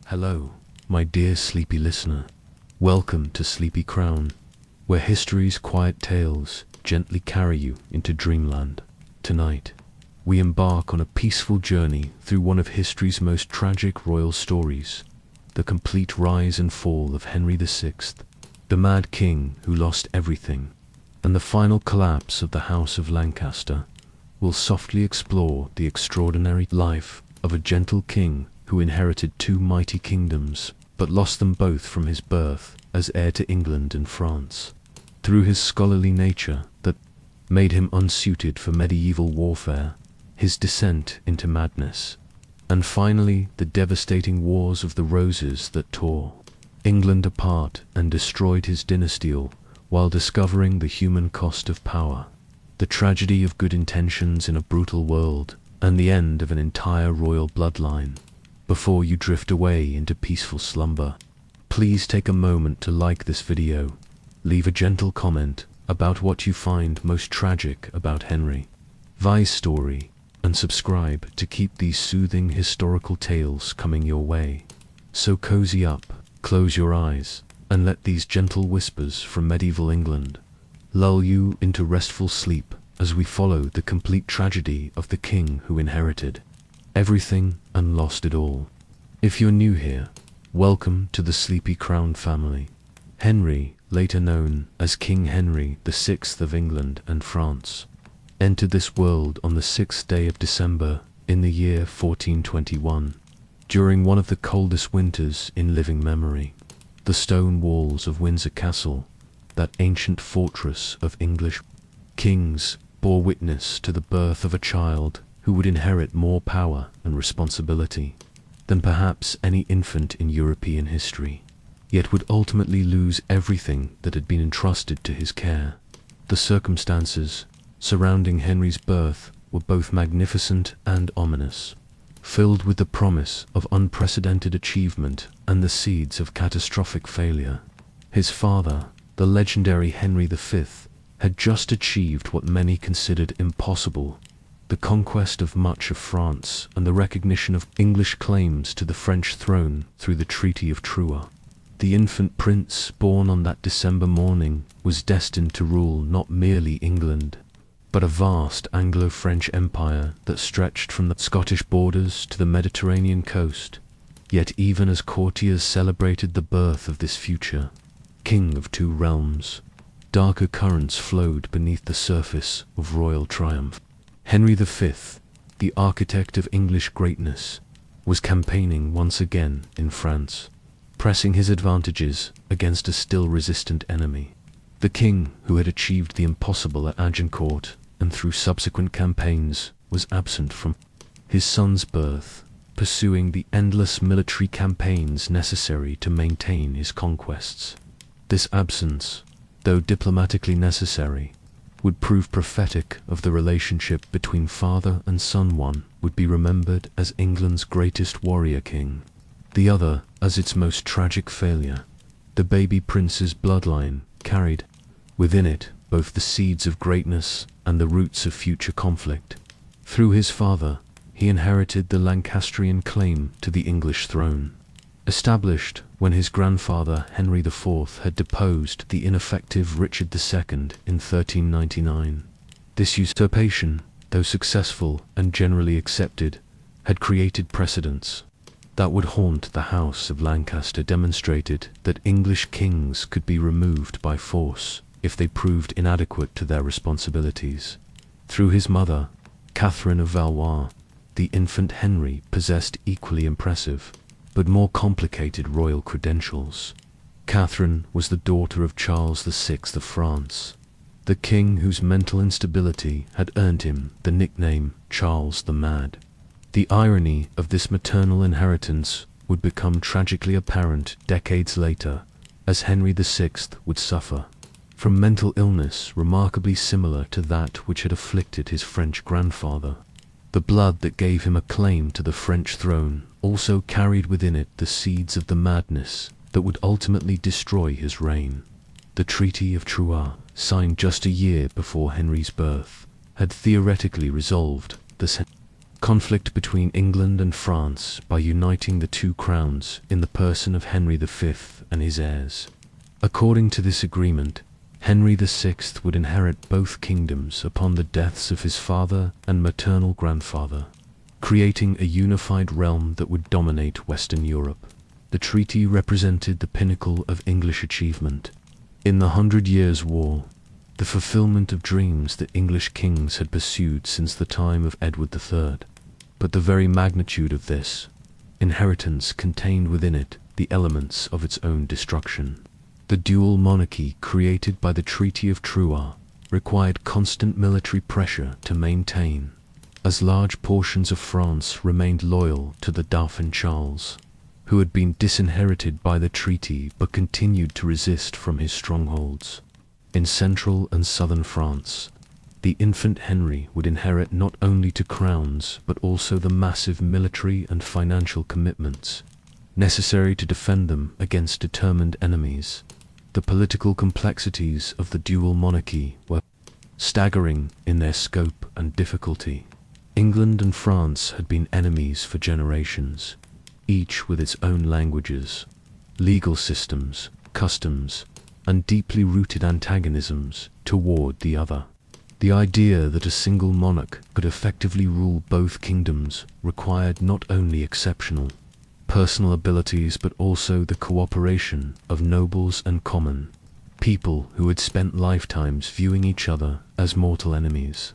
Hello, my dear sleepy listener. Welcome to Sleepy Crown, where history's quiet tales gently carry you into dreamland. Tonight, we embark on a peaceful journey through one of history's most tragic royal stories, the complete rise and fall of Henry VI, the mad king who lost everything, and the final collapse of the House of Lancaster. We'll softly explore the extraordinary life of a gentle king who inherited two mighty kingdoms, but lost them both from his birth as heir to England and France. Through his scholarly nature that made him unsuited for medieval warfare, his descent into madness, and finally the devastating Wars of the Roses that tore England apart and destroyed his dynasty while discovering the human cost of power, the tragedy of good intentions in a brutal world, and the end of an entire royal bloodline. Before you drift away into peaceful slumber, please take a moment to like this video, leave a gentle comment about what you find most tragic about Henry V's story, and subscribe to keep these soothing historical tales coming your way. So cozy up, close your eyes, and let these gentle whispers from medieval England lull you into restful sleep as we follow the complete tragedy of the king who inherited everything and lost it all. If you're new here, welcome to the Sleepy Crown family. Henry, later known as King Henry VI of England and France, entered this world on the 6th day of December in the year 1421, during one of the coldest winters in living memory. The stone walls of Windsor Castle, that ancient fortress of English kings, bore witness to the birth of a child who would inherit more power and responsibility than perhaps any infant in European history, yet would ultimately lose everything that had been entrusted to his care. The circumstances surrounding Henry's birth were both magnificent and ominous, filled with the promise of unprecedented achievement and the seeds of catastrophic failure. His father, the legendary Henry V, had just achieved what many considered impossible: the conquest of much of France and the recognition of English claims to the French throne through the Treaty of Troyes. The infant prince, born on that December morning, was destined to rule not merely England, but a vast Anglo-French empire that stretched from the Scottish borders to the Mediterranean coast. Yet even as courtiers celebrated the birth of this future king of two realms, darker currents flowed beneath the surface of royal triumph. Henry V, the architect of English greatness, was campaigning once again in France, pressing his advantages against a still resistant enemy. The king who had achieved the impossible at Agincourt and through subsequent campaigns was absent from his son's birth, pursuing the endless military campaigns necessary to maintain his conquests. This absence, though diplomatically necessary, would prove prophetic of the relationship between father and son. One would be remembered as England's greatest warrior king, the other as its most tragic failure. The baby prince's bloodline carried within it both the seeds of greatness and the roots of future conflict. Through his father, he inherited the Lancastrian claim to the English throne, established when his grandfather Henry IV had deposed the ineffective Richard II in 1399. This usurpation, though successful and generally accepted, had created precedents that would haunt the House of Lancaster, demonstrated that English kings could be removed by force if they proved inadequate to their responsibilities. Through his mother, Catherine of Valois, the infant Henry possessed equally impressive but more complicated royal credentials. Catherine was the daughter of Charles VI of France, the king whose mental instability had earned him the nickname Charles the Mad. The irony of this maternal inheritance would become tragically apparent decades later, as Henry VI would suffer from mental illness remarkably similar to that which had afflicted his French grandfather. The blood that gave him a claim to the French throne also carried within it the seeds of the madness that would ultimately destroy his reign. The Treaty of Troyes, signed just a year before Henry's birth, had theoretically resolved the conflict between England and France by uniting the two crowns in the person of Henry V and his heirs. According to this agreement, Henry VI would inherit both kingdoms upon the deaths of his father and maternal grandfather, creating a unified realm that would dominate Western Europe. The treaty represented the pinnacle of English achievement. In the 100 Years' War, the fulfillment of dreams that English kings had pursued since the time of Edward III. But the very magnitude of this inheritance contained within it the elements of its own destruction. The dual monarchy created by the Treaty of Troyes required constant military pressure to maintain, as large portions of France remained loyal to the Dauphin Charles, who had been disinherited by the treaty but continued to resist from his strongholds. In central and southern France, the infant Henry would inherit not only two crowns but also the massive military and financial commitments necessary to defend them against determined enemies. The political complexities of the dual monarchy were staggering in their scope and difficulty. England and France had been enemies for generations, each with its own languages, legal systems, customs, and deeply rooted antagonisms toward the other. The idea that a single monarch could effectively rule both kingdoms required not only exceptional personal abilities but also the cooperation of nobles and common people who had spent lifetimes viewing each other as mortal enemies.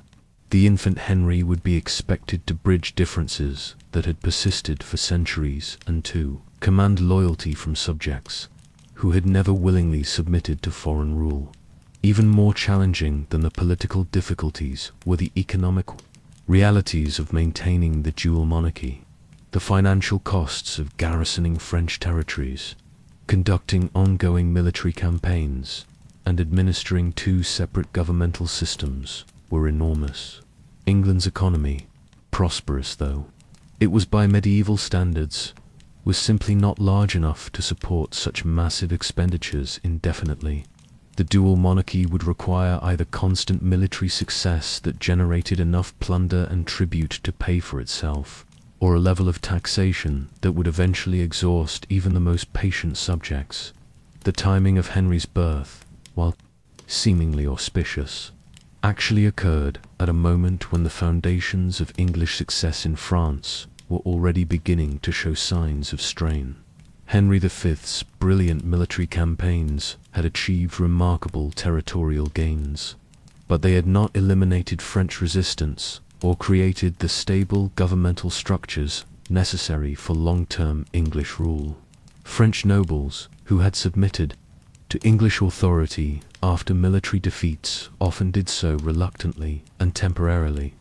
The infant Henry would be expected to bridge differences that had persisted for centuries and to command loyalty from subjects who had never willingly submitted to foreign rule. Even more challenging than the political difficulties were the economic realities of maintaining the dual monarchy. The financial costs of garrisoning French territories, conducting ongoing military campaigns, and administering two separate governmental systems were enormous. England's economy, prosperous though it was by medieval standards, was simply not large enough to support such massive expenditures indefinitely. The dual monarchy would require either constant military success that generated enough plunder and tribute to pay for itself, or a level of taxation that would eventually exhaust even the most patient subjects. The timing of Henry's birth, while seemingly auspicious, actually occurred at a moment when the foundations of English success in France were already beginning to show signs of strain. Henry V's brilliant military campaigns had achieved remarkable territorial gains, but they had not eliminated French resistance or created the stable governmental structures necessary for long-term English rule. French nobles, who had submitted to English authority after military defeats, often did so reluctantly and temporarily,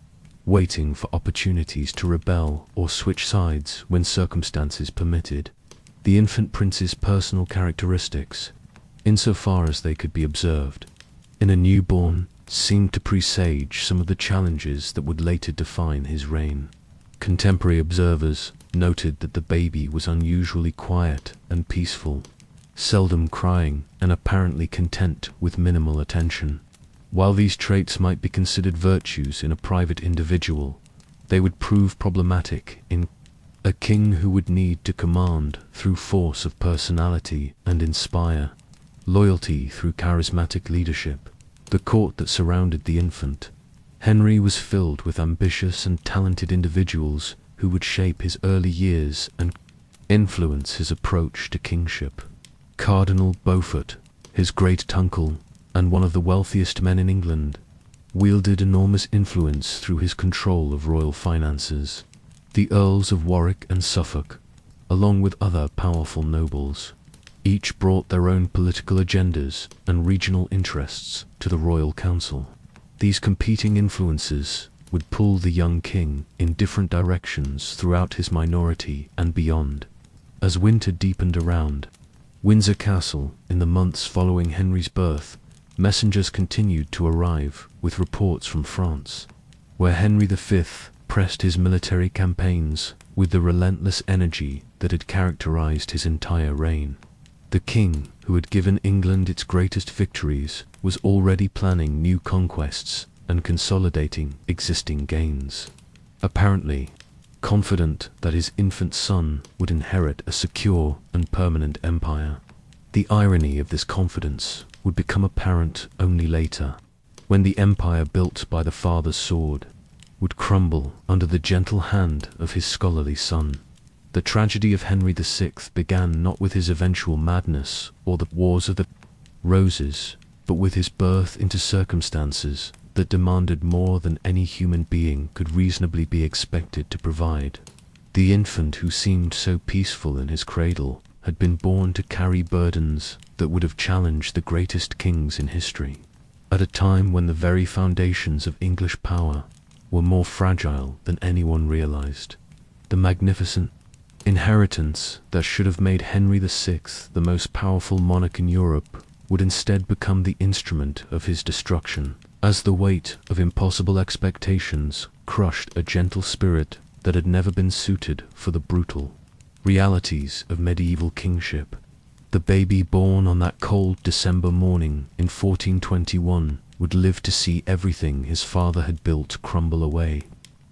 waiting for opportunities to rebel or switch sides when circumstances permitted. The infant prince's personal characteristics, insofar as they could be observed in a newborn, seemed to presage some of the challenges that would later define his reign. Contemporary observers noted that the baby was unusually quiet and peaceful, seldom crying and apparently content with minimal attention. While these traits might be considered virtues in a private individual, they would prove problematic in a king who would need to command through force of personality and inspire loyalty through charismatic leadership. The court that surrounded the infant Henry was filled with ambitious and talented individuals who would shape his early years and influence his approach to kingship. Cardinal Beaufort, his great-uncle and one of the wealthiest men in England, wielded enormous influence through his control of royal finances. The Earls of Warwick and Suffolk, along with other powerful nobles, each brought their own political agendas and regional interests to the royal council. These competing influences would pull the young king in different directions throughout his minority and beyond. As winter deepened around Windsor Castle in the months following Henry's birth, messengers continued to arrive with reports from France, where Henry V pressed his military campaigns with the relentless energy that had characterized his entire reign. The king, who had given England its greatest victories, was already planning new conquests and consolidating existing gains. apparently confident that his infant son would inherit a secure and permanent empire. The irony of this confidence would become apparent only later, when the empire built by the father's sword would crumble under the gentle hand of his scholarly son. The tragedy of Henry VI began not with his eventual madness or the Wars of the Roses, but with his birth into circumstances that demanded more than any human being could reasonably be expected to provide. The infant who seemed so peaceful in his cradle had been born to carry burdens that would have challenged the greatest kings in history, at a time when the very foundations of English power were more fragile than anyone realized. The magnificent inheritance that should have made Henry VI the most powerful monarch in Europe would instead become the instrument of his destruction, as the weight of impossible expectations crushed a gentle spirit that had never been suited for the brutal realities of medieval kingship. The baby born on that cold December morning in 1421 would live to see everything his father had built crumble away,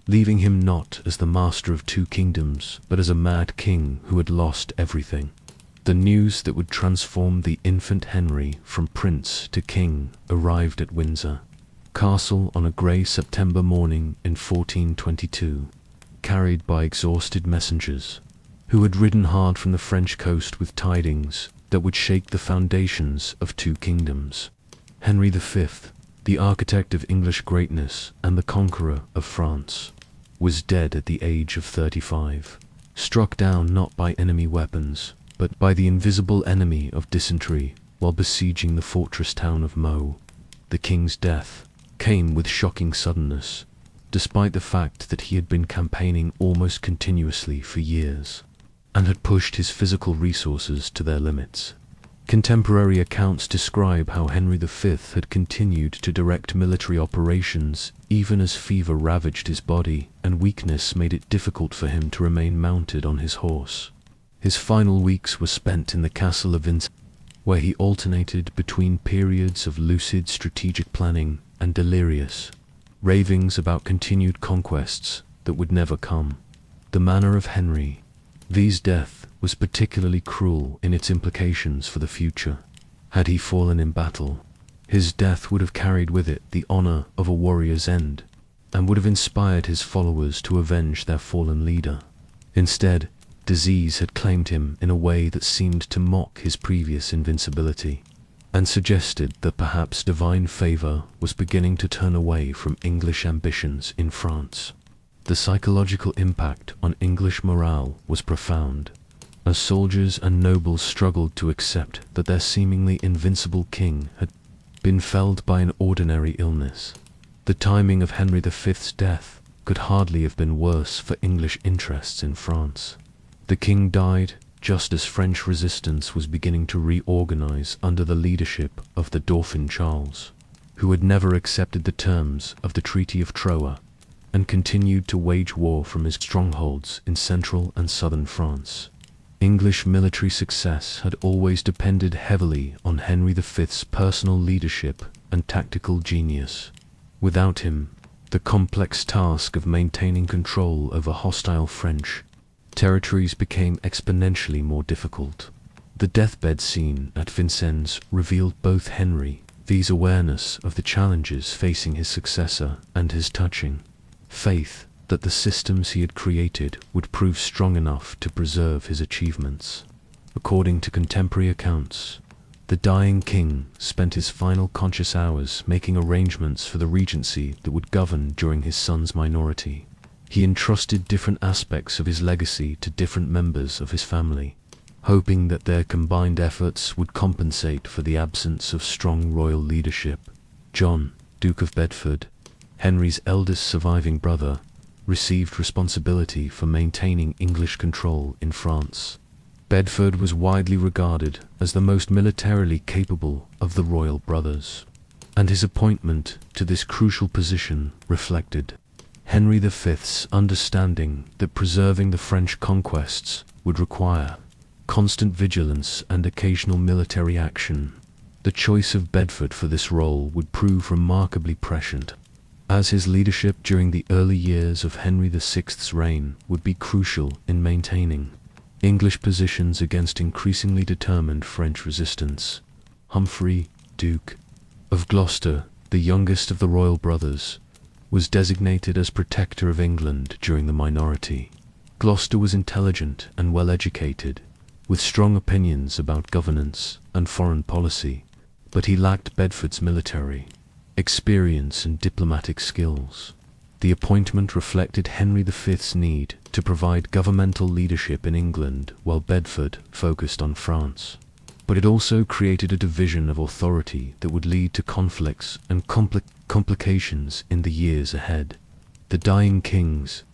leaving him not as the master of two kingdoms, but as a mad king who had lost everything. The news that would transform the infant Henry from prince to king arrived at Windsor Castle on a grey September morning in 1422, carried by exhausted messengers who had ridden hard from the French coast with tidings that would shake the foundations of two kingdoms. Henry V, the architect of English greatness and the conqueror of France, was dead at the age of 35, struck down not by enemy weapons, but by the invisible enemy of dysentery while besieging the fortress town of Meaux. The king's death came with shocking suddenness, despite the fact that he had been campaigning almost continuously for years, and had pushed his physical resources to their limits. Contemporary accounts describe how Henry V had continued to direct military operations even as fever ravaged his body and weakness made it difficult for him to remain mounted on his horse. His final weeks were spent in the castle of Vincennes, where he alternated between periods of lucid strategic planning and delirious ravings about continued conquests that would never come. The manner of Henry V's death was particularly cruel in its implications for the future. Had he fallen in battle, his death would have carried with it the honor of a warrior's end, and would have inspired his followers to avenge their fallen leader. Instead, disease had claimed him in a way that seemed to mock his previous invincibility, and suggested that perhaps divine favor was beginning to turn away from English ambitions in France. The psychological impact on English morale was profound, as soldiers and nobles struggled to accept that their seemingly invincible king had been felled by an ordinary illness. The timing of Henry V's death could hardly have been worse for English interests in France. The king died just as French resistance was beginning to reorganize under the leadership of the Dauphin Charles, who had never accepted the terms of the Treaty of Troyes and continued to wage war from his strongholds in central and southern France. English military success had always depended heavily on Henry V's personal leadership and tactical genius. Without him, the complex task of maintaining control over hostile French territories became exponentially more difficult. The deathbed scene at Vincennes revealed both Henry V's awareness of the challenges facing his successor and his touching faith that the systems he had created would prove strong enough to preserve his achievements. According to contemporary accounts, the dying king spent his final conscious hours making arrangements for the regency that would govern during his son's minority. He entrusted different aspects of his legacy to different members of his family, hoping that their combined efforts would compensate for the absence of strong royal leadership. John, Duke of Bedford, Henry's eldest surviving brother, received responsibility for maintaining English control in France. Bedford was widely regarded as the most militarily capable of the royal brothers, and his appointment to this crucial position reflected Henry V's understanding that preserving the French conquests would require constant vigilance and occasional military action. The choice of Bedford for this role would prove remarkably prescient, as his leadership during the early years of Henry VI's reign would be crucial in maintaining English positions against increasingly determined French resistance. Humphrey, Duke of Gloucester, the youngest of the royal brothers, was designated as protector of England during the minority. Gloucester was intelligent and well-educated, with strong opinions about governance and foreign policy, but he lacked Bedford's military experience and diplomatic skills. The appointment reflected Henry V's need to provide governmental leadership in England while Bedford focused on France. But it also created a division of authority that would lead to conflicts and complications in the years ahead. The dying king's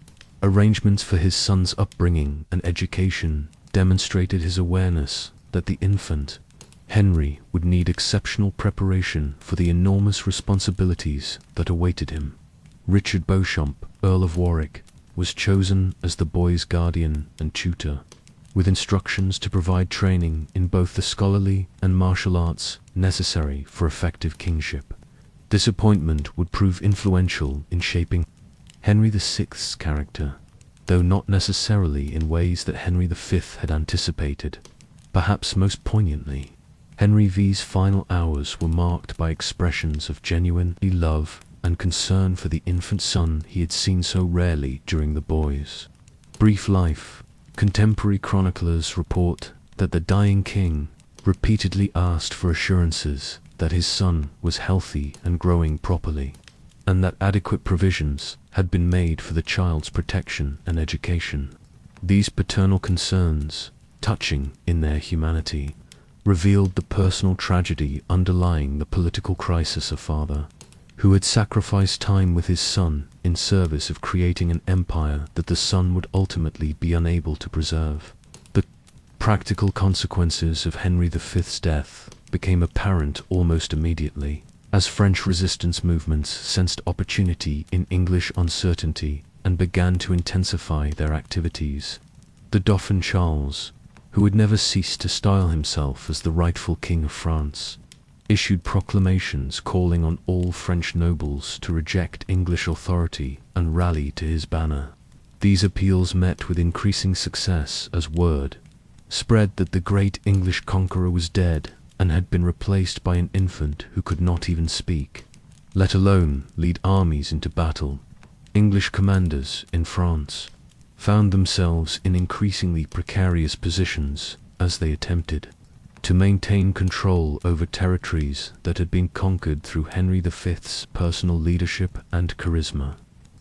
arrangements for his son's upbringing and education demonstrated his awareness that the infant Henry would need exceptional preparation for the enormous responsibilities that awaited him. Richard Beauchamp, Earl of Warwick, was chosen as the boy's guardian and tutor, with instructions to provide training in both the scholarly and martial arts necessary for effective kingship. This appointment would prove influential in shaping Henry VI's character, though not necessarily in ways that Henry V had anticipated. Perhaps most poignantly, Henry V's final hours were marked by expressions of genuine love and concern for the infant son he had seen so rarely during the boy's brief life. Contemporary chroniclers report that the dying king repeatedly asked for assurances that his son was healthy and growing properly, and that adequate provisions had been made for the child's protection and education. These paternal concerns, touching in their humanity, revealed the personal tragedy underlying the political crisis. A father who had sacrificed time with his son in service of creating an empire that the son would ultimately be unable to preserve. The practical consequences of Henry V's death became apparent almost immediately, as French resistance movements sensed opportunity in English uncertainty and began to intensify their activities. The Dauphin Charles, who had never ceased to style himself as the rightful king of France, issued proclamations calling on all French nobles to reject English authority and rally to his banner. These appeals met with increasing success as word spread that the great English conqueror was dead and had been replaced by an infant who could not even speak, let alone lead armies into battle. English commanders in France found themselves in increasingly precarious positions as they attempted to maintain control over territories that had been conquered through Henry V's personal leadership and charisma.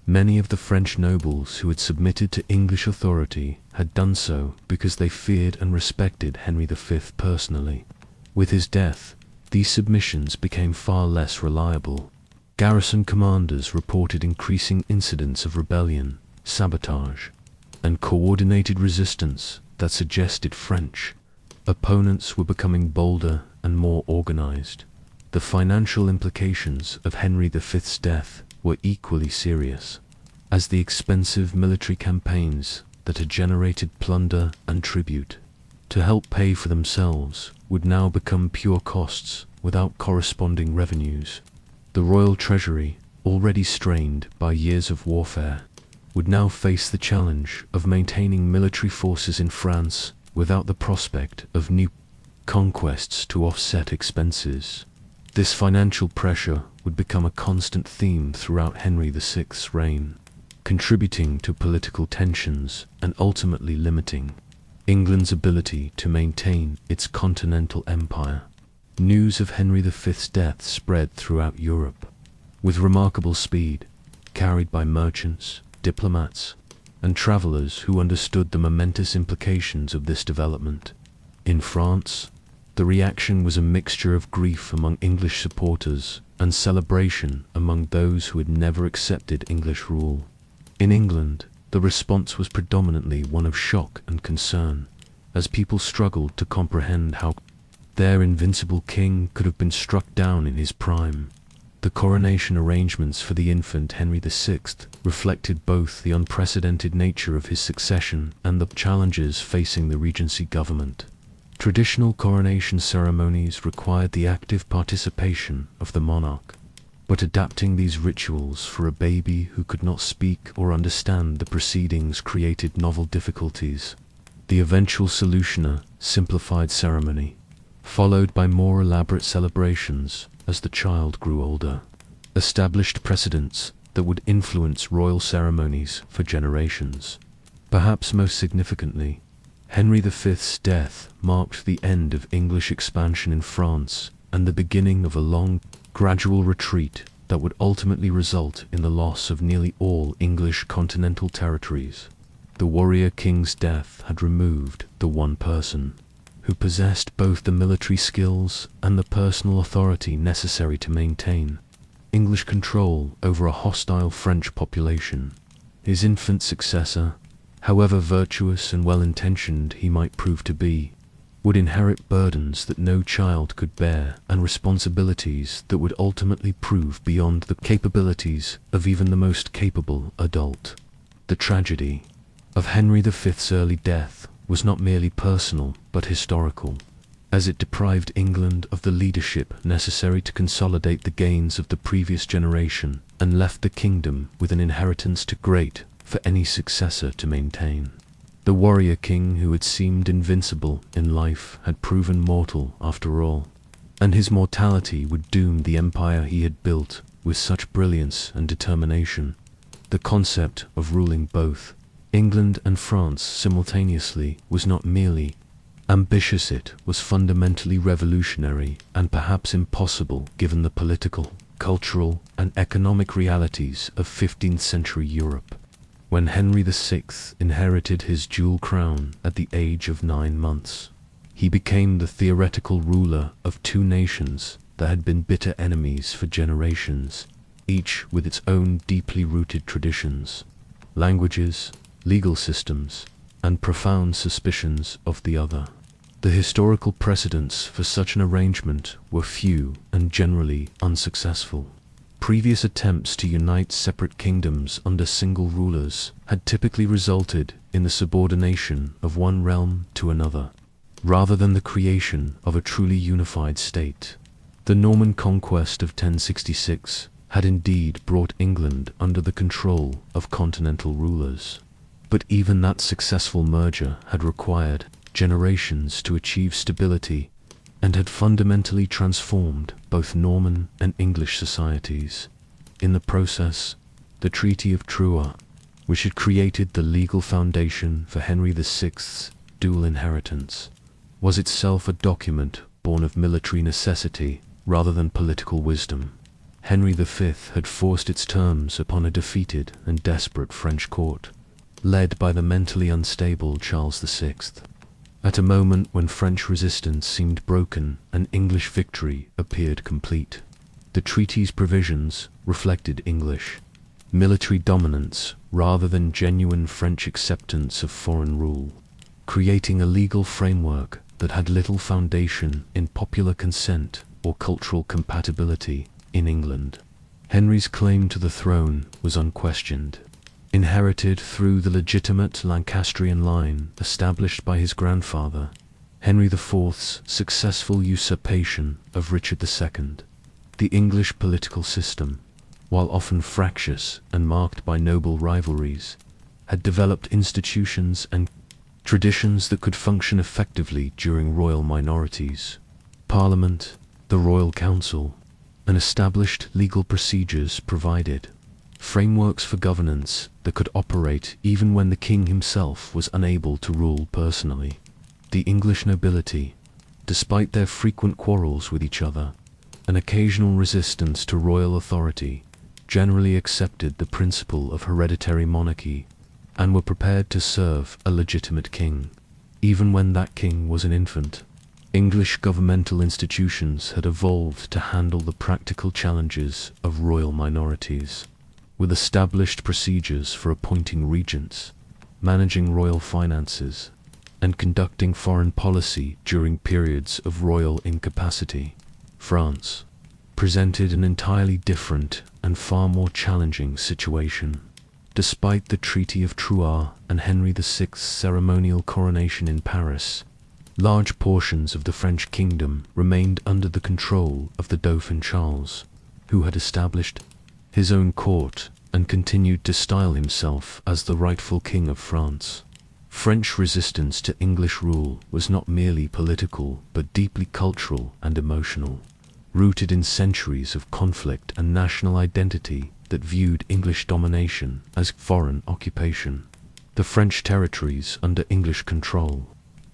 Many of the French nobles who had submitted to English authority had done so because they feared and respected Henry V personally. With his death, these submissions became far less reliable. Garrison commanders reported increasing incidents of rebellion, sabotage, and coordinated resistance that suggested French opponents were becoming bolder and more organized. The financial implications of Henry V's death were equally serious, as the expensive military campaigns that had generated plunder and tribute to help pay for themselves would now become pure costs without corresponding revenues. The royal treasury, already strained by years of warfare, would now face the challenge of maintaining military forces in France without the prospect of new conquests to offset expenses. This financial pressure would become a constant theme throughout Henry VI's reign, contributing to political tensions and ultimately limiting England's ability to maintain its continental empire. News of Henry V's death spread throughout Europe with remarkable speed, carried by merchants, diplomats, and travelers who understood the momentous implications of this development. In France, the reaction was a mixture of grief among English supporters and celebration among those who had never accepted English rule. In England, the response was predominantly one of shock and concern, as people struggled to comprehend how their invincible king could have been struck down in his prime. The coronation arrangements for the infant Henry VI reflected both the unprecedented nature of his succession and the challenges facing the Regency government. Traditional coronation ceremonies required the active participation of the monarch, But adapting these rituals for a baby who could not speak or understand the proceedings created novel difficulties. The eventual solution, a simplified ceremony, followed by more elaborate celebrations as the child grew older, established precedents that would influence royal ceremonies for generations. Perhaps most significantly, Henry V's death marked the end of English expansion in France and the beginning of a long, gradual retreat that would ultimately result in the loss of nearly all English continental territories. The warrior king's death had removed the one person who possessed both the military skills and the personal authority necessary to maintain English control over a hostile French population. His infant successor, however virtuous and well-intentioned he might prove to be, would inherit burdens that no child could bear and responsibilities that would ultimately prove beyond the capabilities of even the most capable adult. The tragedy of Henry V's early death was not merely personal but historical, as it deprived England of the leadership necessary to consolidate the gains of the previous generation and left the kingdom with an inheritance too great for any successor to maintain. The warrior king who had seemed invincible in life had proven mortal after all, and his mortality would doom the empire he had built with such brilliance and determination. The concept of ruling both England and France simultaneously was not merely ambitious, it was fundamentally revolutionary and perhaps impossible given the political, cultural, and economic realities of 15th century Europe. When Henry VI inherited his dual crown at the age of 9 months, he became the theoretical ruler of two nations that had been bitter enemies for generations, each with its own deeply rooted traditions, languages, legal systems, and profound suspicions of the other. The historical precedents for such an arrangement were few and generally unsuccessful. Previous attempts to unite separate kingdoms under single rulers had typically resulted in the subordination of one realm to another, rather than the creation of a truly unified state. The Norman conquest of 1066 had indeed brought England under the control of continental rulers, but even that successful merger had required generations to achieve stability and had fundamentally transformed both Norman and English societies. In the process, the Treaty of Troyes, which had created the legal foundation for Henry VI's dual inheritance, was itself a document born of military necessity rather than political wisdom. Henry V had forced its terms upon a defeated and desperate French court, led by the mentally unstable Charles VI. At a moment when French resistance seemed broken and English victory appeared complete, the treaty's provisions reflected English military dominance rather than genuine French acceptance of foreign rule, creating a legal framework that had little foundation in popular consent or cultural compatibility in England. Henry's claim to the throne was unquestioned. Inherited through the legitimate Lancastrian line established by his grandfather, Henry IV's successful usurpation of Richard II, the English political system, while often fractious and marked by noble rivalries, had developed institutions and traditions that could function effectively during royal minorities. Parliament, the Royal Council, and established legal procedures provided frameworks for governance that could operate even when the king himself was unable to rule personally. The English nobility, despite their frequent quarrels with each other and occasional resistance to royal authority, generally accepted the principle of hereditary monarchy and were prepared to serve a legitimate king, even when that king was an infant. English governmental institutions had evolved to handle the practical challenges of royal minorities, with established procedures for appointing regents, managing royal finances, and conducting foreign policy during periods of royal incapacity. France presented an entirely different and far more challenging situation. Despite the Treaty of Troyes and Henry VI's ceremonial coronation in Paris, large portions of the French kingdom remained under the control of the Dauphin Charles, who had established his own court and continued to style himself as the rightful king of France. French resistance to English rule was not merely political but deeply cultural and emotional, rooted in centuries of conflict and national identity that viewed English domination as foreign occupation. The French territories under English control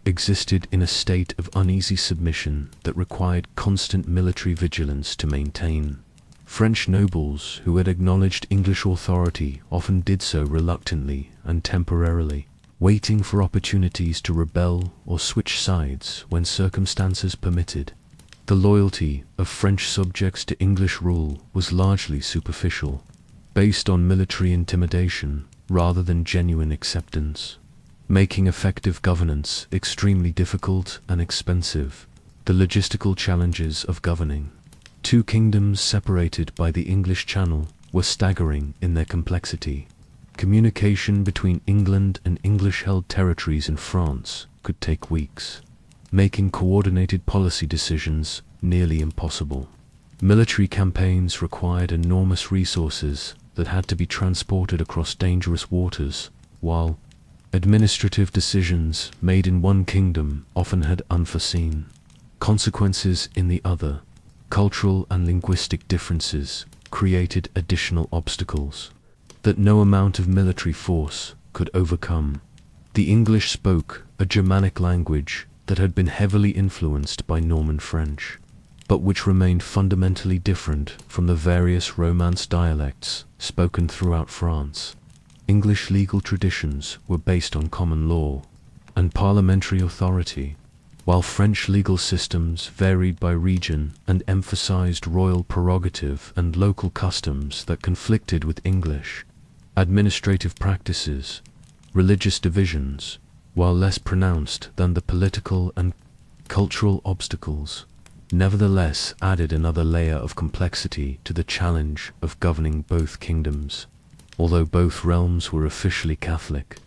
existed in a state of uneasy submission that required constant military vigilance to maintain. French nobles who had acknowledged English authority often did so reluctantly and temporarily, waiting for opportunities to rebel or switch sides when circumstances permitted. The loyalty of French subjects to English rule was largely superficial, based on military intimidation rather than genuine acceptance, making effective governance extremely difficult and expensive. The logistical challenges of governing two kingdoms separated by the English Channel were staggering in their complexity. Communication between England and English-held territories in France could take weeks, making coordinated policy decisions nearly impossible. Military campaigns required enormous resources that had to be transported across dangerous waters, while administrative decisions made in one kingdom often had unforeseen consequences in the other. Cultural and linguistic differences created additional obstacles that no amount of military force could overcome. The English spoke a Germanic language that had been heavily influenced by Norman French, but which remained fundamentally different from the various Romance dialects spoken throughout France. English legal traditions were based on common law and parliamentary authority, while French legal systems varied by region and emphasized royal prerogative and local customs that conflicted with English. Administrative practices, religious divisions, while less pronounced than the political and cultural obstacles, nevertheless added another layer of complexity to the challenge of governing both kingdoms. Although both realms were officially Catholic,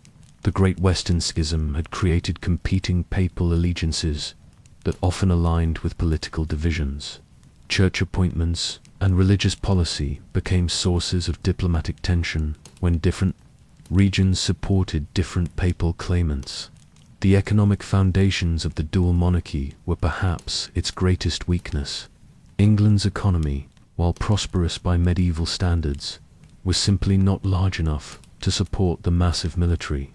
the Great Western Schism had created competing papal allegiances that often aligned with political divisions. Church appointments and religious policy became sources of diplomatic tension when different regions supported different papal claimants. The economic foundations of the dual monarchy were perhaps its greatest weakness. England's economy, while prosperous by medieval standards, was simply not large enough to support the massive military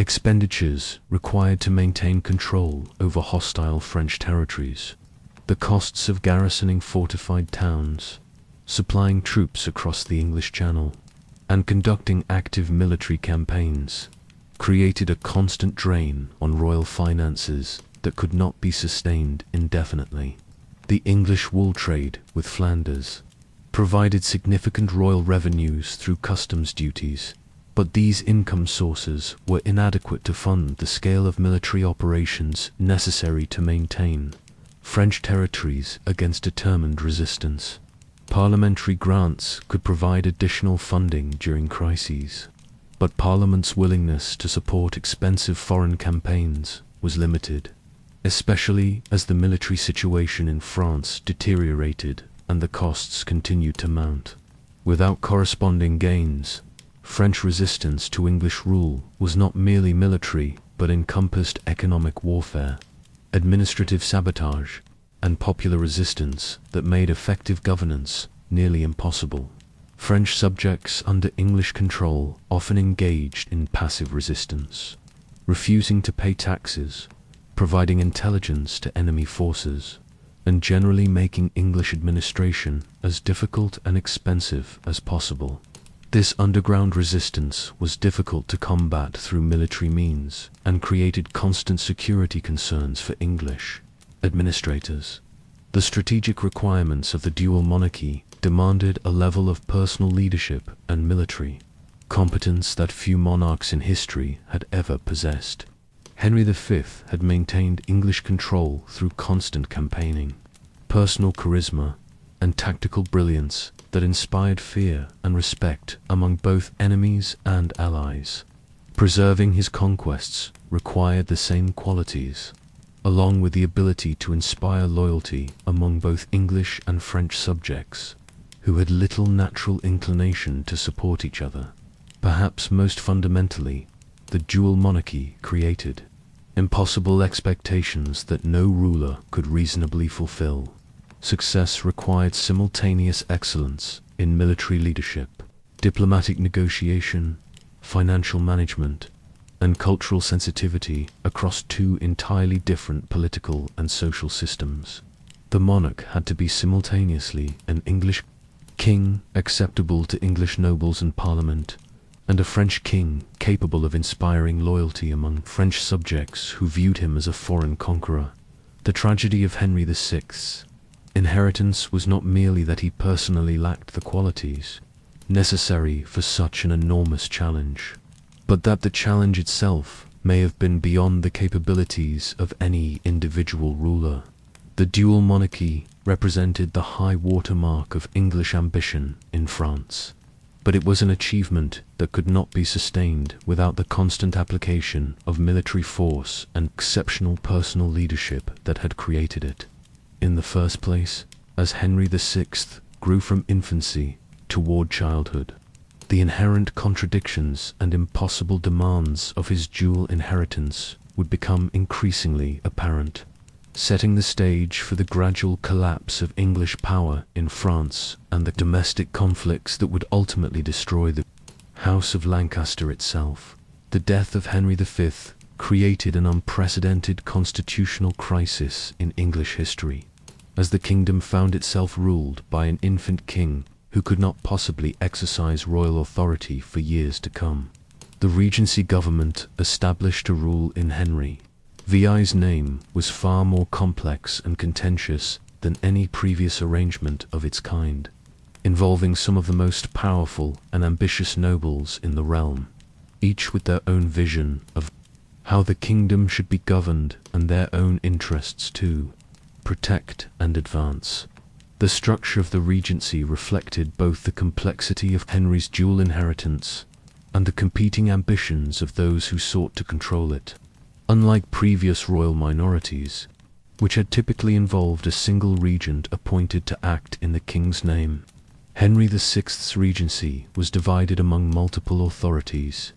expenditures required to maintain control over hostile French territories. The costs of garrisoning fortified towns, supplying troops across the English Channel, and conducting active military campaigns created a constant drain on royal finances that could not be sustained indefinitely. The English wool trade with Flanders provided significant royal revenues through customs duties, but these income sources were inadequate to fund the scale of military operations necessary to maintain French territories against determined resistance. Parliamentary grants could provide additional funding during crises, but Parliament's willingness to support expensive foreign campaigns was limited, especially as the military situation in France deteriorated and the costs continued to mount. Without corresponding gains, French resistance to English rule was not merely military but encompassed economic warfare, administrative sabotage, and popular resistance that made effective governance nearly impossible. French subjects under English control often engaged in passive resistance, refusing to pay taxes, providing intelligence to enemy forces, and generally making English administration as difficult and expensive as possible. This underground resistance was difficult to combat through military means and created constant security concerns for English administrators. The strategic requirements of the dual monarchy demanded a level of personal leadership and military competence that few monarchs in history had ever possessed. Henry V had maintained English control through constant campaigning, personal charisma, and tactical brilliance that inspired fear and respect among both enemies and allies. Preserving his conquests required the same qualities, along with the ability to inspire loyalty among both English and French subjects. who had little natural inclination to support each other. Perhaps most fundamentally, the dual monarchy created impossible expectations that no ruler could reasonably fulfill. Success required simultaneous excellence in military leadership, diplomatic negotiation, financial management, and cultural sensitivity across two entirely different political and social systems. The monarch had to be simultaneously an English king acceptable to English nobles and parliament, and a French king capable of inspiring loyalty among French subjects who viewed him as a foreign conqueror. The tragedy of Henry VI's inheritance was not merely that he personally lacked the qualities necessary for such an enormous challenge, but that the challenge itself may have been beyond the capabilities of any individual ruler. The dual monarchy represented the high watermark of English ambition in France, but it was an achievement that could not be sustained without the constant application of military force and exceptional personal leadership that had created it. In the first place, as Henry VI grew from infancy toward childhood, the inherent contradictions and impossible demands of his dual inheritance would become increasingly apparent, setting the stage for the gradual collapse of English power in France and the domestic conflicts that would ultimately destroy the House of Lancaster itself. The death of Henry V created an unprecedented constitutional crisis in English history, as the kingdom found itself ruled by an infant king who could not possibly exercise royal authority for years to come. The Regency government established to rule in Henry VI's name was far more complex and contentious than any previous arrangement of its kind, involving some of the most powerful and ambitious nobles in the realm, each with their own vision of how the kingdom should be governed and their own interests to protect and advance. The structure of the Regency reflected both the complexity of Henry's dual inheritance and the competing ambitions of those who sought to control it. Unlike previous royal minorities, which had typically involved a single regent appointed to act in the king's name, Henry VI's regency was divided among multiple authorities,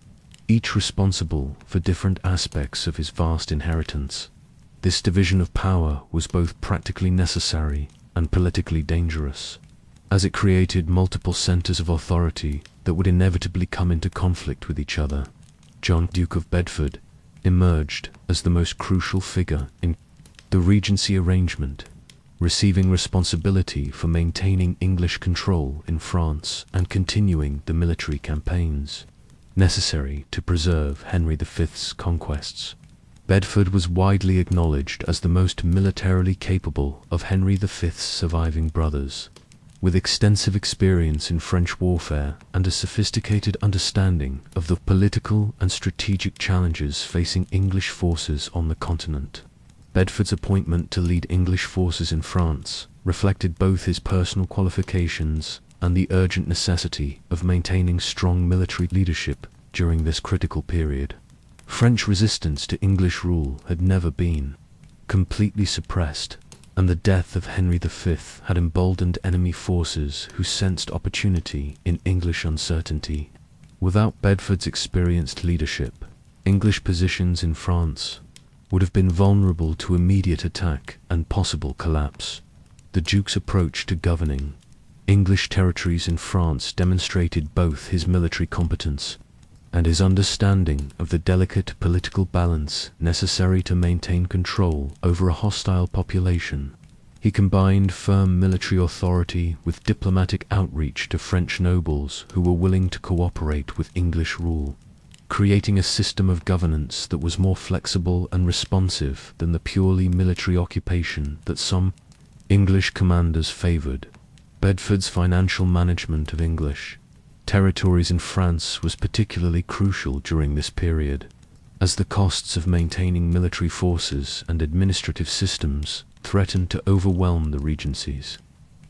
each responsible for different aspects of his vast inheritance. This division of power was both practically necessary and politically dangerous, as it created multiple centers of authority that would inevitably come into conflict with each other. John, Duke of Bedford, emerged as the most crucial figure in the Regency arrangement, receiving responsibility for maintaining English control in France and continuing the military campaigns necessary to preserve Henry V's conquests. Bedford was widely acknowledged as the most militarily capable of Henry V's surviving brothers, with extensive experience in French warfare and a sophisticated understanding of the political and strategic challenges facing English forces on the continent. Bedford's appointment to lead English forces in France reflected both his personal qualifications and the urgent necessity of maintaining strong military leadership during this critical period. French resistance to English rule had never been completely suppressed, and the death of Henry V had emboldened enemy forces who sensed opportunity in English uncertainty. Without Bedford's experienced leadership, English positions in France would have been vulnerable to immediate attack and possible collapse. The Duke's approach to governing English territories in France demonstrated both his military competence and his understanding of the delicate political balance necessary to maintain control over a hostile population. He combined firm military authority with diplomatic outreach to French nobles who were willing to cooperate with English rule, creating a system of governance that was more flexible and responsive than the purely military occupation that some English commanders favored. Bedford's financial management of English territories in France was particularly crucial during this period, as the costs of maintaining military forces and administrative systems threatened to overwhelm the regency's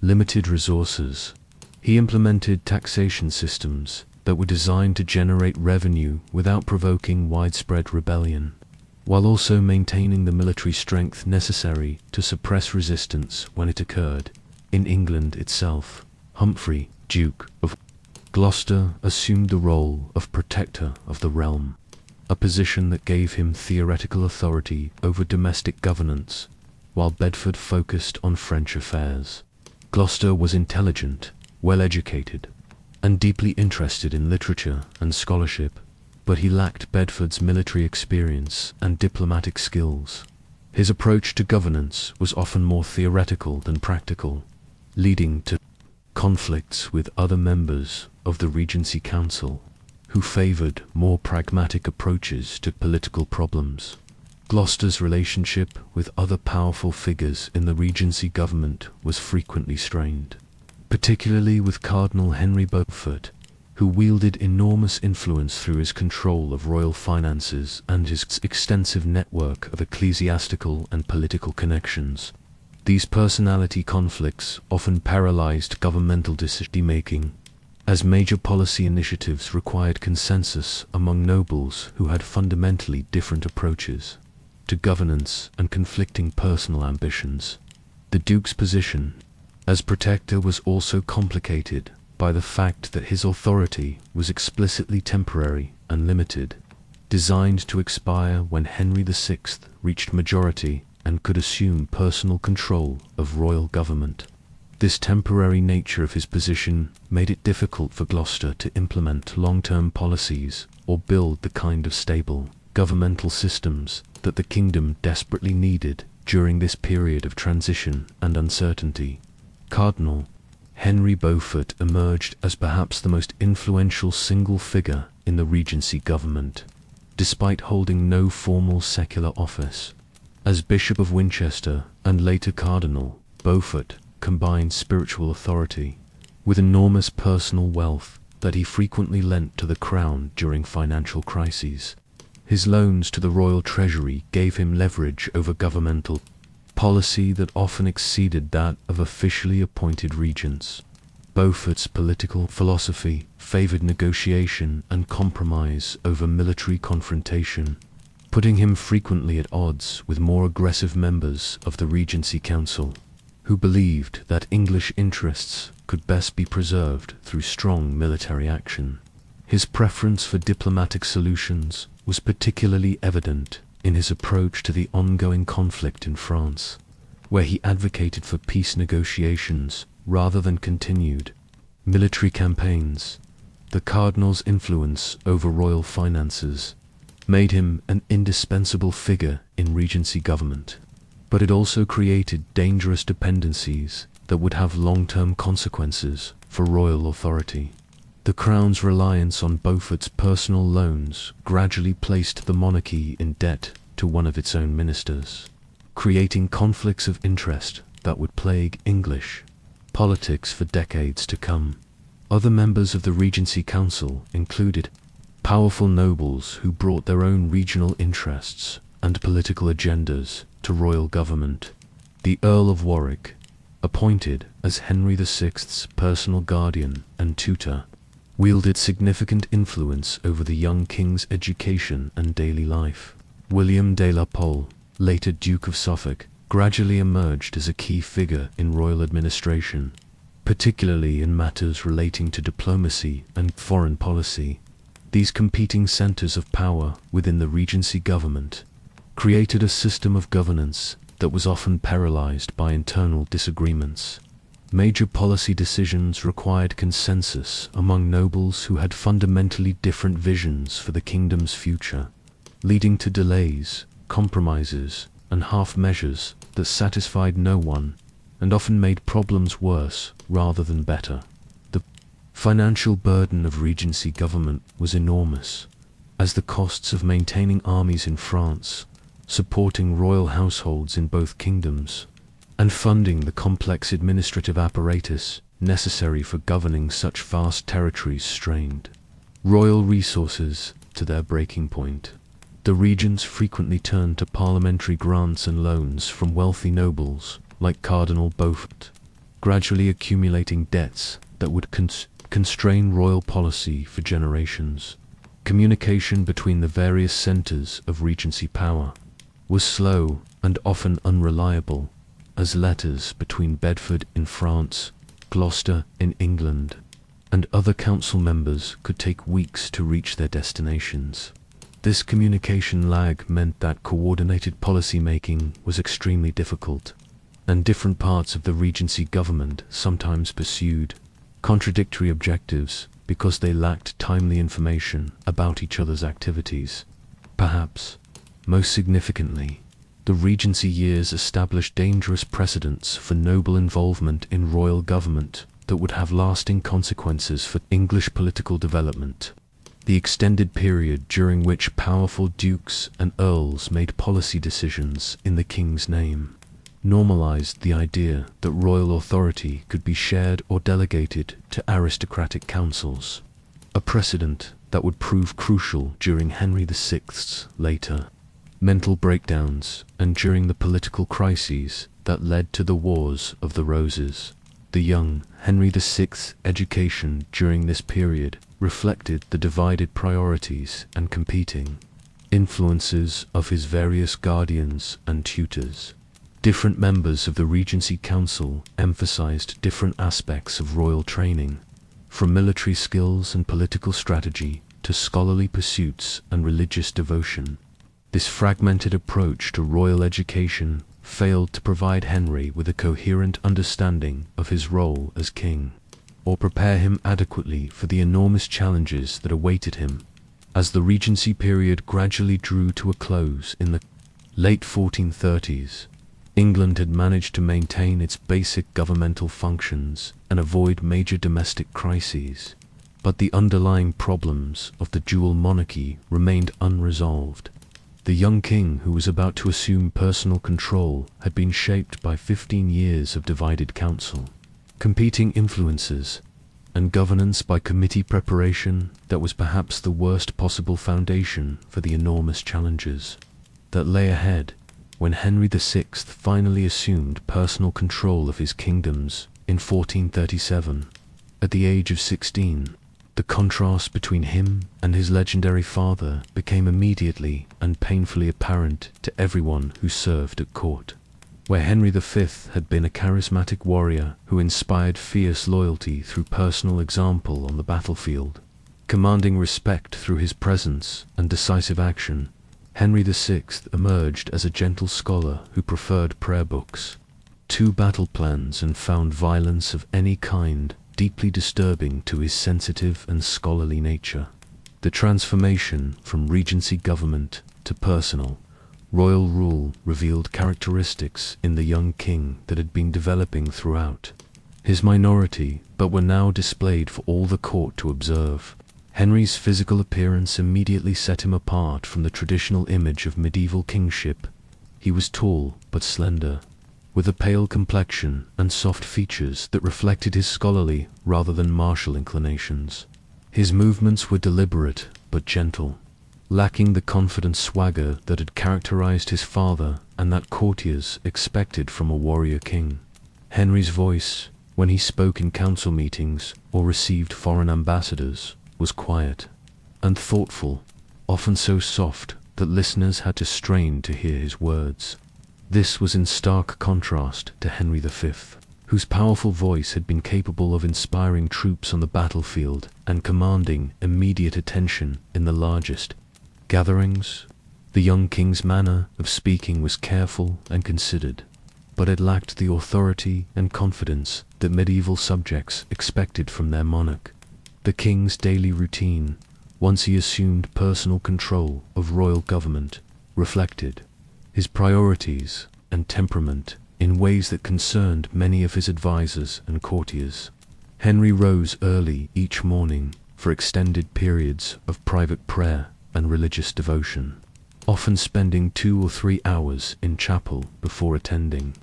limited resources. He implemented taxation systems that were designed to generate revenue without provoking widespread rebellion, while also maintaining the military strength necessary to suppress resistance when it occurred in England itself. Humphrey, Duke of Gloucester, assumed the role of protector of the realm, a position that gave him theoretical authority over domestic governance, while Bedford focused on French affairs. Gloucester was intelligent, well-educated, and deeply interested in literature and scholarship, but he lacked Bedford's military experience and diplomatic skills. His approach to governance was often more theoretical than practical, leading to conflicts with other members of the Regency Council, who favored more pragmatic approaches to political problems. Gloucester's relationship with other powerful figures in the Regency government was frequently strained, particularly with Cardinal Henry Beaufort, who wielded enormous influence through his control of royal finances and his extensive network of ecclesiastical and political connections. These personality conflicts often paralyzed governmental decision-making, as major policy initiatives required consensus among nobles who had fundamentally different approaches to governance and conflicting personal ambitions. The Duke's position as protector was also complicated by the fact that his authority was explicitly temporary and limited, designed to expire when Henry VI reached majority and could assume personal control of royal government. This temporary nature of his position made it difficult for Gloucester to implement long-term policies or build the kind of stable governmental systems that the kingdom desperately needed during this period of transition and uncertainty. Cardinal Henry Beaufort emerged as perhaps the most influential single figure in the Regency government, despite holding no formal secular office. As Bishop of Winchester and later Cardinal, Beaufort combined spiritual authority with enormous personal wealth that he frequently lent to the crown during financial crises. His loans to the royal treasury gave him leverage over governmental policy that often exceeded that of officially appointed regents. Beaufort's political philosophy favored negotiation and compromise over military confrontation, putting him frequently at odds with more aggressive members of the Regency Council, who believed that English interests could best be preserved through strong military action. His preference for diplomatic solutions was particularly evident in his approach to the ongoing conflict in France, where he advocated for peace negotiations rather than continued military campaigns. The cardinal's influence over royal finances made him an indispensable figure in Regency government, but it also created dangerous dependencies that would have long-term consequences for royal authority. The Crown's reliance on Beaufort's personal loans gradually placed the monarchy in debt to one of its own ministers, creating conflicts of interest that would plague English politics for decades to come. Other members of the Regency Council included powerful nobles who brought their own regional interests and political agendas to royal government. The Earl of Warwick, appointed as Henry VI's personal guardian and tutor, wielded significant influence over the young king's education and daily life. William de la Pole, later Duke of Suffolk, gradually emerged as a key figure in royal administration, particularly in matters relating to diplomacy and foreign policy. These competing centers of power within the Regency government created a system of governance that was often paralyzed by internal disagreements. Major policy decisions required consensus among nobles who had fundamentally different visions for the kingdom's future, leading to delays, compromises, and half-measures that satisfied no one and often made problems worse rather than better. The financial burden of Regency government was enormous, as the costs of maintaining armies in France, supporting royal households in both kingdoms, and funding the complex administrative apparatus necessary for governing such vast territories strained royal resources to their breaking point. The regents frequently turned to parliamentary grants and loans from wealthy nobles like Cardinal Beaufort, gradually accumulating debts that would constrain royal policy for generations. Communication between the various centers of Regency power was slow and often unreliable, as letters between Bedford in France, Gloucester in England, and other council members could take weeks to reach their destinations. This communication lag meant that coordinated policy making was extremely difficult, and different parts of the Regency government sometimes pursued contradictory objectives because they lacked timely information about each other's activities. Perhaps most significantly, the Regency years established dangerous precedents for noble involvement in royal government that would have lasting consequences for English political development. The extended period during which powerful dukes and earls made policy decisions in the king's name normalized the idea that royal authority could be shared or delegated to aristocratic councils, a precedent that would prove crucial during Henry VI's later mental breakdowns and during the political crises that led to the Wars of the Roses. The young Henry VI's education during this period reflected the divided priorities and competing influences of his various guardians and tutors. Different members of the Regency Council emphasized different aspects of royal training, from military skills and political strategy to scholarly pursuits and religious devotion. This fragmented approach to royal education failed to provide Henry with a coherent understanding of his role as king, or prepare him adequately for the enormous challenges that awaited him. As the Regency period gradually drew to a close in the late 1430s, England had managed to maintain its basic governmental functions and avoid major domestic crises, but the underlying problems of the dual monarchy remained unresolved. The young king who was about to assume personal control had been shaped by 15 years of divided council, competing influences, and governance by committee preparation that was perhaps the worst possible foundation for the enormous challenges that lay ahead when Henry VI finally assumed personal control of his kingdoms in 1437. At the age of 16, the contrast between him and his legendary father became immediately and painfully apparent to everyone who served at court. Where Henry V had been a charismatic warrior who inspired fierce loyalty through personal example on the battlefield, commanding respect through his presence and decisive action, Henry VI emerged as a gentle scholar who preferred prayer books to battle plans and found violence of any kind deeply disturbing to his sensitive and scholarly nature. The transformation from Regency government to personal, royal rule revealed characteristics in the young king that had been developing throughout his minority but were now displayed for all the court to observe. Henry's physical appearance immediately set him apart from the traditional image of medieval kingship. He was tall but slender, with a pale complexion and soft features that reflected his scholarly rather than martial inclinations. His movements were deliberate but gentle, lacking the confident swagger that had characterized his father and that courtiers expected from a warrior king. Henry's voice, when he spoke in council meetings or received foreign ambassadors, was quiet and thoughtful, often so soft that listeners had to strain to hear his words. This was in stark contrast to Henry V, whose powerful voice had been capable of inspiring troops on the battlefield and commanding immediate attention in the largest gatherings. The young king's manner of speaking was careful and considered, but it lacked the authority and confidence that medieval subjects expected from their monarch. The king's daily routine, once he assumed personal control of royal government, reflected his priorities and temperament in ways that concerned many of his advisors and courtiers. Henry rose early each morning for extended periods of private prayer and religious devotion, often spending 2 or 3 hours in chapel before attending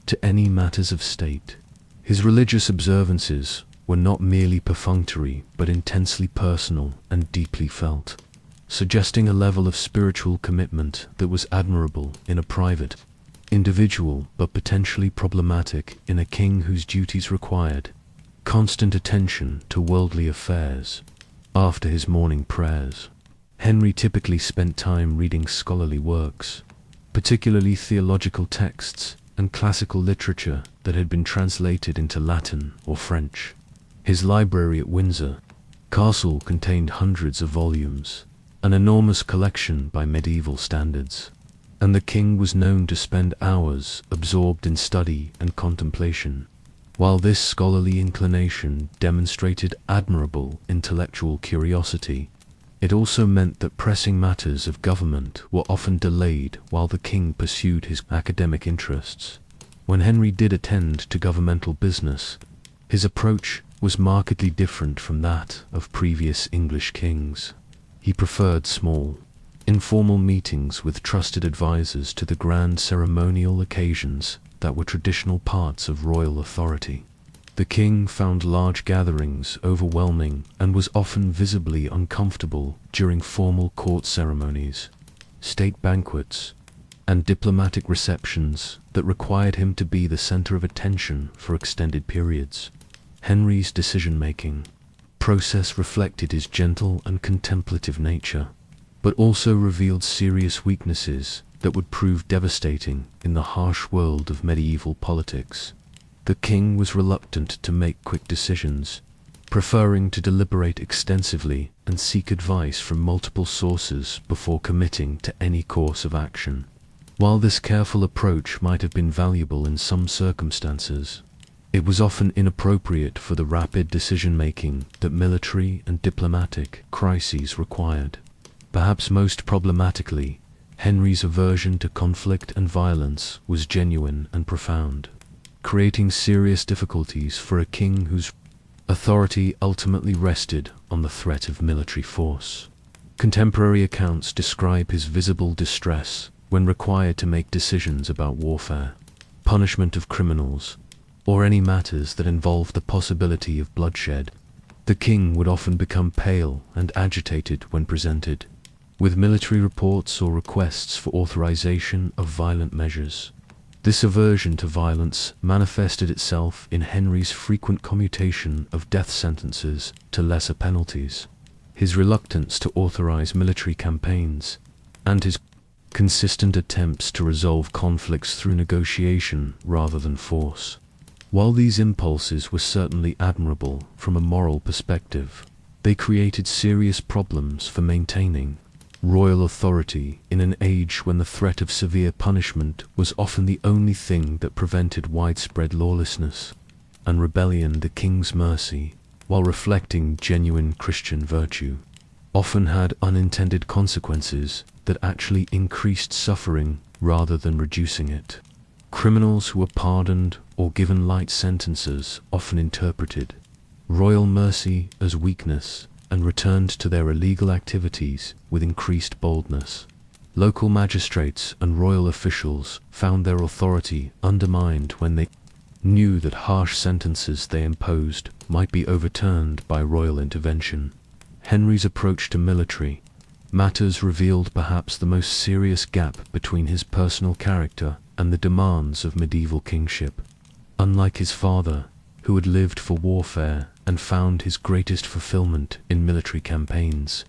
to any matters of state. His religious observances were not merely perfunctory but intensely personal and deeply felt, suggesting a level of spiritual commitment that was admirable in a private individual but potentially problematic in a king whose duties required constant attention to worldly affairs. After his morning prayers, Henry typically spent time reading scholarly works, particularly theological texts, and classical literature that had been translated into Latin or French. His library at Windsor Castle contained hundreds of volumes, an enormous collection by medieval standards, and the king was known to spend hours absorbed in study and contemplation. While this scholarly inclination demonstrated admirable intellectual curiosity, it also meant that pressing matters of government were often delayed while the king pursued his academic interests. When Henry did attend to governmental business, his approach was markedly different from that of previous English kings. He preferred small, informal meetings with trusted advisors to the grand ceremonial occasions that were traditional parts of royal authority. The king found large gatherings overwhelming and was often visibly uncomfortable during formal court ceremonies, state banquets, and diplomatic receptions that required him to be the center of attention for extended periods. Henry's decision-making process reflected his gentle and contemplative nature, but also revealed serious weaknesses that would prove devastating in the harsh world of medieval politics. The king was reluctant to make quick decisions, preferring to deliberate extensively and seek advice from multiple sources before committing to any course of action. While this careful approach might have been valuable in some circumstances, it was often inappropriate for the rapid decision-making that military and diplomatic crises required. Perhaps most problematically, Henry's aversion to conflict and violence was genuine and profound, creating serious difficulties for a king whose authority ultimately rested on the threat of military force. Contemporary accounts describe his visible distress when required to make decisions about warfare, punishment of criminals, or any matters that involved the possibility of bloodshed. The king would often become pale and agitated when presented with military reports or requests for authorization of violent measures. This aversion to violence manifested itself in Henry's frequent commutation of death sentences to lesser penalties, his reluctance to authorize military campaigns, and his consistent attempts to resolve conflicts through negotiation rather than force. While these impulses were certainly admirable from a moral perspective, they created serious problems for maintaining royal authority in an age when the threat of severe punishment was often the only thing that prevented widespread lawlessness and rebellion. The king's mercy, while reflecting genuine Christian virtue, often had unintended consequences that actually increased suffering rather than reducing it. Criminals who were pardoned or given light sentences often interpreted royal mercy as weakness and returned to their illegal activities with increased boldness. Local magistrates and royal officials found their authority undermined when they knew that harsh sentences they imposed might be overturned by royal intervention. Henry's approach to military matters revealed perhaps the most serious gap between his personal character and the demands of medieval kingship. Unlike his father, who had lived for warfare and found his greatest fulfillment in military campaigns,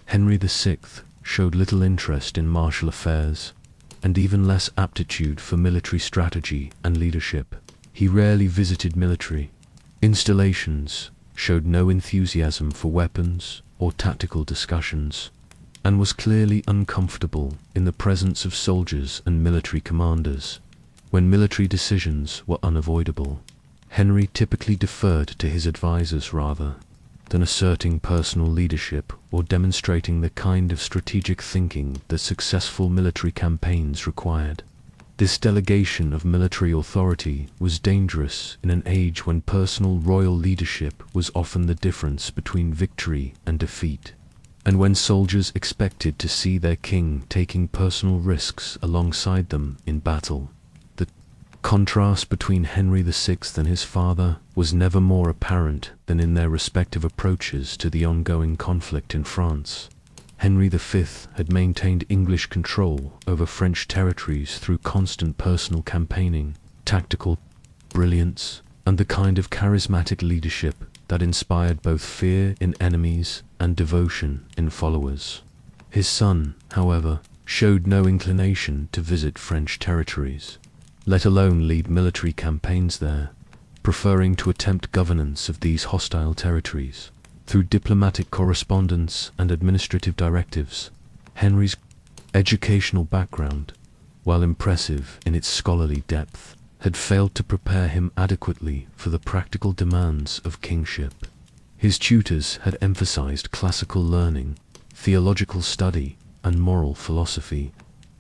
Henry VI showed little interest in martial affairs, and even less aptitude for military strategy and leadership. He rarely visited military installations, showed no enthusiasm for weapons or tactical discussions, and was clearly uncomfortable in the presence of soldiers and military commanders. When military decisions were unavoidable, Henry typically deferred to his advisors rather than asserting personal leadership or demonstrating the kind of strategic thinking that successful military campaigns required. This delegation of military authority was dangerous in an age when personal royal leadership was often the difference between victory and defeat, and when soldiers expected to see their king taking personal risks alongside them in battle. The contrast between Henry VI and his father was never more apparent than in their respective approaches to the ongoing conflict in France. Henry V had maintained English control over French territories through constant personal campaigning, tactical brilliance, and the kind of charismatic leadership that inspired both fear in enemies and devotion in followers. His son, however, showed no inclination to visit French territories. let alone lead military campaigns there, preferring to attempt governance of these hostile territories. Through diplomatic correspondence and administrative directives, Henry's educational background, while impressive in its scholarly depth, had failed to prepare him adequately for the practical demands of kingship. His tutors had emphasized classical learning, theological study, and moral philosophy,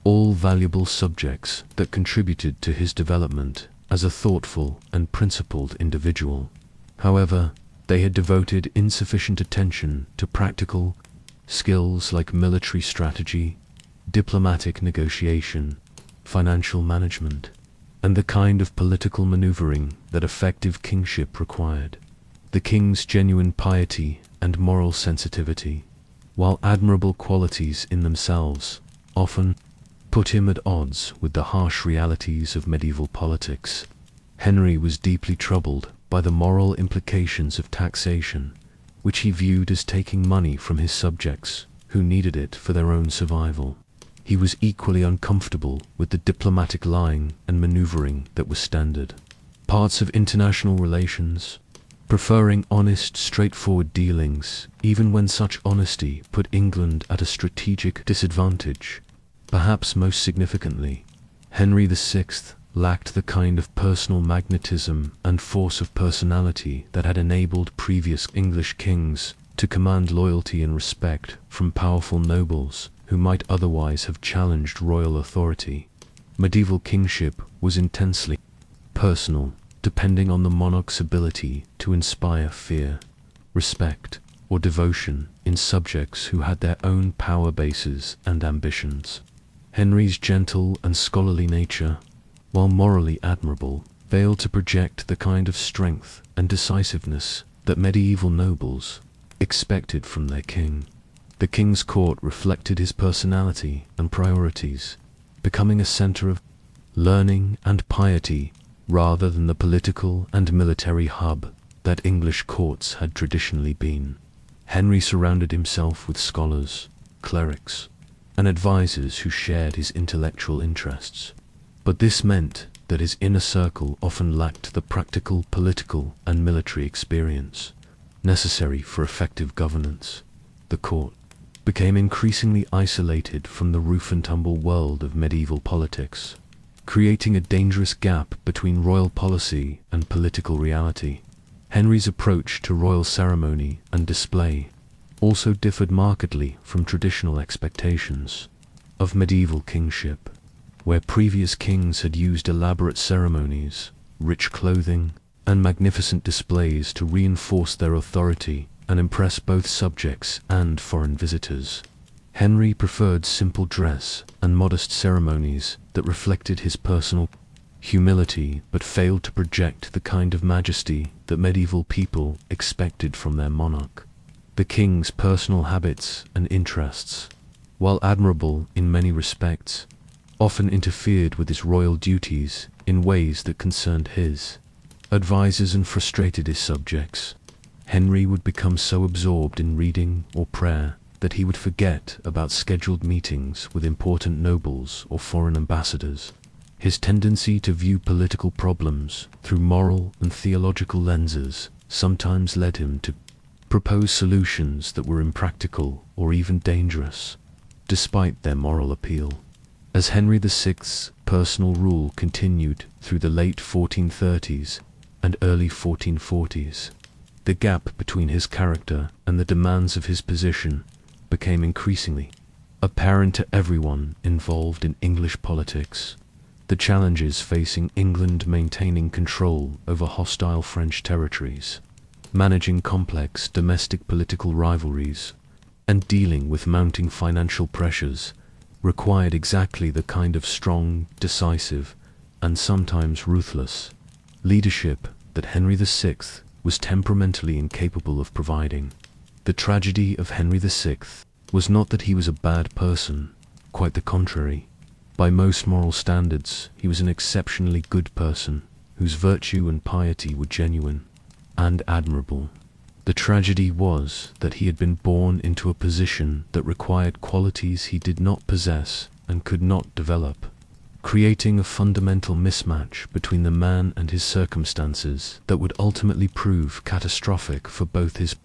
all valuable subjects that contributed to his development as a thoughtful and principled individual. However, they had devoted insufficient attention to practical skills like military strategy, diplomatic negotiation, financial management, and the kind of political maneuvering that effective kingship required. The king's genuine piety and moral sensitivity, while admirable qualities in themselves, often put him at odds with the harsh realities of medieval politics. Henry was deeply troubled by the moral implications of taxation, which he viewed as taking money from his subjects who needed it for their own survival. He was equally uncomfortable with the diplomatic lying and maneuvering that was standard parts of international relations, preferring honest, straightforward dealings, even when such honesty put England at a strategic disadvantage. Perhaps most significantly, Henry VI lacked the kind of personal magnetism and force of personality that had enabled previous English kings to command loyalty and respect from powerful nobles who might otherwise have challenged royal authority. Medieval kingship was intensely personal, depending on the monarch's ability to inspire fear, respect, or devotion in subjects who had their own power bases and ambitions. Henry's gentle and scholarly nature, while morally admirable, failed to project the kind of strength and decisiveness that medieval nobles expected from their king. The king's court reflected his personality and priorities, becoming a center of learning and piety rather than the political and military hub that English courts had traditionally been. Henry surrounded himself with scholars, clerics, and advisors who shared his intellectual interests. But this meant that his inner circle often lacked the practical, political, and military experience necessary for effective governance. The court became increasingly isolated from the rough-and-tumble world of medieval politics, creating a dangerous gap between royal policy and political reality. Henry's approach to royal ceremony and display also differed markedly from traditional expectations of medieval kingship, where previous kings had used elaborate ceremonies, rich clothing, and magnificent displays to reinforce their authority and impress both subjects and foreign visitors. Henry preferred simple dress and modest ceremonies that reflected his personal humility but failed to project the kind of majesty that medieval people expected from their monarch. The king's personal habits and interests, while admirable in many respects, often interfered with his royal duties in ways that concerned his advisors and frustrated his subjects. Henry would become so absorbed in reading or prayer that he would forget about scheduled meetings with important nobles or foreign ambassadors. His tendency to view political problems through moral and theological lenses sometimes led him to propose solutions that were impractical or even dangerous, despite their moral appeal. As Henry VI's personal rule continued through the late 1430s and early 1440s, the gap between his character and the demands of his position became increasingly apparent to everyone involved in English politics. The challenges facing England maintaining control over hostile French territories, managing complex domestic political rivalries, and dealing with mounting financial pressures required exactly the kind of strong, decisive, and sometimes ruthless leadership that Henry VI was temperamentally incapable of providing. The tragedy of Henry VI was not that he was a bad person, quite the contrary. By most moral standards, he was an exceptionally good person, whose virtue and piety were genuine and admirable. The tragedy was that he had been born into a position that required qualities he did not possess and could not develop. creating a fundamental mismatch between the man and his circumstances that would ultimately prove catastrophic for both his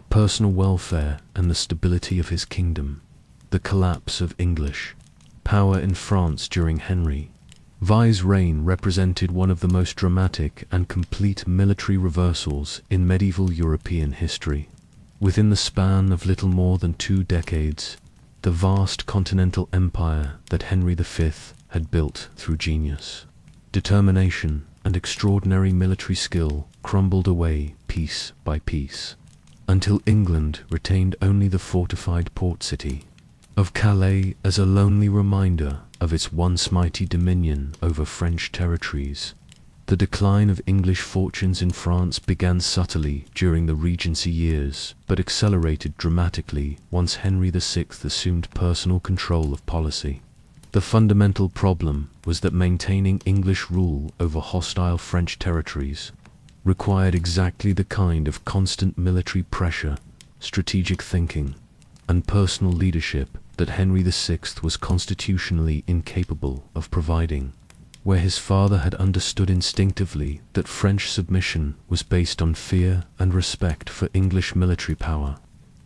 personal welfare and the stability of his kingdom. The collapse of English power in France during Henry VI's reign represented one of the most dramatic and complete military reversals in medieval European history. Within the span of little more than 2 decades, the vast continental empire that Henry V had built through genius, determination, and extraordinary military skill crumbled away piece by piece, until England retained only the fortified port city of Calais as a lonely reminder of its once mighty dominion over French territories. The decline of English fortunes in France began subtly during the Regency years, but accelerated dramatically once Henry VI assumed personal control of policy. The fundamental problem was that maintaining English rule over hostile French territories required exactly the kind of constant military pressure, strategic thinking, and personal leadership that Henry VI was constitutionally incapable of providing. Where his father had understood instinctively that French submission was based on fear and respect for English military power,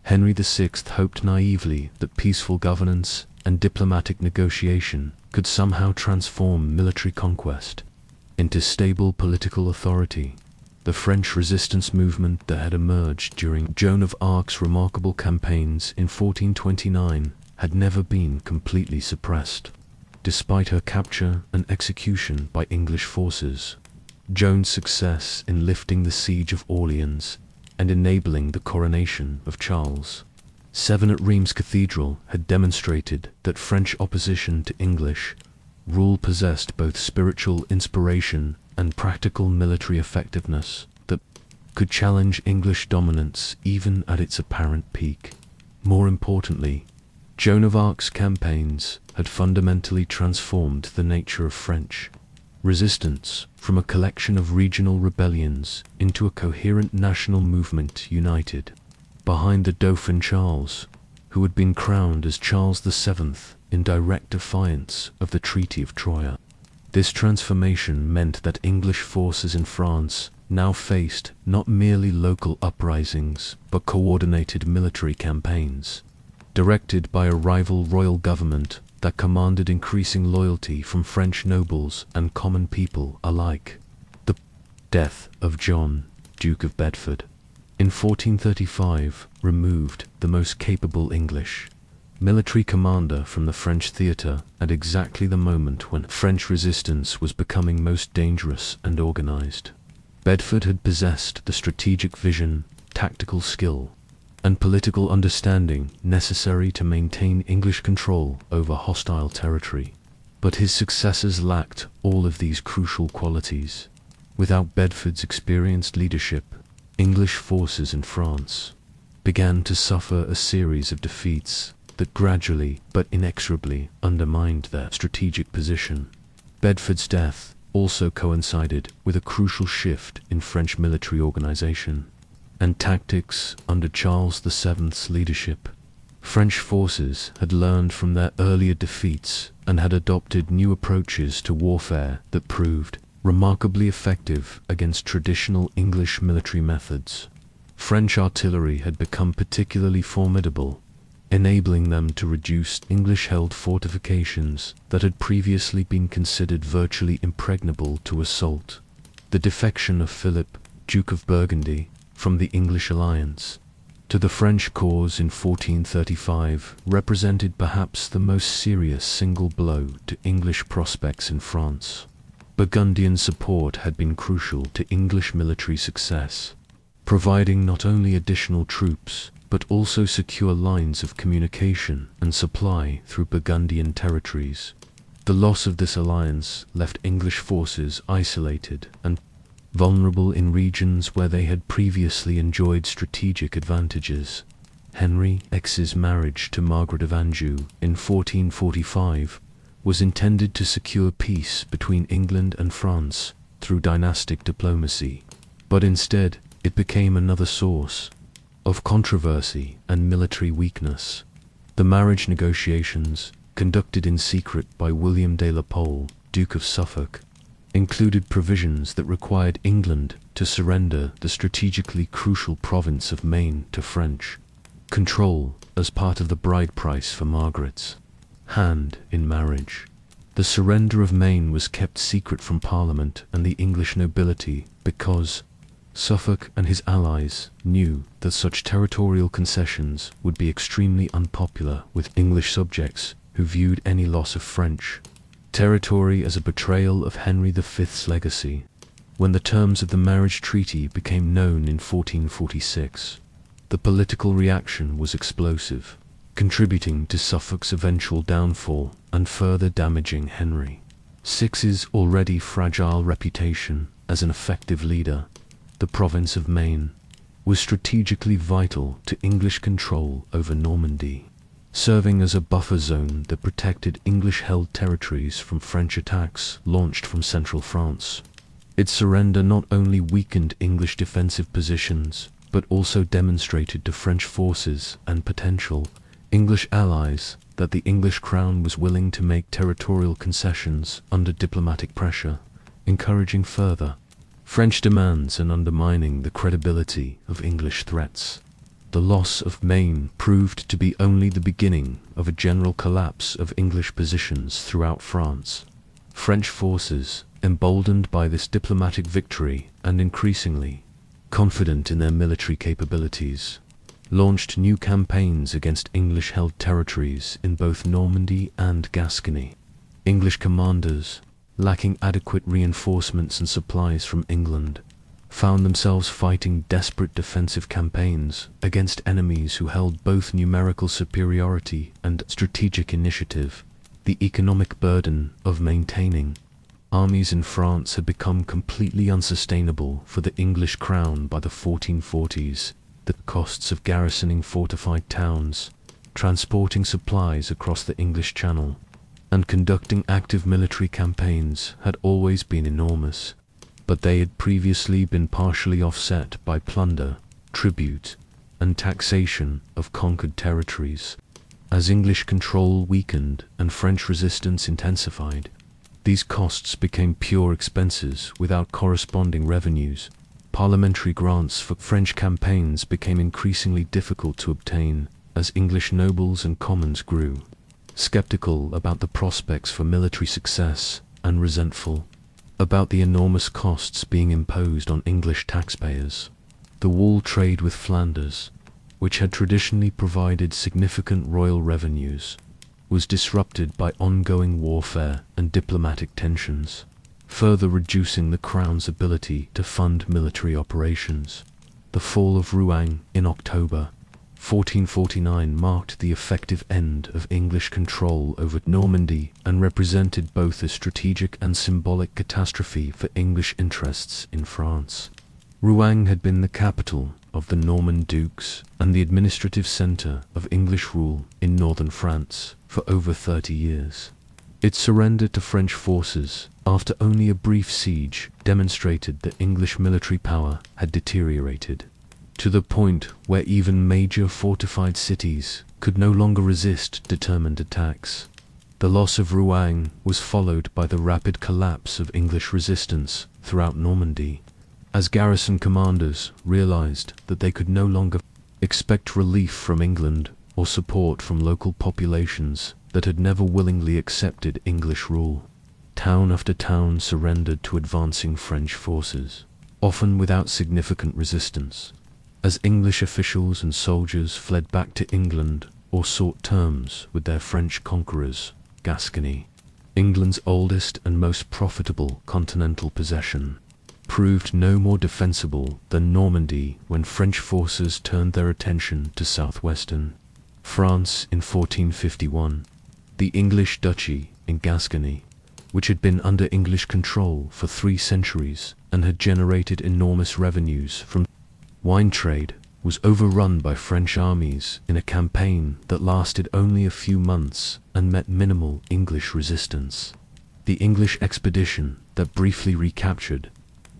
Henry VI hoped naively that peaceful governance and diplomatic negotiation could somehow transform military conquest into stable political authority. The French resistance movement that had emerged during Joan of Arc's remarkable campaigns in 1429 had never been completely suppressed. Despite her capture and execution by English forces, Joan's success in lifting the siege of Orleans and enabling the coronation of Charles VII at Reims Cathedral had demonstrated that French opposition to English rule possessed both spiritual inspiration and practical military effectiveness that could challenge English dominance even at its apparent peak. More importantly, Joan of Arc's campaigns had fundamentally transformed the nature of French resistance from a collection of regional rebellions into a coherent national movement united behind the Dauphin Charles, who had been crowned as Charles VII in direct defiance of the Treaty of Troyes. This transformation meant that English forces in France now faced not merely local uprisings but coordinated military campaigns, directed by a rival royal government that commanded increasing loyalty from French nobles and common people alike. The death of John, Duke of Bedford, in 1435 removed the most capable English military commander from the French theatre at exactly the moment when French resistance was becoming most dangerous and organized. Bedford had possessed the strategic vision, tactical skill, and political understanding necessary to maintain English control over hostile territory. But his successors lacked all of these crucial qualities. Without Bedford's experienced leadership, English forces in France began to suffer a series of defeats that gradually but inexorably undermined their strategic position. Bedford's death also coincided with a crucial shift in French military organization and tactics under Charles VII's leadership. French forces had learned from their earlier defeats and had adopted new approaches to warfare that proved remarkably effective against traditional English military methods. French artillery had become particularly formidable, enabling them to reduce English-held fortifications that had previously been considered virtually impregnable to assault. The defection of Philip, Duke of Burgundy, from the English alliance to the French cause in 1435 represented perhaps the most serious single blow to English prospects in France. Burgundian support had been crucial to English military success, providing not only additional troops but also secure lines of communication and supply through Burgundian territories. The loss of this alliance left English forces isolated and vulnerable in regions where they had previously enjoyed strategic advantages. Henry VI's marriage to Margaret of Anjou in 1445 was intended to secure peace between England and France through dynastic diplomacy, but instead it became another source of controversy and military weakness. The marriage negotiations, conducted in secret by William de la Pole, Duke of Suffolk, included provisions that required England to surrender the strategically crucial province of Maine to French control as part of the bride price for Margaret's hand in marriage. The surrender of Maine was kept secret from Parliament and the English nobility because Suffolk and his allies knew that such territorial concessions would be extremely unpopular with English subjects who viewed any loss of French territory as a betrayal of Henry V's legacy. When the terms of the marriage treaty became known in 1446, the political reaction was explosive, contributing to Suffolk's eventual downfall and further damaging Henry VI's already fragile reputation as an effective leader. The province of Maine was strategically vital to English control over Normandy, serving as a buffer zone that protected English-held territories from French attacks launched from central France. Its surrender not only weakened English defensive positions, but also demonstrated to French forces and potential English allies that the English crown was willing to make territorial concessions under diplomatic pressure, encouraging further French demands and undermining the credibility of English threats. The loss of Maine proved to be only the beginning of a general collapse of English positions throughout France. French forces, emboldened by this diplomatic victory and increasingly confident in their military capabilities, launched new campaigns against English-held territories in both Normandy and Gascony. English commanders, lacking adequate reinforcements and supplies from England, found themselves fighting desperate defensive campaigns against enemies who held both numerical superiority and strategic initiative. The economic burden of maintaining armies in France had become completely unsustainable for the English crown by the 1440s. The costs of garrisoning fortified towns, transporting supplies across the English Channel, and conducting active military campaigns had always been enormous, but they had previously been partially offset by plunder, tribute, and taxation of conquered territories. As English control weakened and French resistance intensified, these costs became pure expenses without corresponding revenues. Parliamentary grants for French campaigns became increasingly difficult to obtain as English nobles and commons grew skeptical about the prospects for military success and resentful about the enormous costs being imposed on English taxpayers. The wool trade with Flanders, which had traditionally provided significant royal revenues, was disrupted by ongoing warfare and diplomatic tensions, further reducing the crown's ability to fund military operations. The fall of Rouen in October 1449 marked the effective end of English control over Normandy and represented both a strategic and symbolic catastrophe for English interests in France. Rouen had been the capital of the Norman dukes and the administrative centre of English rule in northern France for over 30 years. Its surrender to French forces after only a brief siege demonstrated that English military power had deteriorated to the point where even major fortified cities could no longer resist determined attacks. The loss of Rouen was followed by the rapid collapse of English resistance throughout Normandy, as garrison commanders realized that they could no longer expect relief from England or support from local populations that had never willingly accepted English rule. Town after town surrendered to advancing French forces, often without significant resistance, as English officials and soldiers fled back to England or sought terms with their French conquerors. Gascony, England's oldest and most profitable continental possession, proved no more defensible than Normandy when French forces turned their attention to southwestern France in 1451. The English duchy in Gascony, which had been under English control for 3 centuries and had generated enormous revenues from wine trade, was overrun by French armies in a campaign that lasted only a few months and met minimal English resistance. The English expedition that briefly recaptured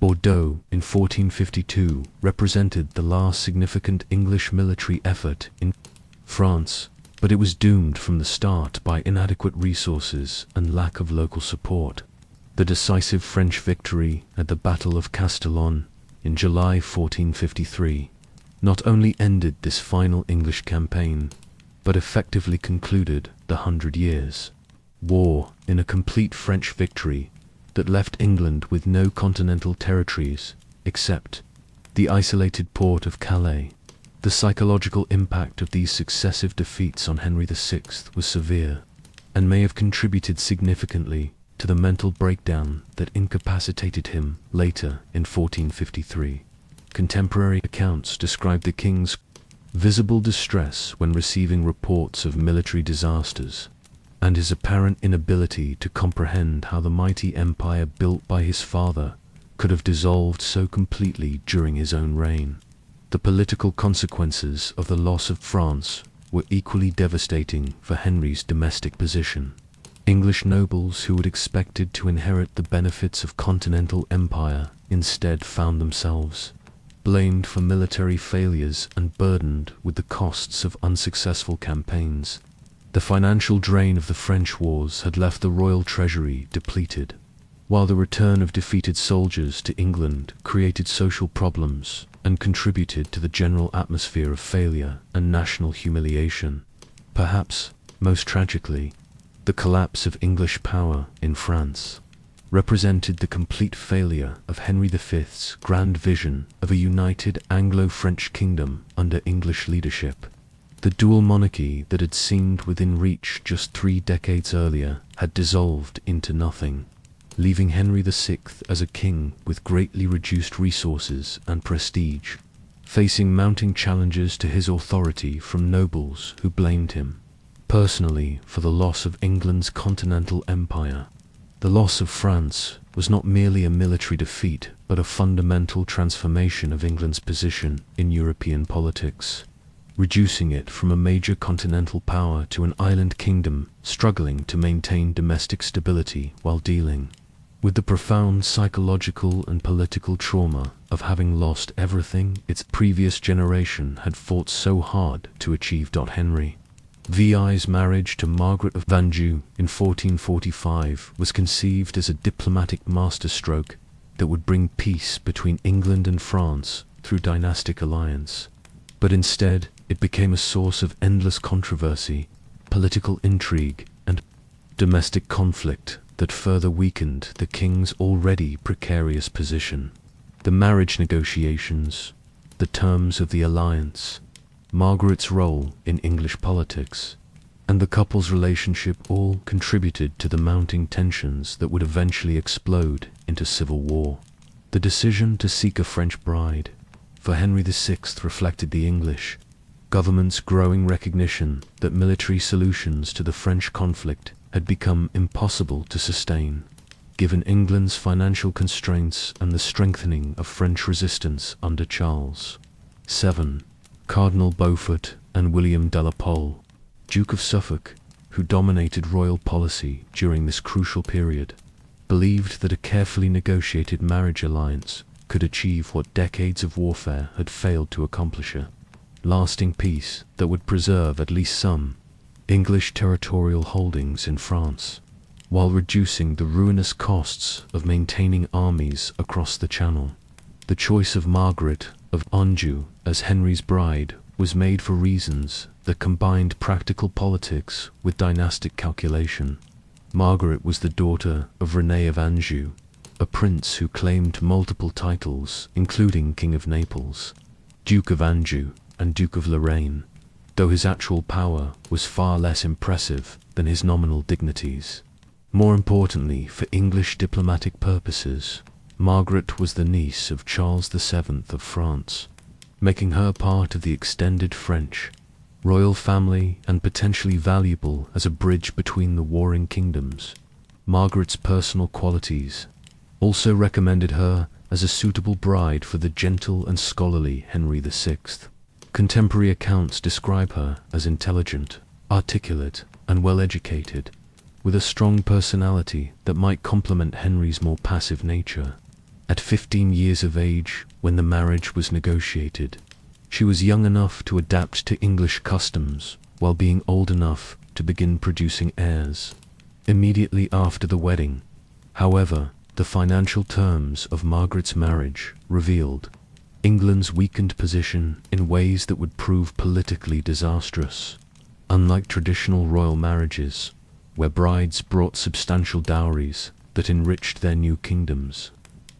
Bordeaux in 1452 represented the last significant English military effort in France, but it was doomed from the start by inadequate resources and lack of local support. The decisive French victory at the Battle of Castillon in July 1453 not only ended this final English campaign, but effectively concluded the 100 Years' War in a complete French victory that left England with no continental territories except the isolated port of Calais. The psychological impact of these successive defeats on Henry VI was severe, and may have contributed significantly to the mental breakdown that incapacitated him later in 1453. Contemporary accounts describe the king's visible distress when receiving reports of military disasters, and his apparent inability to comprehend how the mighty empire built by his father could have dissolved so completely during his own reign. The political consequences of the loss of France were equally devastating for Henry's domestic position. English nobles who had expected to inherit the benefits of continental empire instead found themselves blamed for military failures and burdened with the costs of unsuccessful campaigns. The financial drain of the French wars had left the royal treasury depleted, while the return of defeated soldiers to England created social problems and contributed to the general atmosphere of failure and national humiliation. Perhaps most tragically, the collapse of English power in France represented the complete failure of Henry V's grand vision of a united Anglo-French kingdom under English leadership. The dual monarchy that had seemed within reach just 3 decades earlier had dissolved into nothing, leaving Henry VI as a king with greatly reduced resources and prestige, facing mounting challenges to his authority from nobles who blamed him personally for the loss of England's continental empire. The loss of France was not merely a military defeat, but a fundamental transformation of England's position in European politics, reducing it from a major continental power to an island kingdom struggling to maintain domestic stability while dealing with the profound psychological and political trauma of having lost everything its previous generation had fought so hard to achieve. Henry VI's marriage to Margaret of Anjou in 1445 was conceived as a diplomatic masterstroke that would bring peace between England and France through dynastic alliance. But instead, it became a source of endless controversy, political intrigue, and domestic conflict that further weakened the king's already precarious position. The marriage negotiations, the terms of the alliance, Margaret's role in English politics, and the couple's relationship all contributed to the mounting tensions that would eventually explode into civil war. The decision to seek a French bride for Henry VI reflected the English government's growing recognition that military solutions to the French conflict had become impossible to sustain, given England's financial constraints and the strengthening of French resistance under Charles VII. Cardinal Beaufort and William de la Pole, Duke of Suffolk, who dominated royal policy during this crucial period, believed that a carefully negotiated marriage alliance could achieve what decades of warfare had failed to accomplish: a lasting peace that would preserve at least some English territorial holdings in France, while reducing the ruinous costs of maintaining armies across the Channel. The choice of Margaret of Anjou as Henry's bride was made for reasons that combined practical politics with dynastic calculation. Margaret was the daughter of René of Anjou, a prince who claimed multiple titles, including King of Naples, Duke of Anjou, and Duke of Lorraine, though his actual power was far less impressive than his nominal dignities. More importantly, for English diplomatic purposes, Margaret was the niece of Charles VII of France, making her part of the extended French royal family and potentially valuable as a bridge between the warring kingdoms. Margaret's personal qualities also recommended her as a suitable bride for the gentle and scholarly Henry VI. Contemporary accounts describe her as intelligent, articulate, and well-educated, with a strong personality that might complement Henry's more passive nature. At 15 years of age, when the marriage was negotiated, she was young enough to adapt to English customs while being old enough to begin producing heirs. Immediately after the wedding, However, the financial terms of Margaret's marriage revealed England's weakened position in ways that would prove politically disastrous. Unlike traditional royal marriages, where brides brought substantial dowries that enriched their new kingdoms,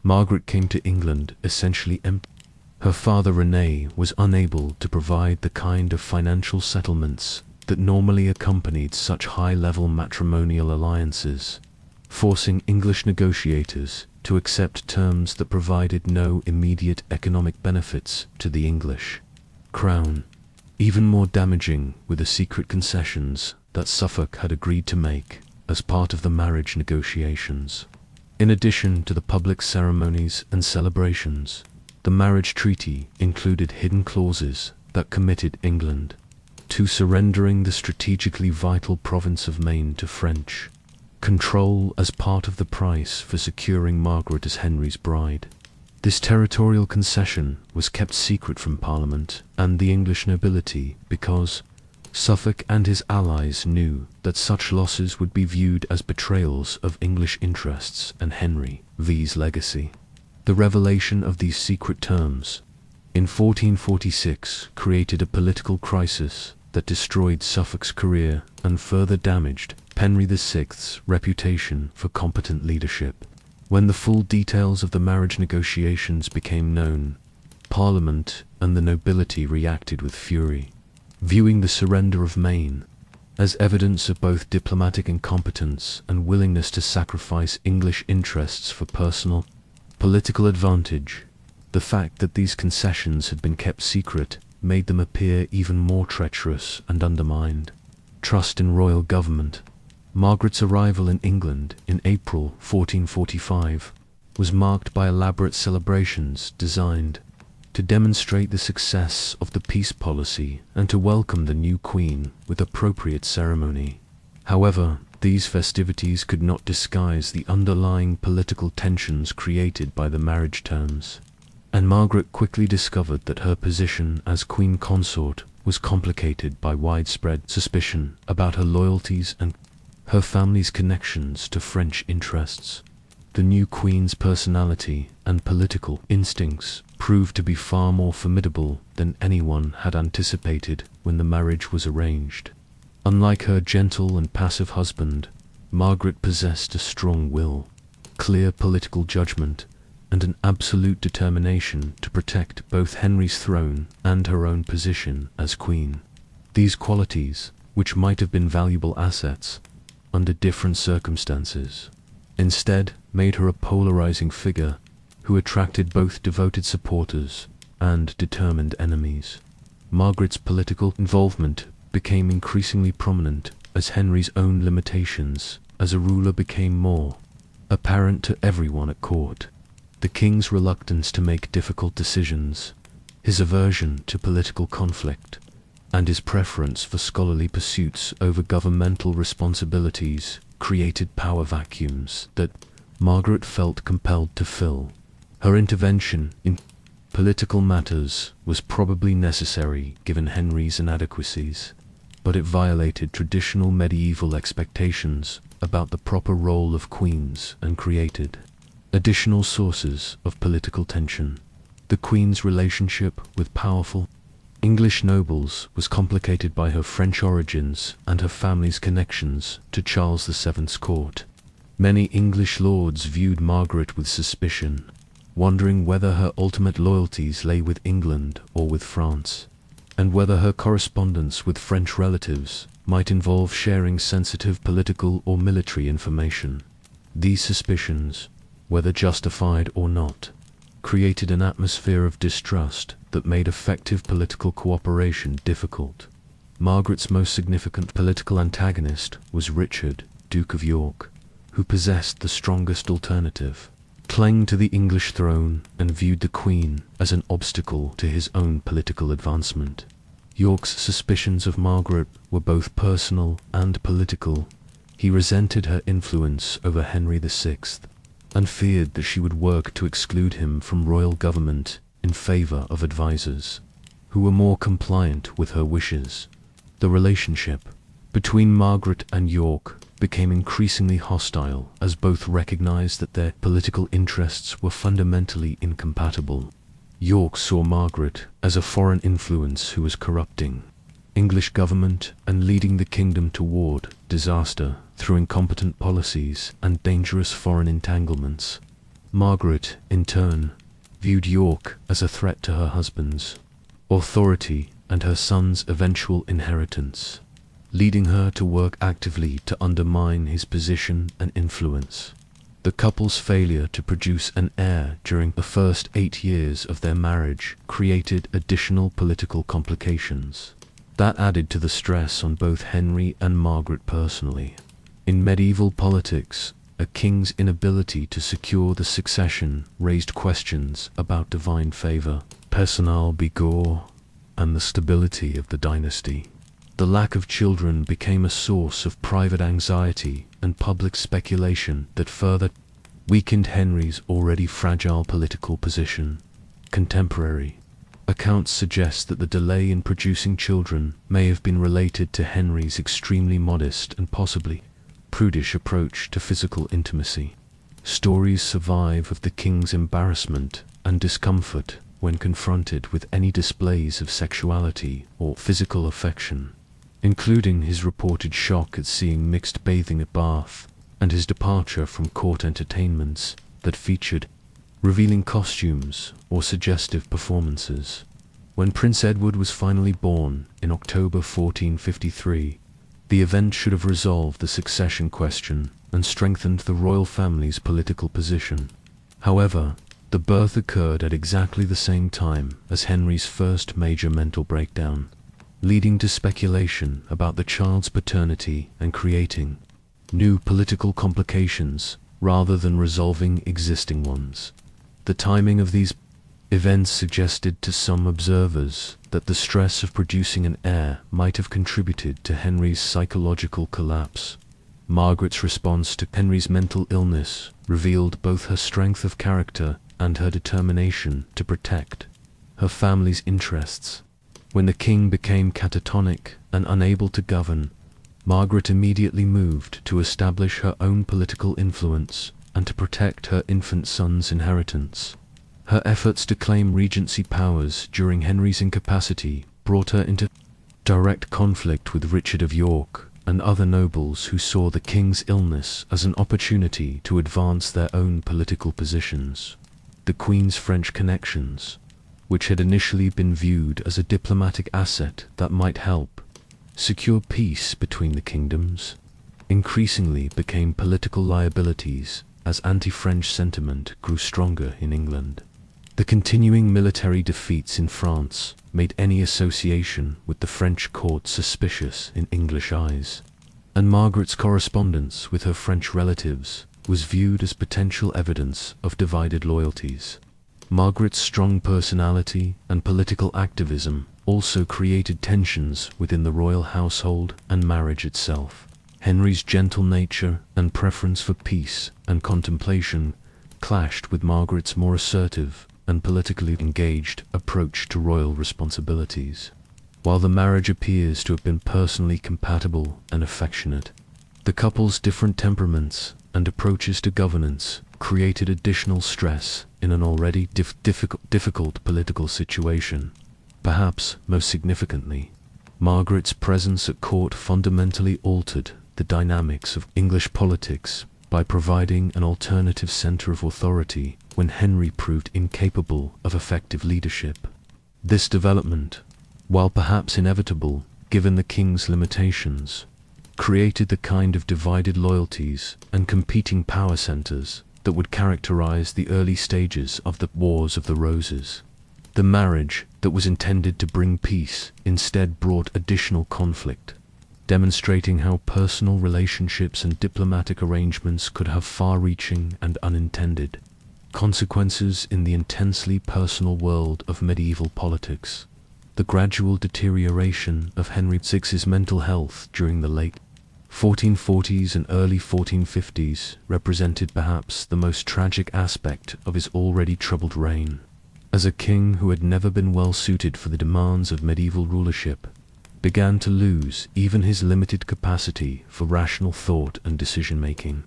Margaret came to England essentially empty. Her father René was unable to provide the kind of financial settlements that normally accompanied such high-level matrimonial alliances, forcing English negotiators to accept terms that provided no immediate economic benefits to the English crown. Even more damaging were the secret concessions that Suffolk had agreed to make as part of the marriage negotiations. In addition to the public ceremonies and celebrations, the marriage treaty included hidden clauses that committed England to surrendering the strategically vital province of Maine to French control as part of the price for securing Margaret as Henry's bride. This territorial concession was kept secret from Parliament and the English nobility because Suffolk and his allies knew that such losses would be viewed as betrayals of English interests and Henry V's legacy. The revelation of these secret terms in 1446 created a political crisis that destroyed Suffolk's career and further damaged Henry VI's reputation for competent leadership. When the full details of the marriage negotiations became known, Parliament and the nobility reacted with fury, viewing the surrender of Maine as evidence of both diplomatic incompetence and willingness to sacrifice English interests for personal political advantage. The fact that these concessions had been kept secret made them appear even more treacherous and undermined trust in royal government. Margaret's arrival in England in April 1445 was marked by elaborate celebrations designed to demonstrate the success of the peace policy and to welcome the new queen with appropriate ceremony. However, these festivities could not disguise the underlying political tensions created by the marriage terms, and Margaret quickly discovered that her position as queen consort was complicated by widespread suspicion about her loyalties and her family's connections to French interests. The new queen's personality and political instincts proved to be far more formidable than anyone had anticipated when the marriage was arranged. Unlike her gentle and passive husband, Margaret possessed a strong will, clear political judgment, and an absolute determination to protect both Henry's throne and her own position as queen. These qualities, which might have been valuable assets under different circumstances, instead made her a polarizing figure who attracted both devoted supporters and determined enemies. Margaret's political involvement became increasingly prominent as Henry's own limitations as a ruler became more apparent to everyone at court. The king's reluctance to make difficult decisions, his aversion to political conflict, and his preference for scholarly pursuits over governmental responsibilities created power vacuums that Margaret felt compelled to fill. Her intervention in political matters was probably necessary given Henry's inadequacies, but it violated traditional medieval expectations about the proper role of queens and created additional sources of political tension. The queen's relationship with powerful English nobles was complicated by her French origins and her family's connections to Charles VII's court. Many English lords viewed Margaret with suspicion, wondering whether her ultimate loyalties lay with England or with France, and whether her correspondence with French relatives might involve sharing sensitive political or military information. These suspicions, whether justified or not, created an atmosphere of distrust that made effective political cooperation difficult. Margaret's most significant political antagonist was Richard, Duke of York, who possessed the strongest alternative, clung to the English throne, and viewed the Queen as an obstacle to his own political advancement. York's suspicions of Margaret were both personal and political. He resented her influence over Henry VI, and feared that she would work to exclude him from royal government in favor of advisors who were more compliant with her wishes. The relationship between Margaret and York became increasingly hostile as both recognized that their political interests were fundamentally incompatible. York saw Margaret as a foreign influence who was corrupting English government and leading the kingdom toward disaster through incompetent policies and dangerous foreign entanglements. Margaret, in turn, viewed York as a threat to her husband's authority and her son's eventual inheritance, leading her to work actively to undermine his position and influence. The couple's failure to produce an heir during the first 8 years of their marriage created additional political complications that added to the stress on both Henry and Margaret personally. In medieval politics, a king's inability to secure the succession raised questions about divine favor, personal vigor, and the stability of the dynasty. The lack of children became a source of private anxiety and public speculation that further weakened Henry's already fragile political position. Contemporary accounts suggest that the delay in producing children may have been related to Henry's extremely modest and possibly prudish approach to physical intimacy. Stories survive of the king's embarrassment and discomfort when confronted with any displays of sexuality or physical affection, including his reported shock at seeing mixed bathing at Bath and his departure from court entertainments that featured revealing costumes or suggestive performances. When Prince Edward was finally born in October 1453, the event should have resolved the succession question and strengthened the royal family's political position. However, the birth occurred at exactly the same time as Henry's first major mental breakdown, leading to speculation about the child's paternity and creating new political complications rather than resolving existing ones. The timing of these events suggested to some observers that the stress of producing an heir might have contributed to Henry's psychological collapse. Margaret's response to Henry's mental illness revealed both her strength of character and her determination to protect her family's interests. When the king became catatonic and unable to govern, Margaret immediately moved to establish her own political influence and to protect her infant son's inheritance. Her efforts to claim regency powers during Henry's incapacity brought her into direct conflict with Richard of York and other nobles who saw the king's illness as an opportunity to advance their own political positions. The Queen's French connections, which had initially been viewed as a diplomatic asset that might help secure peace between the kingdoms, increasingly became political liabilities as anti-French sentiment grew stronger in England. The continuing military defeats in France made any association with the French court suspicious in English eyes, and Margaret's correspondence with her French relatives was viewed as potential evidence of divided loyalties. Margaret's strong personality and political activism also created tensions within the royal household and marriage itself. Henry's gentle nature and preference for peace and contemplation clashed with Margaret's more assertive and politically engaged approach to royal responsibilities. While the marriage appears to have been personally compatible and affectionate, the couple's different temperaments and approaches to governance created additional stress in an already difficult political situation. Perhaps most significantly, Margaret's presence at court fundamentally altered the dynamics of English politics by providing an alternative center of authority when Henry proved incapable of effective leadership. This development, while perhaps inevitable given the king's limitations, created the kind of divided loyalties and competing power centers that would characterize the early stages of the Wars of the Roses. The marriage that was intended to bring peace instead brought additional conflict, demonstrating how personal relationships and diplomatic arrangements could have far-reaching and unintended consequences in the intensely personal world of medieval politics. The gradual deterioration of Henry VI's mental health during the late 1440s and early 1450s represented perhaps the most tragic aspect of his already troubled reign. As a king who had never been well suited for the demands of medieval rulership, began to lose even his limited capacity for rational thought and decision-making.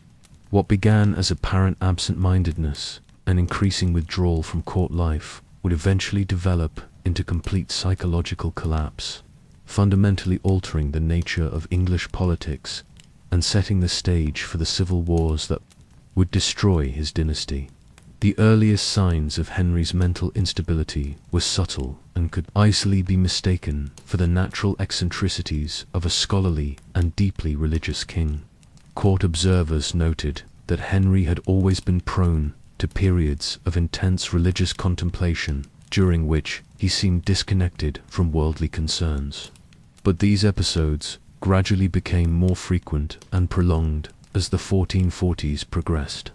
What began as apparent absent-mindedness and increasing withdrawal from court life would eventually develop into complete psychological collapse, fundamentally altering the nature of English politics and setting the stage for the civil wars that would destroy his dynasty. The earliest signs of Henry's mental instability were subtle and could easily be mistaken for the natural eccentricities of a scholarly and deeply religious king. Court observers noted that Henry had always been prone to periods of intense religious contemplation, during which he seemed disconnected from worldly concerns. But these episodes gradually became more frequent and prolonged as the 1440s progressed.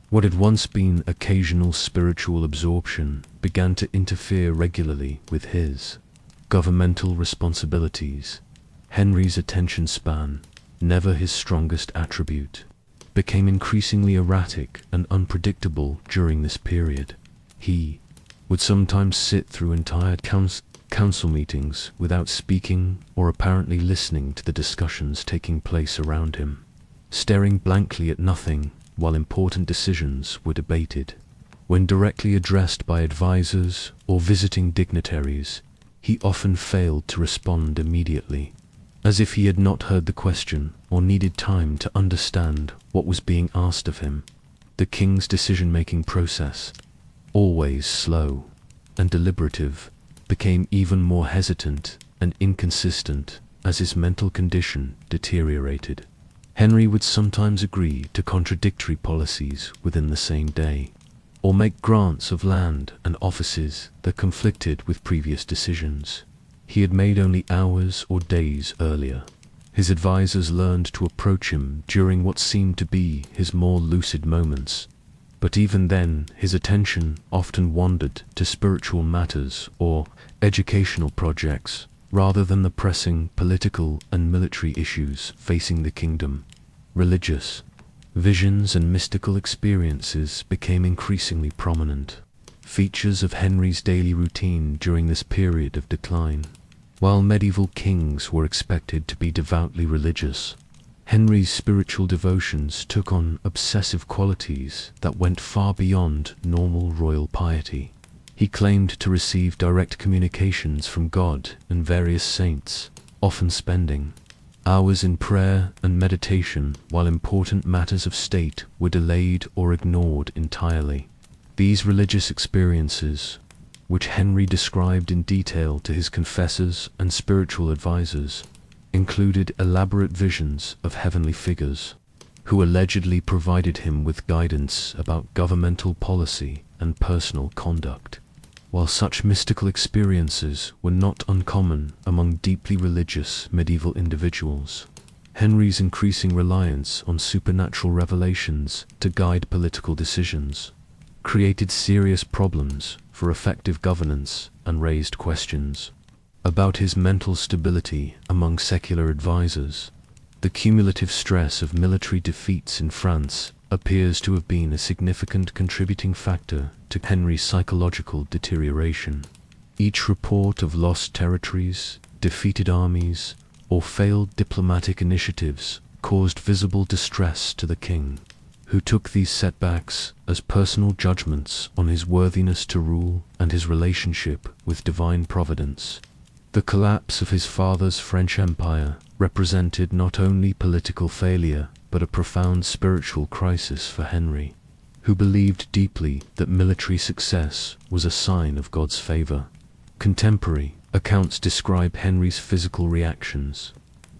What had once been occasional spiritual absorption began to interfere regularly with his governmental responsibilities. Henry's attention span, never his strongest attribute, became increasingly erratic and unpredictable during this period. He would sometimes sit through entire council meetings without speaking or apparently listening to the discussions taking place around him, staring blankly at nothing while important decisions were debated. When directly addressed by advisors or visiting dignitaries, he often failed to respond immediately, as if he had not heard the question or needed time to understand what was being asked of him. The king's decision-making process, always slow and deliberative, became even more hesitant and inconsistent as his mental condition deteriorated. Henry would sometimes agree to contradictory policies within the same day, or make grants of land and offices that conflicted with previous decisions he had made only hours or days earlier. His advisors learned to approach him during what seemed to be his more lucid moments, but even then his attention often wandered to spiritual matters or educational projects, rather than the pressing political and military issues facing the kingdom. Religious visions and mystical experiences became increasingly prominent, features of Henry's daily routine during this period of decline. While medieval kings were expected to be devoutly religious, Henry's spiritual devotions took on obsessive qualities that went far beyond normal royal piety. He claimed to receive direct communications from God and various saints, often spending hours in prayer and meditation while important matters of state were delayed or ignored entirely. These religious experiences, which Henry described in detail to his confessors and spiritual advisors, included elaborate visions of heavenly figures, who allegedly provided him with guidance about governmental policy and personal conduct. While such mystical experiences were not uncommon among deeply religious medieval individuals, Henry's increasing reliance on supernatural revelations to guide political decisions created serious problems for effective governance and raised questions about his mental stability among secular advisors. The cumulative stress of military defeats in France appears to have been a significant contributing factor to Henry's psychological deterioration. Each report of lost territories, defeated armies, or failed diplomatic initiatives caused visible distress to the king, who took these setbacks as personal judgments on his worthiness to rule and his relationship with divine providence. The collapse of his father's French Empire represented not only political failure but a profound spiritual crisis for Henry, who believed deeply that military success was a sign of God's favor. Contemporary accounts describe Henry's physical reactions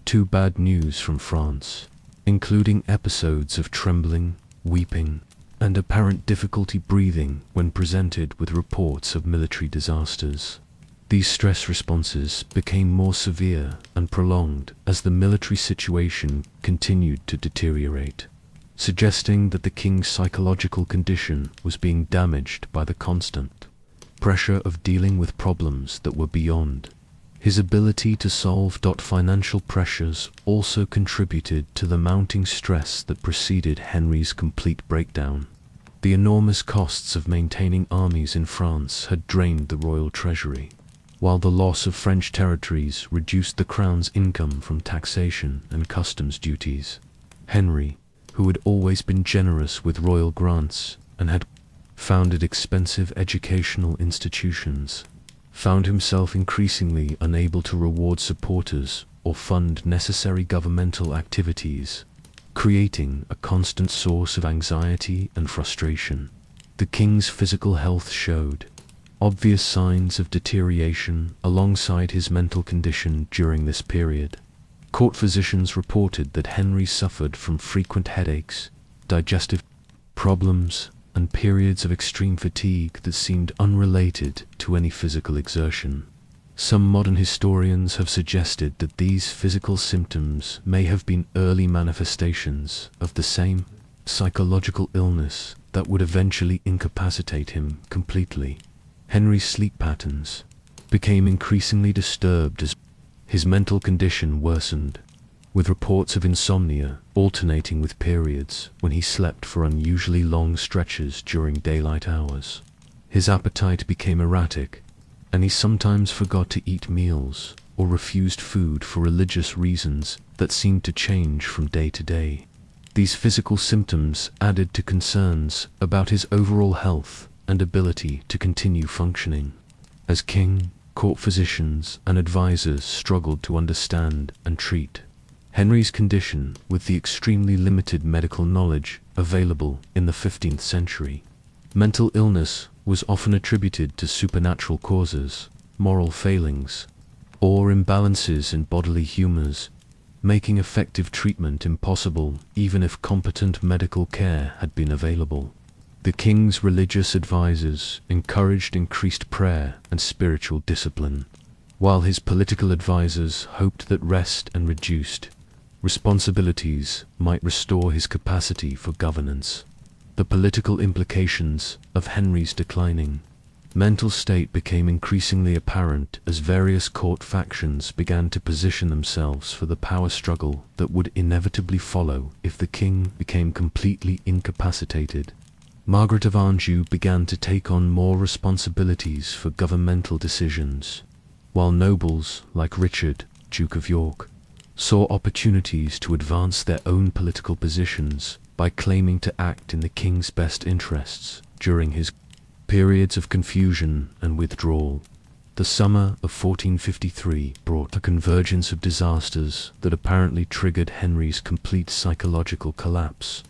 to bad news from France, including episodes of trembling, weeping, and apparent difficulty breathing when presented with reports of military disasters. These stress responses became more severe and prolonged as the military situation continued to deteriorate, suggesting that the king's psychological condition was being damaged by the constant pressure of dealing with problems that were beyond his ability to solve. Financial pressures also contributed to the mounting stress that preceded Henry's complete breakdown. The enormous costs of maintaining armies in France had drained the royal treasury, while the loss of French territories reduced the crown's income from taxation and customs duties. Henry, who had always been generous with royal grants and had founded expensive educational institutions, found himself increasingly unable to reward supporters or fund necessary governmental activities, creating a constant source of anxiety and frustration. The king's physical health showed obvious signs of deterioration alongside his mental condition during this period. Court physicians reported that Henry suffered from frequent headaches, digestive problems, and periods of extreme fatigue that seemed unrelated to any physical exertion. Some modern historians have suggested that these physical symptoms may have been early manifestations of the same psychological illness that would eventually incapacitate him completely. Henry's sleep patterns became increasingly disturbed as his mental condition worsened, with reports of insomnia alternating with periods when he slept for unusually long stretches during daylight hours. His appetite became erratic, and he sometimes forgot to eat meals or refused food for religious reasons that seemed to change from day to day. These physical symptoms added to concerns about his overall health and ability to continue functioning. As king, court physicians and advisors struggled to understand and treat Henry's condition with the extremely limited medical knowledge available in the 15th century. Mental illness was often attributed to supernatural causes, moral failings, or imbalances in bodily humors, making effective treatment impossible even if competent medical care had been available. The king's religious advisors encouraged increased prayer and spiritual discipline, while his political advisors hoped that rest and reduced responsibilities might restore his capacity for governance. The political implications of Henry's declining mental state became increasingly apparent as various court factions began to position themselves for the power struggle that would inevitably follow if the king became completely incapacitated. Margaret of Anjou began to take on more responsibilities for governmental decisions, while nobles like Richard, Duke of York, saw opportunities to advance their own political positions by claiming to act in the king's best interests during his periods of confusion and withdrawal. The summer of 1453 brought a convergence of disasters that apparently triggered Henry's complete psychological collapse.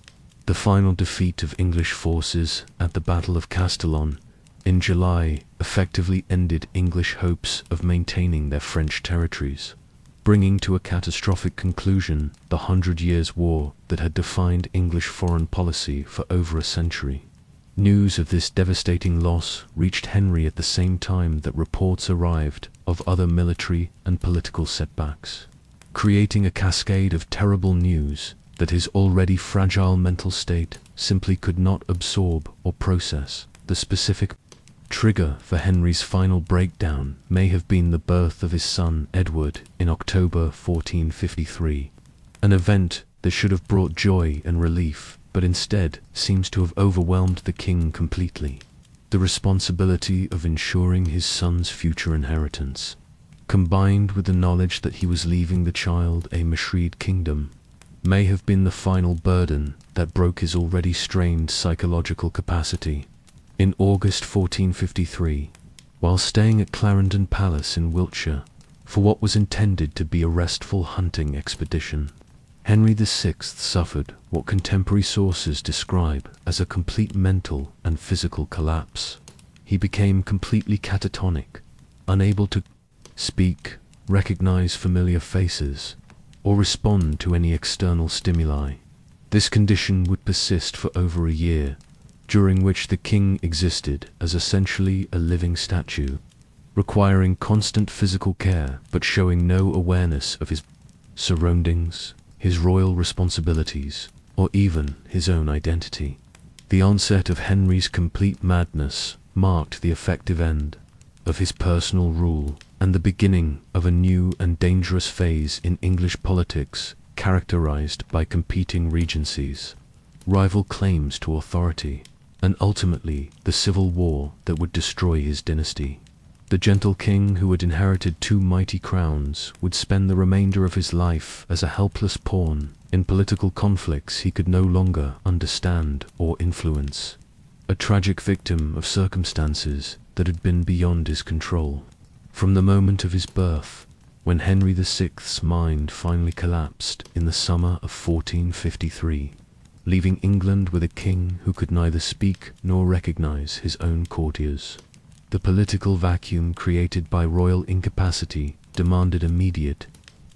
The final defeat of English forces at the Battle of Castellon in July effectively ended English hopes of maintaining their French territories, bringing to a catastrophic conclusion the 100 Years' War that had defined English foreign policy for over a century. News of this devastating loss reached Henry at the same time that reports arrived of other military and political setbacks, creating a cascade of terrible news that his already fragile mental state simply could not absorb or process. The specific trigger for Henry's final breakdown may have been the birth of his son Edward in October 1453, an event that should have brought joy and relief, but instead seems to have overwhelmed the king completely. The responsibility of ensuring his son's future inheritance, combined with the knowledge that he was leaving the child a mishreed kingdom, may have been the final burden that broke his already strained psychological capacity. In August 1453, while staying at Clarendon Palace in Wiltshire for what was intended to be a restful hunting expedition, Henry VI suffered what contemporary sources describe as a complete mental and physical collapse. He became completely catatonic, unable to speak, recognize familiar faces, or respond to any external stimuli. This condition would persist for over a year, during which the king existed as essentially a living statue, requiring constant physical care but showing no awareness of his surroundings, his royal responsibilities, or even his own identity. The onset of Henry's complete madness marked the effective end of his personal rule and the beginning of a new and dangerous phase in English politics characterized by competing regencies, rival claims to authority, and ultimately the civil war that would destroy his dynasty. The gentle king who had inherited two mighty crowns would spend the remainder of his life as a helpless pawn in political conflicts he could no longer understand or influence, a tragic victim of circumstances that had been beyond his control. From the moment of his birth, when Henry VI's mind finally collapsed in the summer of 1453, leaving England with a king who could neither speak nor recognize his own courtiers, the political vacuum created by royal incapacity demanded immediate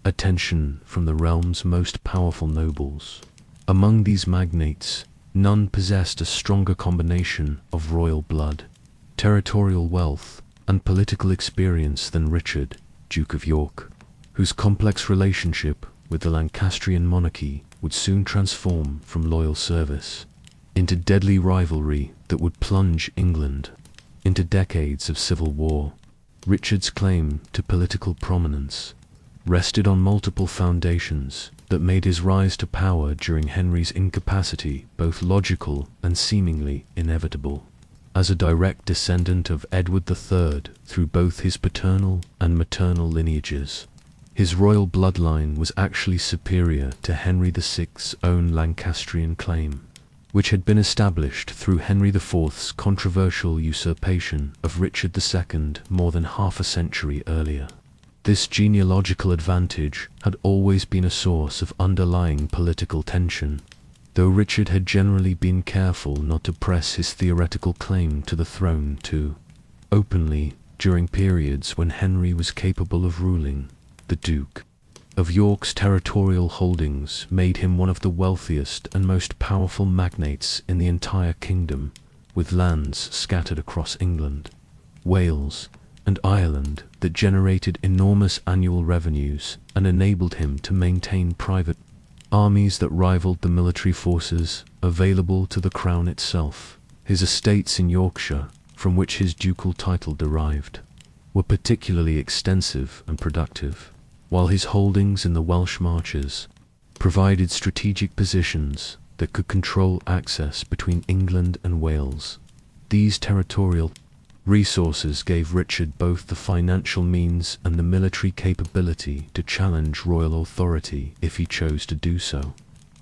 attention from the realm's most powerful nobles. Among these magnates, none possessed a stronger combination of royal blood, territorial wealth, and political experience than Richard, Duke of York, whose complex relationship with the Lancastrian monarchy would soon transform from loyal service into deadly rivalry that would plunge England into decades of civil war. Richard's claim to political prominence rested on multiple foundations that made his rise to power during Henry's incapacity both logical and seemingly inevitable. As a direct descendant of Edward III through both his paternal and maternal lineages, his royal bloodline was actually superior to Henry VI's own Lancastrian claim, which had been established through Henry IV's controversial usurpation of Richard II more than half a century earlier. This genealogical advantage had always been a source of underlying political tension, though Richard had generally been careful not to press his theoretical claim to the throne too openly during periods when Henry was capable of ruling. The Duke of York's territorial holdings made him one of the wealthiest and most powerful magnates in the entire kingdom, with lands scattered across England, Wales, and Ireland that generated enormous annual revenues and enabled him to maintain private armies that rivaled the military forces available to the crown itself. His estates in Yorkshire, from which his ducal title derived, were particularly extensive and productive, while his holdings in the Welsh Marches provided strategic positions that could control access between England and Wales. These territorial resources gave Richard both the financial means and the military capability to challenge royal authority if he chose to do so.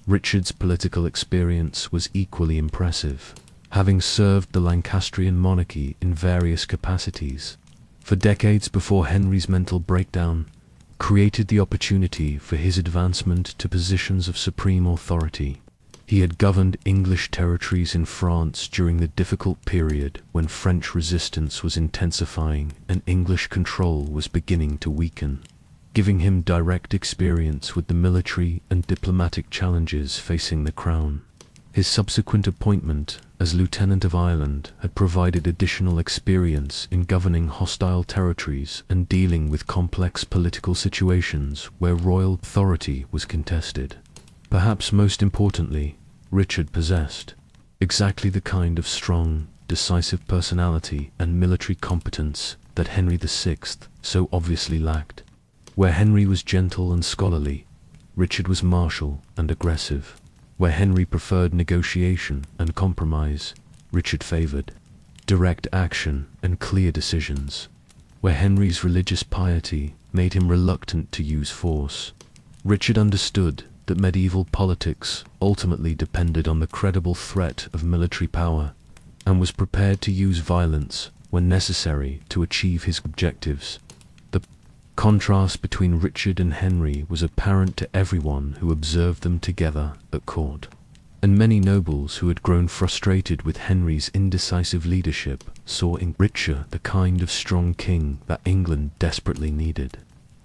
Richard's political experience was equally impressive, having served the Lancastrian monarchy in various capacities for decades before Henry's mental breakdown created the opportunity for his advancement to positions of supreme authority. He had governed English territories in France during the difficult period when French resistance was intensifying and English control was beginning to weaken, giving him direct experience with the military and diplomatic challenges facing the crown. His subsequent appointment as Lieutenant of Ireland had provided additional experience in governing hostile territories and dealing with complex political situations where royal authority was contested. Perhaps most importantly, Richard possessed exactly the kind of strong, decisive personality and military competence that Henry VI so obviously lacked. Where Henry was gentle and scholarly, Richard was martial and aggressive. Where Henry preferred negotiation and compromise, Richard favored direct action and clear decisions. Where Henry's religious piety made him reluctant to use force, Richard understood that medieval politics ultimately depended on the credible threat of military power, and was prepared to use violence when necessary to achieve his objectives. The contrast between Richard and Henry was apparent to everyone who observed them together at court, and many nobles who had grown frustrated with Henry's indecisive leadership saw in Richard the kind of strong king that England desperately needed.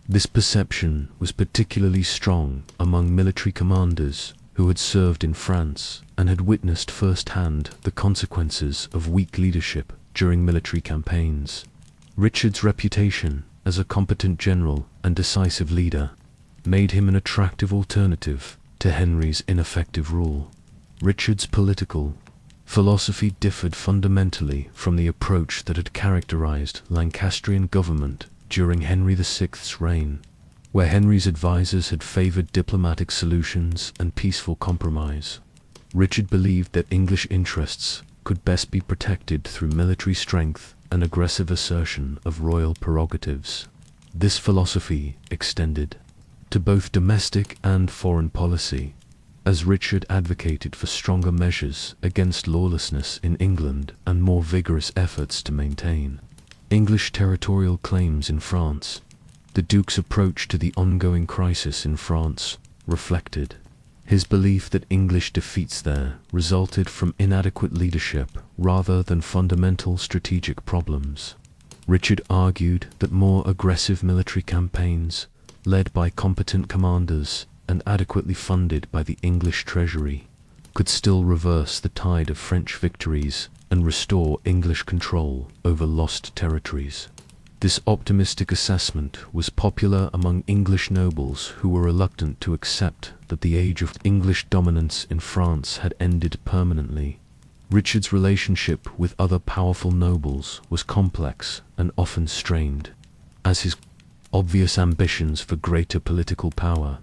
This perception was particularly strong among military commanders who had served in France and had witnessed firsthand the consequences of weak leadership during military campaigns. Richard's reputation as a competent general and decisive leader made him an attractive alternative to Henry's ineffective rule. Richard's political philosophy differed fundamentally from the approach that had characterized Lancastrian government during Henry VI's reign, where Henry's advisors had favored diplomatic solutions and peaceful compromise. Richard believed that English interests could best be protected through military strength an aggressive assertion of royal prerogatives. This philosophy extended to both domestic and foreign policy, as Richard advocated for stronger measures against lawlessness in England and more vigorous efforts to maintain English territorial claims in France. The Duke's approach to the ongoing crisis in France reflected his belief that English defeats there resulted from inadequate leadership rather than fundamental strategic problems. Richard argued that more aggressive military campaigns, led by competent commanders and adequately funded by the English treasury, could still reverse the tide of French victories and restore English control over lost territories. This optimistic assessment was popular among English nobles who were reluctant to accept that the age of English dominance in France had ended permanently. Richard's relationship with other powerful nobles was complex and often strained, as his obvious ambitions for greater political power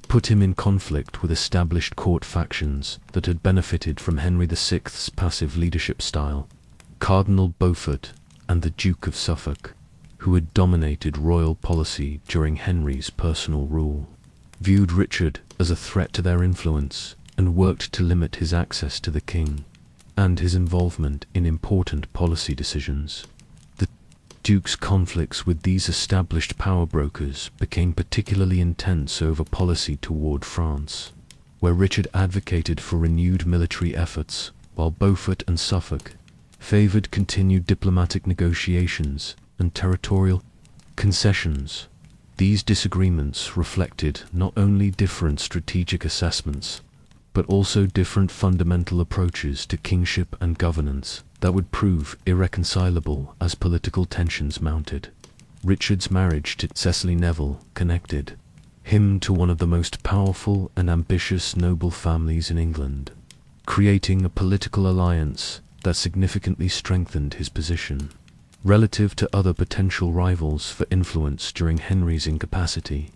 put him in conflict with established court factions that had benefited from Henry VI's passive leadership style. Cardinal Beaufort and the Duke of Suffolk, who had dominated royal policy during Henry's personal rule, viewed Richard as a threat to their influence and worked to limit his access to the king and his involvement in important policy decisions. The Duke's conflicts with these established power brokers became particularly intense over policy toward France, where Richard advocated for renewed military efforts, while Beaufort and Suffolk favored continued diplomatic negotiations and territorial concessions. These disagreements reflected not only different strategic assessments, but also different fundamental approaches to kingship and governance that would prove irreconcilable as political tensions mounted. Richard's marriage to Cecily Neville connected him to one of the most powerful and ambitious noble families in England, creating a political alliance that significantly strengthened his position relative to other potential rivals for influence during Henry's incapacity.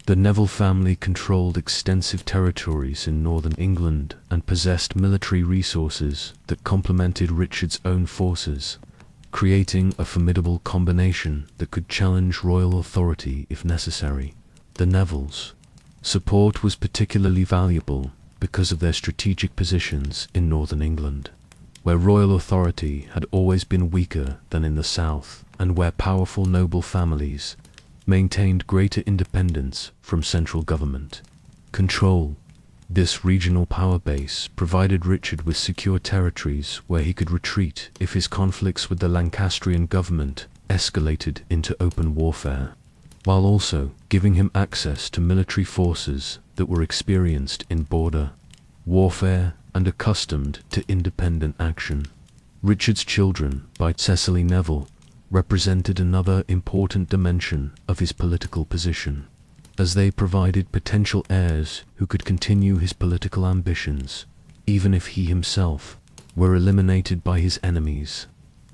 The Neville family controlled extensive territories in northern England and possessed military resources that complemented Richard's own forces, creating a formidable combination that could challenge royal authority if necessary. The Nevilles' support was particularly valuable because of their strategic positions in northern England, where royal authority had always been weaker than in the south, and where powerful noble families maintained greater independence from central government control. This regional power base provided Richard with secure territories where he could retreat if his conflicts with the Lancastrian government escalated into open warfare, while also giving him access to military forces that were experienced in border warfare and accustomed to independent action. Richard's children by Cecily Neville represented another important dimension of his political position, as they provided potential heirs who could continue his political ambitions, even if he himself were eliminated by his enemies.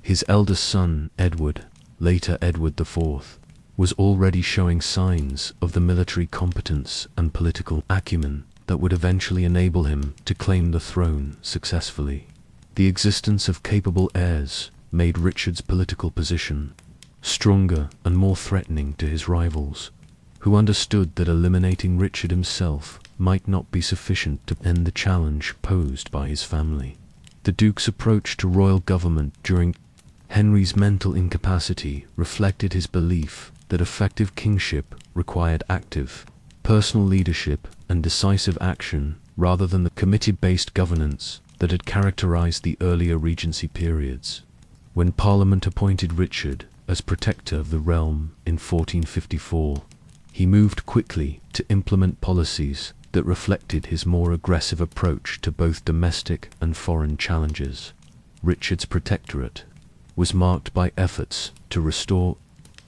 His eldest son, Edward, later Edward IV, was already showing signs of the military competence and political acumen that would eventually enable him to claim the throne successfully. The existence of capable heirs made Richard's political position stronger and more threatening to his rivals, who understood that eliminating Richard himself might not be sufficient to end the challenge posed by his family. The Duke's approach to royal government during Henry's mental incapacity reflected his belief that effective kingship required active, personal leadership and decisive action rather than the committee-based governance that had characterized the earlier Regency periods. When Parliament appointed Richard as protector of the realm in 1454, he moved quickly to implement policies that reflected his more aggressive approach to both domestic and foreign challenges. Richard's protectorate was marked by efforts to restore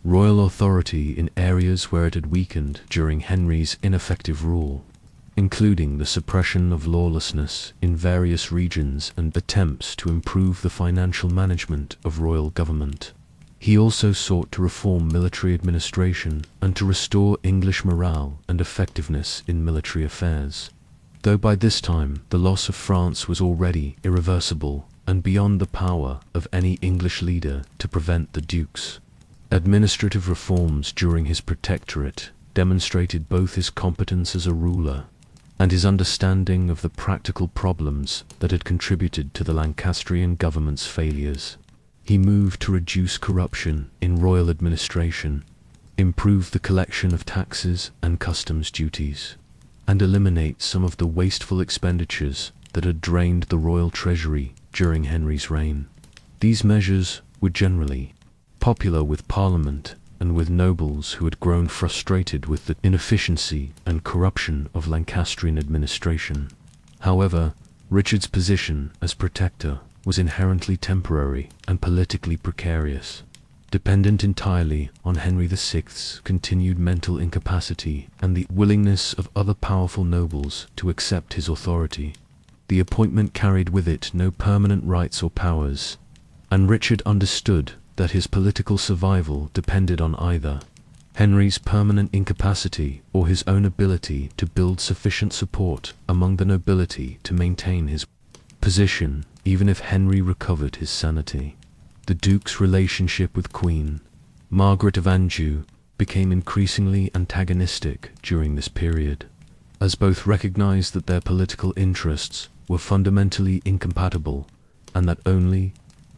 royal authority in areas where it had weakened during Henry's ineffective rule, including the suppression of lawlessness in various regions and attempts to improve the financial management of royal government. He also sought to reform military administration and to restore English morale and effectiveness in military affairs. Though by this time the loss of France was already irreversible, and beyond the power of any English leader to prevent the Duke's administrative reforms during his protectorate demonstrated both his competence as a ruler and his understanding of the practical problems that had contributed to the Lancastrian government's failures. He moved to reduce corruption in royal administration, improve the collection of taxes and customs duties, and eliminate some of the wasteful expenditures that had drained the royal treasury during Henry's reign. These measures were generally popular with Parliament and with nobles who had grown frustrated with the inefficiency and corruption of Lancastrian administration. However, Richard's position as protector was inherently temporary and politically precarious, dependent entirely on Henry VI's continued mental incapacity and the willingness of other powerful nobles to accept his authority. The appointment carried with it no permanent rights or powers, and Richard understood that his political survival depended on either Henry's permanent incapacity or his own ability to build sufficient support among the nobility to maintain his position, even if Henry recovered his sanity. The Duke's relationship with Queen Margaret of Anjou became increasingly antagonistic during this period, as both recognized that their political interests were fundamentally incompatible and that only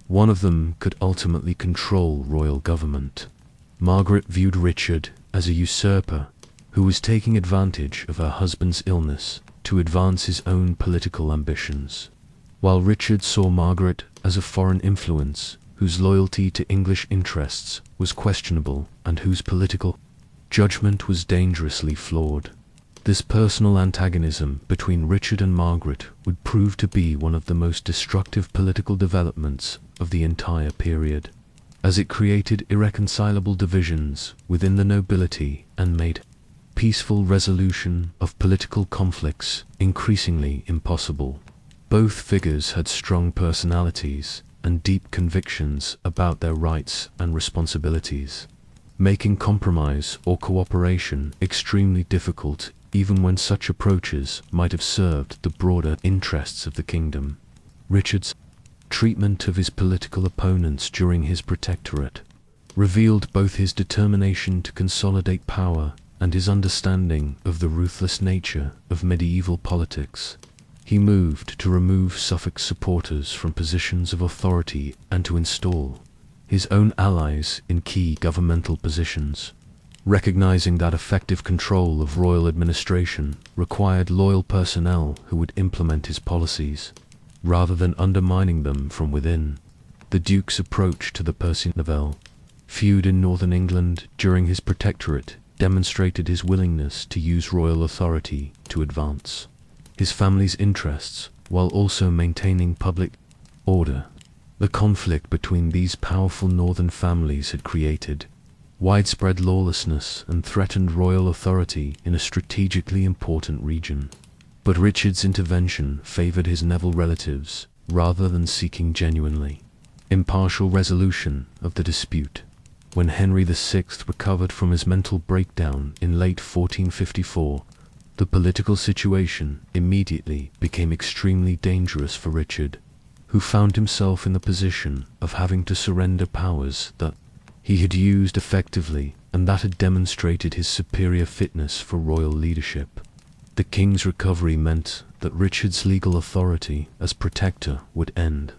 one of them could ultimately control royal government. Margaret viewed Richard as a usurper who was taking advantage of her husband's illness to advance his own political ambitions, while Richard saw Margaret as a foreign influence whose loyalty to English interests was questionable and whose political judgment was dangerously flawed. This personal antagonism between Richard and Margaret would prove to be one of the most destructive political developments of the entire period, as it created irreconcilable divisions within the nobility and made peaceful resolution of political conflicts increasingly impossible. Both figures had strong personalities and deep convictions about their rights and responsibilities, making compromise or cooperation extremely difficult even when such approaches might have served the broader interests of the kingdom. Richard's treatment of his political opponents during his protectorate revealed both his determination to consolidate power and his understanding of the ruthless nature of medieval politics. He moved to remove Suffolk's supporters from positions of authority and to install his own allies in key governmental positions, recognizing that effective control of royal administration required loyal personnel who would implement his policies, rather than undermining them from within. The Duke's approach to the Percy-Nivelle feud in northern England during his protectorate demonstrated his willingness to use royal authority to advance his family's interests while also maintaining public order. The conflict between these powerful northern families had created widespread lawlessness and threatened royal authority in a strategically important region. But Richard's intervention favored his Neville relatives rather than seeking genuinely impartial resolution of the dispute. When Henry VI recovered from his mental breakdown in late 1454, the political situation immediately became extremely dangerous for Richard, who found himself in the position of having to surrender powers that he had used effectively and that had demonstrated his superior fitness for royal leadership. The king's recovery meant that Richard's legal authority as protector would end,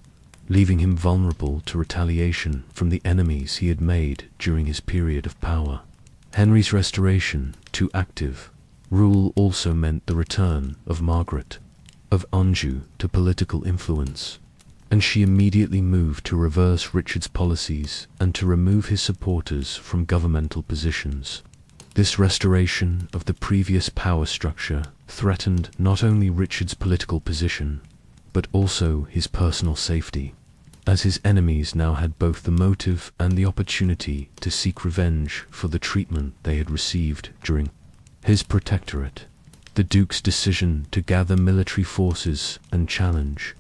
leaving him vulnerable to retaliation from the enemies he had made during his period of power. Henry's restoration to active rule also meant the return of Margaret of Anjou to political influence, and she immediately moved to reverse Richard's policies and to remove his supporters from governmental positions. This restoration of the previous power structure threatened not only Richard's political position, but also his personal safety, as his enemies now had both the motive and the opportunity to seek revenge for the treatment they had received during his protectorate. The Duke's decision to gather military forces and challenge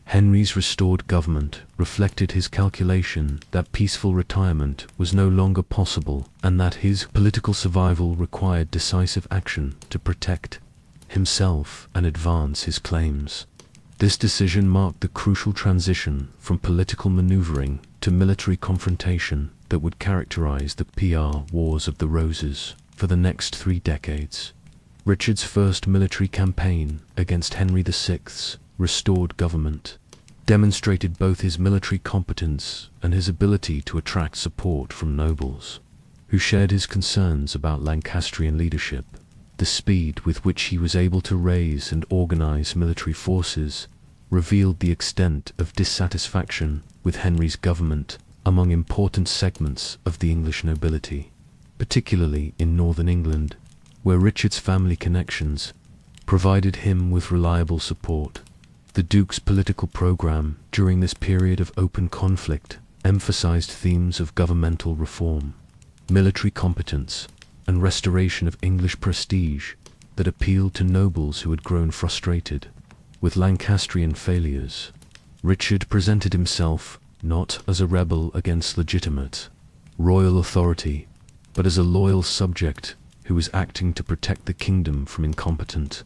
Henry's restored government reflected his calculation that peaceful retirement was no longer possible and that his political survival required decisive action to protect himself and advance his claims. This decision marked the crucial transition from political maneuvering to military confrontation that would characterize the PR Wars of the Roses for the next 3 decades. Richard's first military campaign against Henry VI's restored government demonstrated both his military competence and his ability to attract support from nobles, who shared his concerns about Lancastrian leadership. The speed with which he was able to raise and organize military forces revealed the extent of dissatisfaction with Henry's government among important segments of the English nobility, particularly in northern England, where Richard's family connections provided him with reliable support. The Duke's political program during this period of open conflict emphasized themes of governmental reform, military competence, and restoration of English prestige that appealed to nobles who had grown frustrated with Lancastrian failures. Richard presented himself not as a rebel against legitimate royal authority, but as a loyal subject who was acting to protect the kingdom from incompetent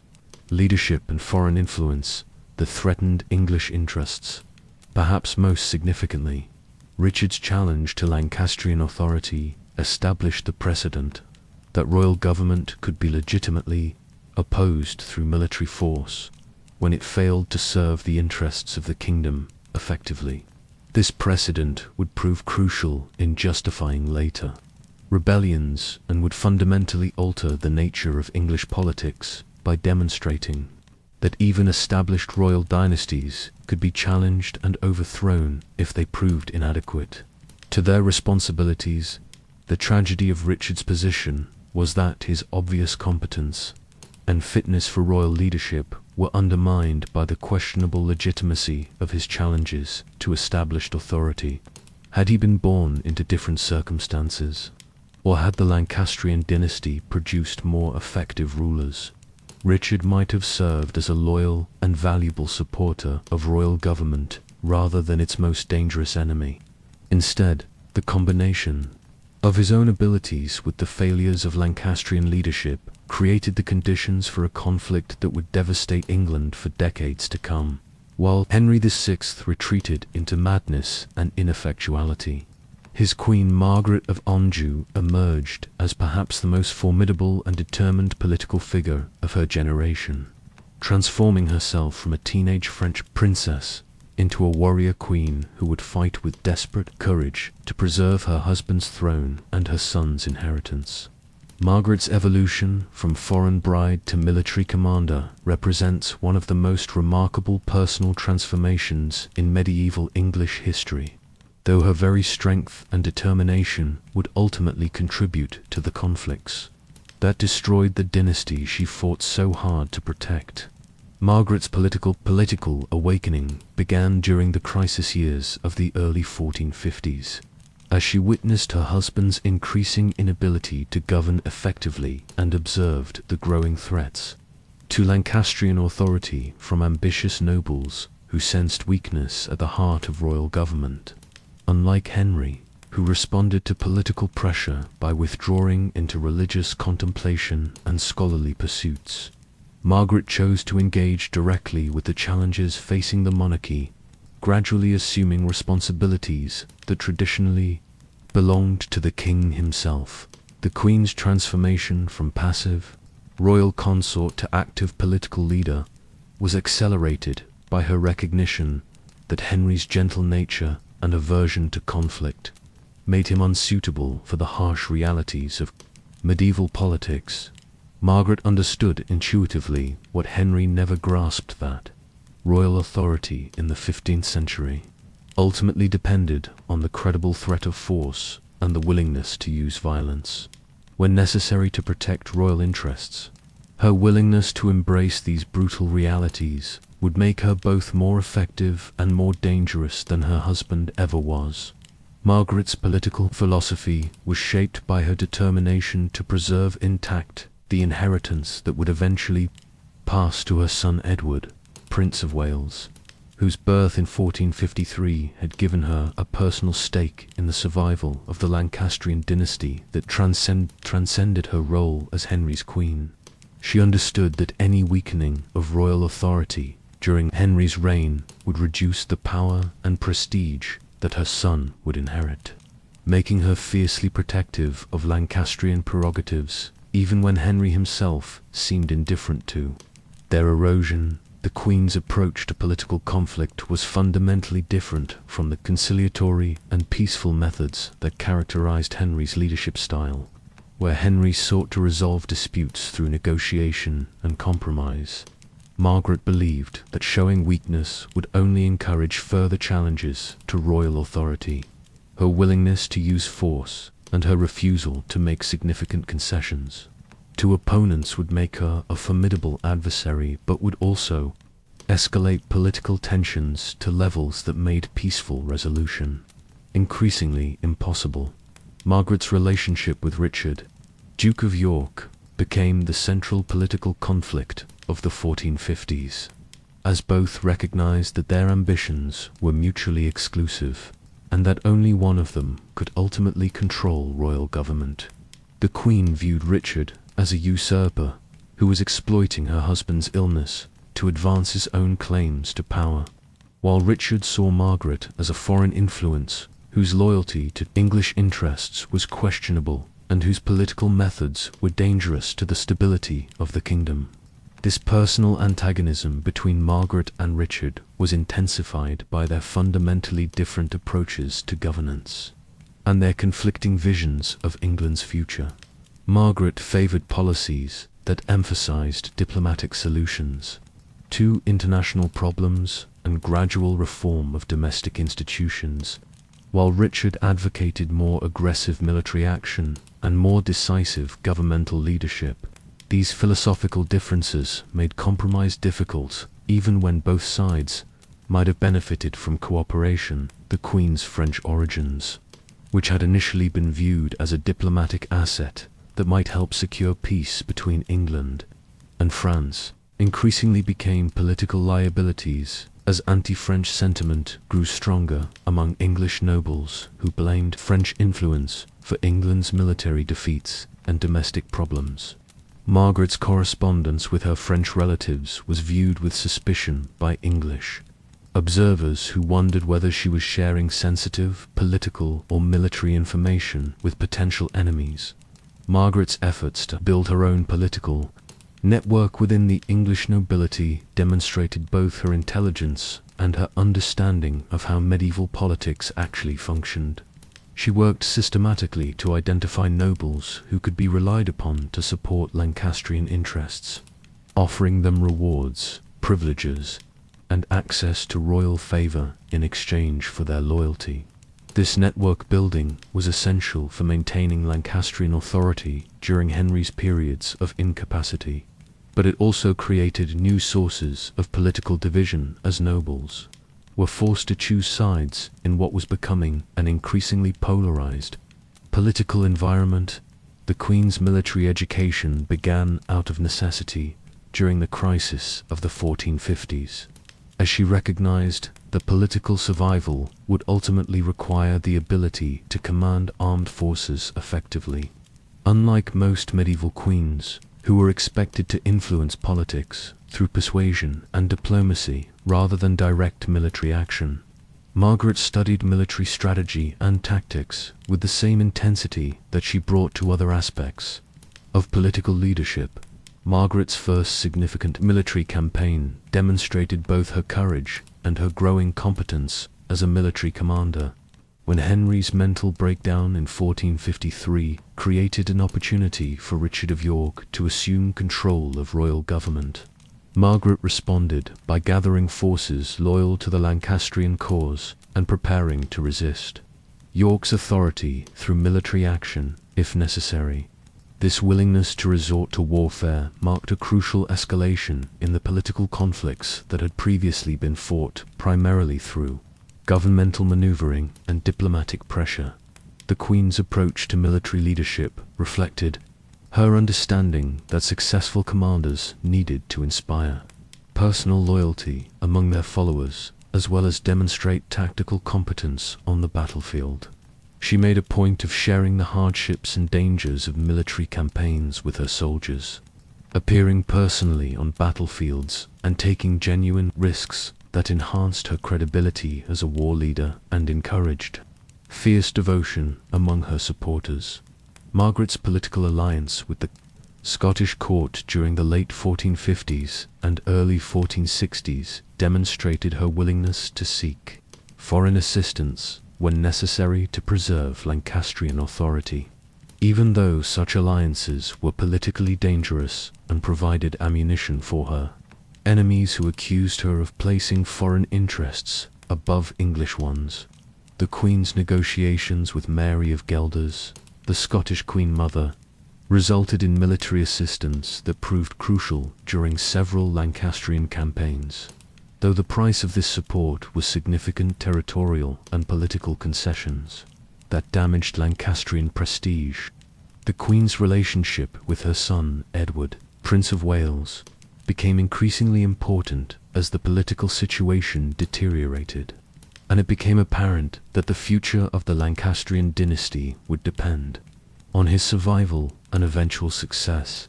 leadership and foreign influence that threatened English interests. Perhaps most significantly, Richard's challenge to Lancastrian authority established the precedent that royal government could be legitimately opposed through military force when it failed to serve the interests of the kingdom effectively. This precedent would prove crucial in justifying later rebellions and would fundamentally alter the nature of English politics by demonstrating that even established royal dynasties could be challenged and overthrown if they proved inadequate to their responsibilities. The tragedy of Richard's position was that his obvious competence and fitness for royal leadership were undermined by the questionable legitimacy of his challenges to established authority. Had he been born into different circumstances, or had the Lancastrian dynasty produced more effective rulers, Richard might have served as a loyal and valuable supporter of royal government rather than its most dangerous enemy. Instead, the combination of his own abilities with the failures of Lancastrian leadership created the conditions for a conflict that would devastate England for decades to come, while Henry VI retreated into madness and ineffectuality. His queen Margaret of Anjou emerged as perhaps the most formidable and determined political figure of her generation, transforming herself from a teenage French princess into a warrior queen who would fight with desperate courage to preserve her husband's throne and her son's inheritance. Margaret's evolution from foreign bride to military commander represents one of the most remarkable personal transformations in medieval English history, though her very strength and determination would ultimately contribute to the conflicts that destroyed the dynasty she fought so hard to protect. Margaret's political awakening began during the crisis years of the early 1450s, as she witnessed her husband's increasing inability to govern effectively and observed the growing threats to Lancastrian authority from ambitious nobles who sensed weakness at the heart of royal government. Unlike Henry, who responded to political pressure by withdrawing into religious contemplation and scholarly pursuits, Margaret chose to engage directly with the challenges facing the monarchy, gradually assuming responsibilities that traditionally belonged to the king himself. The Queen's transformation from passive royal consort to active political leader was accelerated by her recognition that Henry's gentle nature and aversion to conflict made him unsuitable for the harsh realities of medieval politics. Margaret understood intuitively what Henry never grasped, that royal authority in the 15th century ultimately depended on the credible threat of force and the willingness to use violence when necessary to protect royal interests. Her willingness to embrace these brutal realities would make her both more effective and more dangerous than her husband ever was. Margaret's political philosophy was shaped by her determination to preserve intact the inheritance that would eventually pass to her son Edward, Prince of Wales, whose birth in 1453 had given her a personal stake in the survival of the Lancastrian dynasty that transcended her role as Henry's queen. She understood that any weakening of royal authority during Henry's reign would reduce the power and prestige that her son would inherit, making her fiercely protective of Lancastrian prerogatives, even when Henry himself seemed indifferent to their erosion. The Queen's approach to political conflict was fundamentally different from the conciliatory and peaceful methods that characterized Henry's leadership style, where Henry sought to resolve disputes through negotiation and compromise. Margaret believed that showing weakness would only encourage further challenges to royal authority. Her willingness to use force and her refusal to make significant concessions to opponents would make her a formidable adversary, but would also escalate political tensions to levels that made peaceful resolution increasingly impossible. Margaret's relationship with Richard, Duke of York, became the central political conflict of the 1450s, as both recognized that their ambitions were mutually exclusive, and that only one of them could ultimately control royal government. The Queen viewed Richard as a usurper who was exploiting her husband's illness to advance his own claims to power, while Richard saw Margaret as a foreign influence whose loyalty to English interests was questionable and whose political methods were dangerous to the stability of the kingdom. This personal antagonism between Margaret and Richard was intensified by their fundamentally different approaches to governance and their conflicting visions of England's future. Margaret favored policies that emphasized diplomatic solutions to international problems and gradual reform of domestic institutions, while Richard advocated more aggressive military action and more decisive governmental leadership. These philosophical differences made compromise difficult, even when both sides might have benefited from cooperation. The Queen's French origins, which had initially been viewed as a diplomatic asset that might help secure peace between England and France, increasingly became political liabilities as anti-French sentiment grew stronger among English nobles who blamed French influence for England's military defeats and domestic problems. Margaret's correspondence with her French relatives was viewed with suspicion by English observers who wondered whether she was sharing sensitive political or military information with potential enemies. Margaret's efforts to build her own political network within the English nobility demonstrated both her intelligence and her understanding of how medieval politics actually functioned. She worked systematically to identify nobles who could be relied upon to support Lancastrian interests, offering them rewards, privileges, and access to royal favor in exchange for their loyalty. This network building was essential for maintaining Lancastrian authority during Henry's periods of incapacity, but it also created new sources of political division as nobles were forced to choose sides in what was becoming an increasingly polarized political environment. The Queen's military education began out of necessity during the crisis of the 1450s, as she recognized that political survival would ultimately require the ability to command armed forces effectively. Unlike most medieval queens, who were expected to influence politics through persuasion and diplomacy rather than direct military action, Margaret studied military strategy and tactics with the same intensity that she brought to other aspects of political leadership. Margaret's first significant military campaign demonstrated both her courage and her growing competence as a military commander, when Henry's mental breakdown in 1453 created an opportunity for Richard of York to assume control of royal government. Margaret responded by gathering forces loyal to the Lancastrian cause and preparing to resist York's authority through military action, if necessary. This willingness to resort to warfare marked a crucial escalation in the political conflicts that had previously been fought primarily through governmental maneuvering and diplomatic pressure. The Queen's approach to military leadership reflected her understanding that successful commanders needed to inspire personal loyalty among their followers, as well as demonstrate tactical competence on the battlefield. She made a point of sharing the hardships and dangers of military campaigns with her soldiers, appearing personally on battlefields and taking genuine risks that enhanced her credibility as a war leader and encouraged fierce devotion among her supporters. Margaret's political alliance with the Scottish court during the late 1450s and early 1460s demonstrated her willingness to seek foreign assistance when necessary to preserve Lancastrian authority. Even though such alliances were politically dangerous and provided ammunition for her enemies who accused her of placing foreign interests above English ones, the Queen's negotiations with Mary of Guelders, the Scottish Queen Mother, resulted in military assistance that proved crucial during several Lancastrian campaigns. Though the price of this support was significant territorial and political concessions that damaged Lancastrian prestige, the Queen's relationship with her son Edward, Prince of Wales, became increasingly important as the political situation deteriorated, and it became apparent that the future of the Lancastrian dynasty would depend on his survival and eventual success.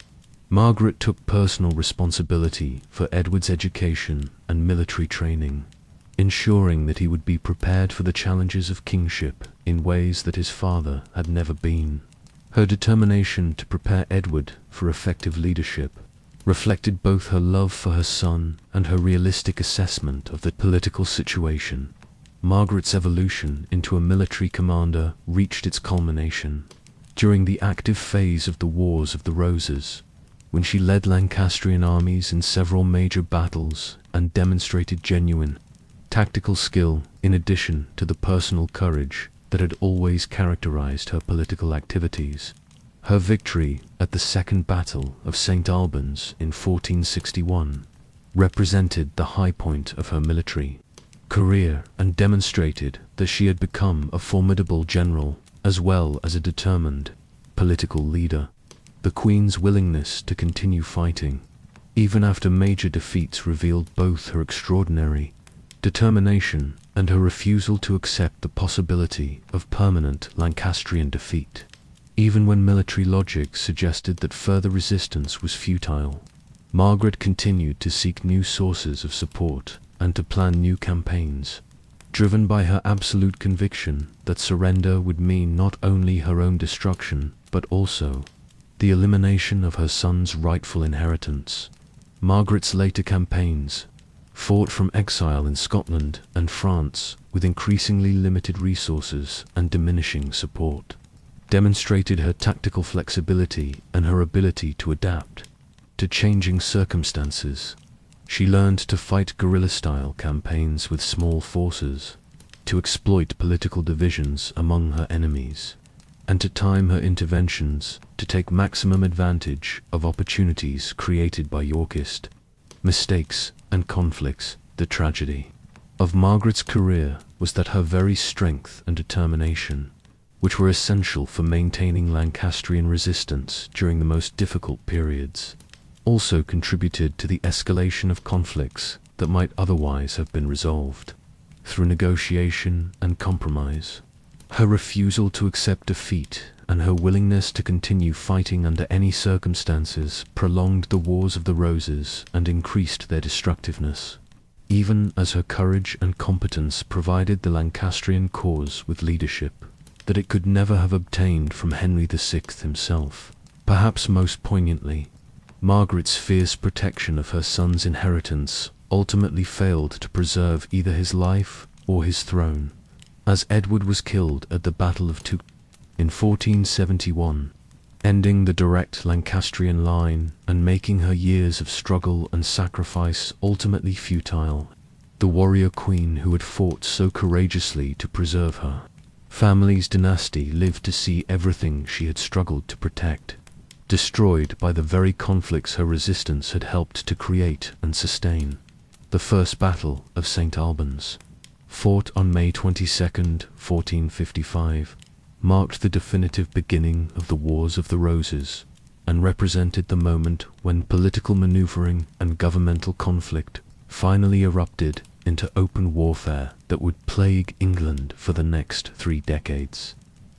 Margaret took personal responsibility for Edward's education and military training, ensuring that he would be prepared for the challenges of kingship in ways that his father had never been. Her determination to prepare Edward for effective leadership reflected both her love for her son and her realistic assessment of the political situation. Margaret's evolution into a military commander reached its culmination during the active phase of the Wars of the Roses, when she led Lancastrian armies in several major battles and demonstrated genuine tactical skill in addition to the personal courage that had always characterized her political activities. Her victory at the Second Battle of St. Albans in 1461 represented the high point of her military career and demonstrated that she had become a formidable general as well as a determined political leader. The Queen's willingness to continue fighting, even after major defeats, revealed both her extraordinary determination and her refusal to accept the possibility of permanent Lancastrian defeat. Even when military logic suggested that further resistance was futile, Margaret continued to seek new sources of support and to plan new campaigns, driven by her absolute conviction that surrender would mean not only her own destruction, but also the elimination of her son's rightful inheritance. Margaret's later campaigns, fought from exile in Scotland and France with increasingly limited resources and diminishing support, demonstrated her tactical flexibility and her ability to adapt to changing circumstances. She learned to fight guerrilla-style campaigns with small forces, to exploit political divisions among her enemies, and to time her interventions to take maximum advantage of opportunities created by Yorkist mistakes and conflicts. The tragedy of Margaret's career was that her very strength and determination, which were essential for maintaining Lancastrian resistance during the most difficult periods, also contributed to the escalation of conflicts that might otherwise have been resolved through negotiation and compromise. Her refusal to accept defeat and her willingness to continue fighting under any circumstances prolonged the Wars of the Roses and increased their destructiveness, even as her courage and competence provided the Lancastrian cause with leadership that it could never have obtained from Henry VI himself. Perhaps most poignantly, Margaret's fierce protection of her son's inheritance ultimately failed to preserve either his life or his throne, as Edward was killed at the Battle of Tewkesbury in 1471, ending the direct Lancastrian line and making her years of struggle and sacrifice ultimately futile. The warrior queen who had fought so courageously to preserve her family's dynasty lived to see everything she had struggled to protect destroyed by the very conflicts her resistance had helped to create and sustain. The First Battle of St. Albans, fought on May 22, 1455, marked the definitive beginning of the Wars of the Roses and represented the moment when political maneuvering and governmental conflict finally erupted into open warfare that would plague England for the next 3 decades.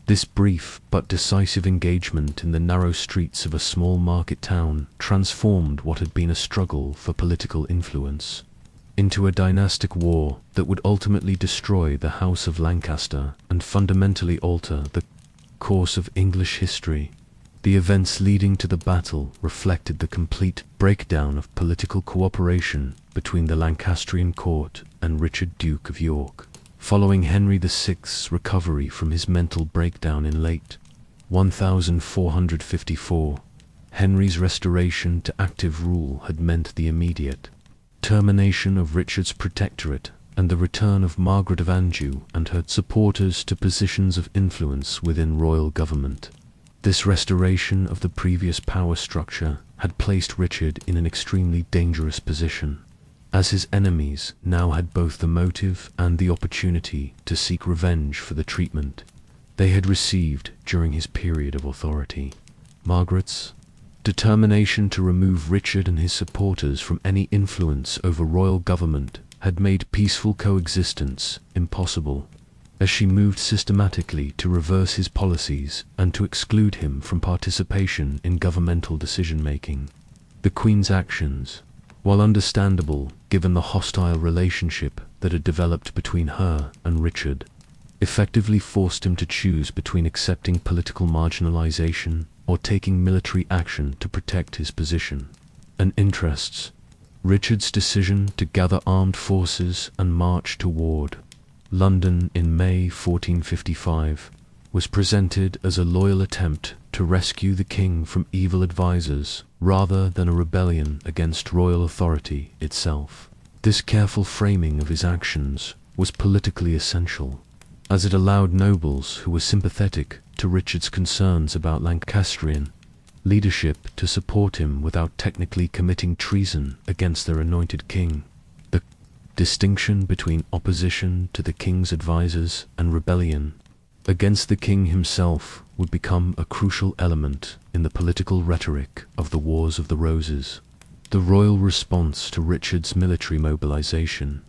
This brief but decisive engagement in the narrow streets of a small market town transformed what had been a struggle for political influence into a dynastic war that would ultimately destroy the House of Lancaster and fundamentally alter the course of English history. The events leading to the battle reflected the complete breakdown of political cooperation between the Lancastrian court and Richard, Duke of York. Following Henry VI's recovery from his mental breakdown in late 1454, Henry's restoration to active rule had meant the immediate termination of Richard's protectorate and the return of Margaret of Anjou and her supporters to positions of influence within royal government. This restoration of the previous power structure had placed Richard in an extremely dangerous position, as his enemies now had both the motive and the opportunity to seek revenge for the treatment they had received during his period of authority. Margaret's determination to remove Richard and his supporters from any influence over royal government had made peaceful coexistence impossible, as she moved systematically to reverse his policies and to exclude him from participation in governmental decision-making. The Queen's actions, while understandable given the hostile relationship that had developed between her and Richard, effectively forced him to choose between accepting political marginalization or taking military action to protect his position and interests. Richard's decision to gather armed forces and march toward London in May 1455 was presented as a loyal attempt to rescue the king from evil advisors rather than a rebellion against royal authority itself. This careful framing of his actions was politically essential, as it allowed nobles who were sympathetic to Richard's concerns about Lancastrian leadership to support him without technically committing treason against their anointed king. The distinction between opposition to the king's advisors and rebellion against the king himself would become a crucial element in the political rhetoric of the Wars of the Roses. The royal response to Richard's military mobilization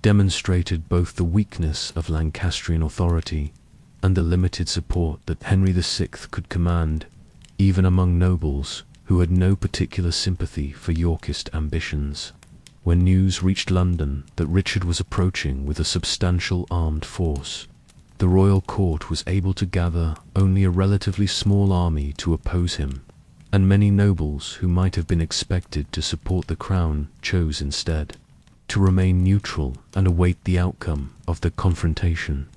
demonstrated both the weakness of Lancastrian authority and the limited support that Henry VI could command, even among nobles who had no particular sympathy for Yorkist ambitions. When news reached London that Richard was approaching with a substantial armed force, the royal court was able to gather only a relatively small army to oppose him, and many nobles who might have been expected to support the crown chose instead to remain neutral and await the outcome of the confrontation.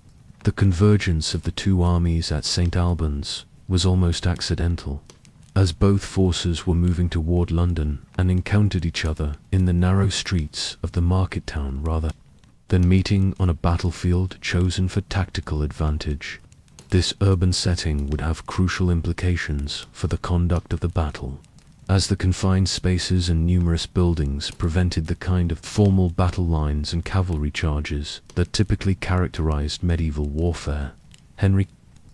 The convergence of the two armies at St. Albans was almost accidental, as both forces were moving toward London and encountered each other in the narrow streets of the market town rather than meeting on a battlefield chosen for tactical advantage. This urban setting would have crucial implications for the conduct of the battle, as the confined spaces and numerous buildings prevented the kind of formal battle lines and cavalry charges that typically characterized medieval warfare. Henry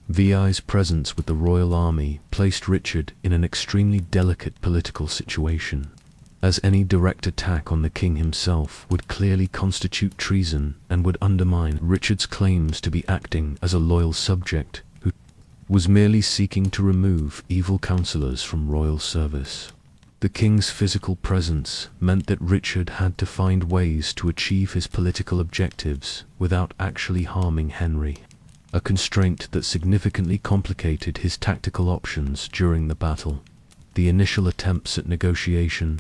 VI's presence with the royal army placed Richard in an extremely delicate political situation, as any direct attack on the king himself would clearly constitute treason and would undermine Richard's claims to be acting as a loyal subject who was merely seeking to remove evil counselors from royal service. The king's physical presence meant that Richard had to find ways to achieve his political objectives without actually harming Henry, a constraint that significantly complicated his tactical options during the battle. The initial attempts at negotiation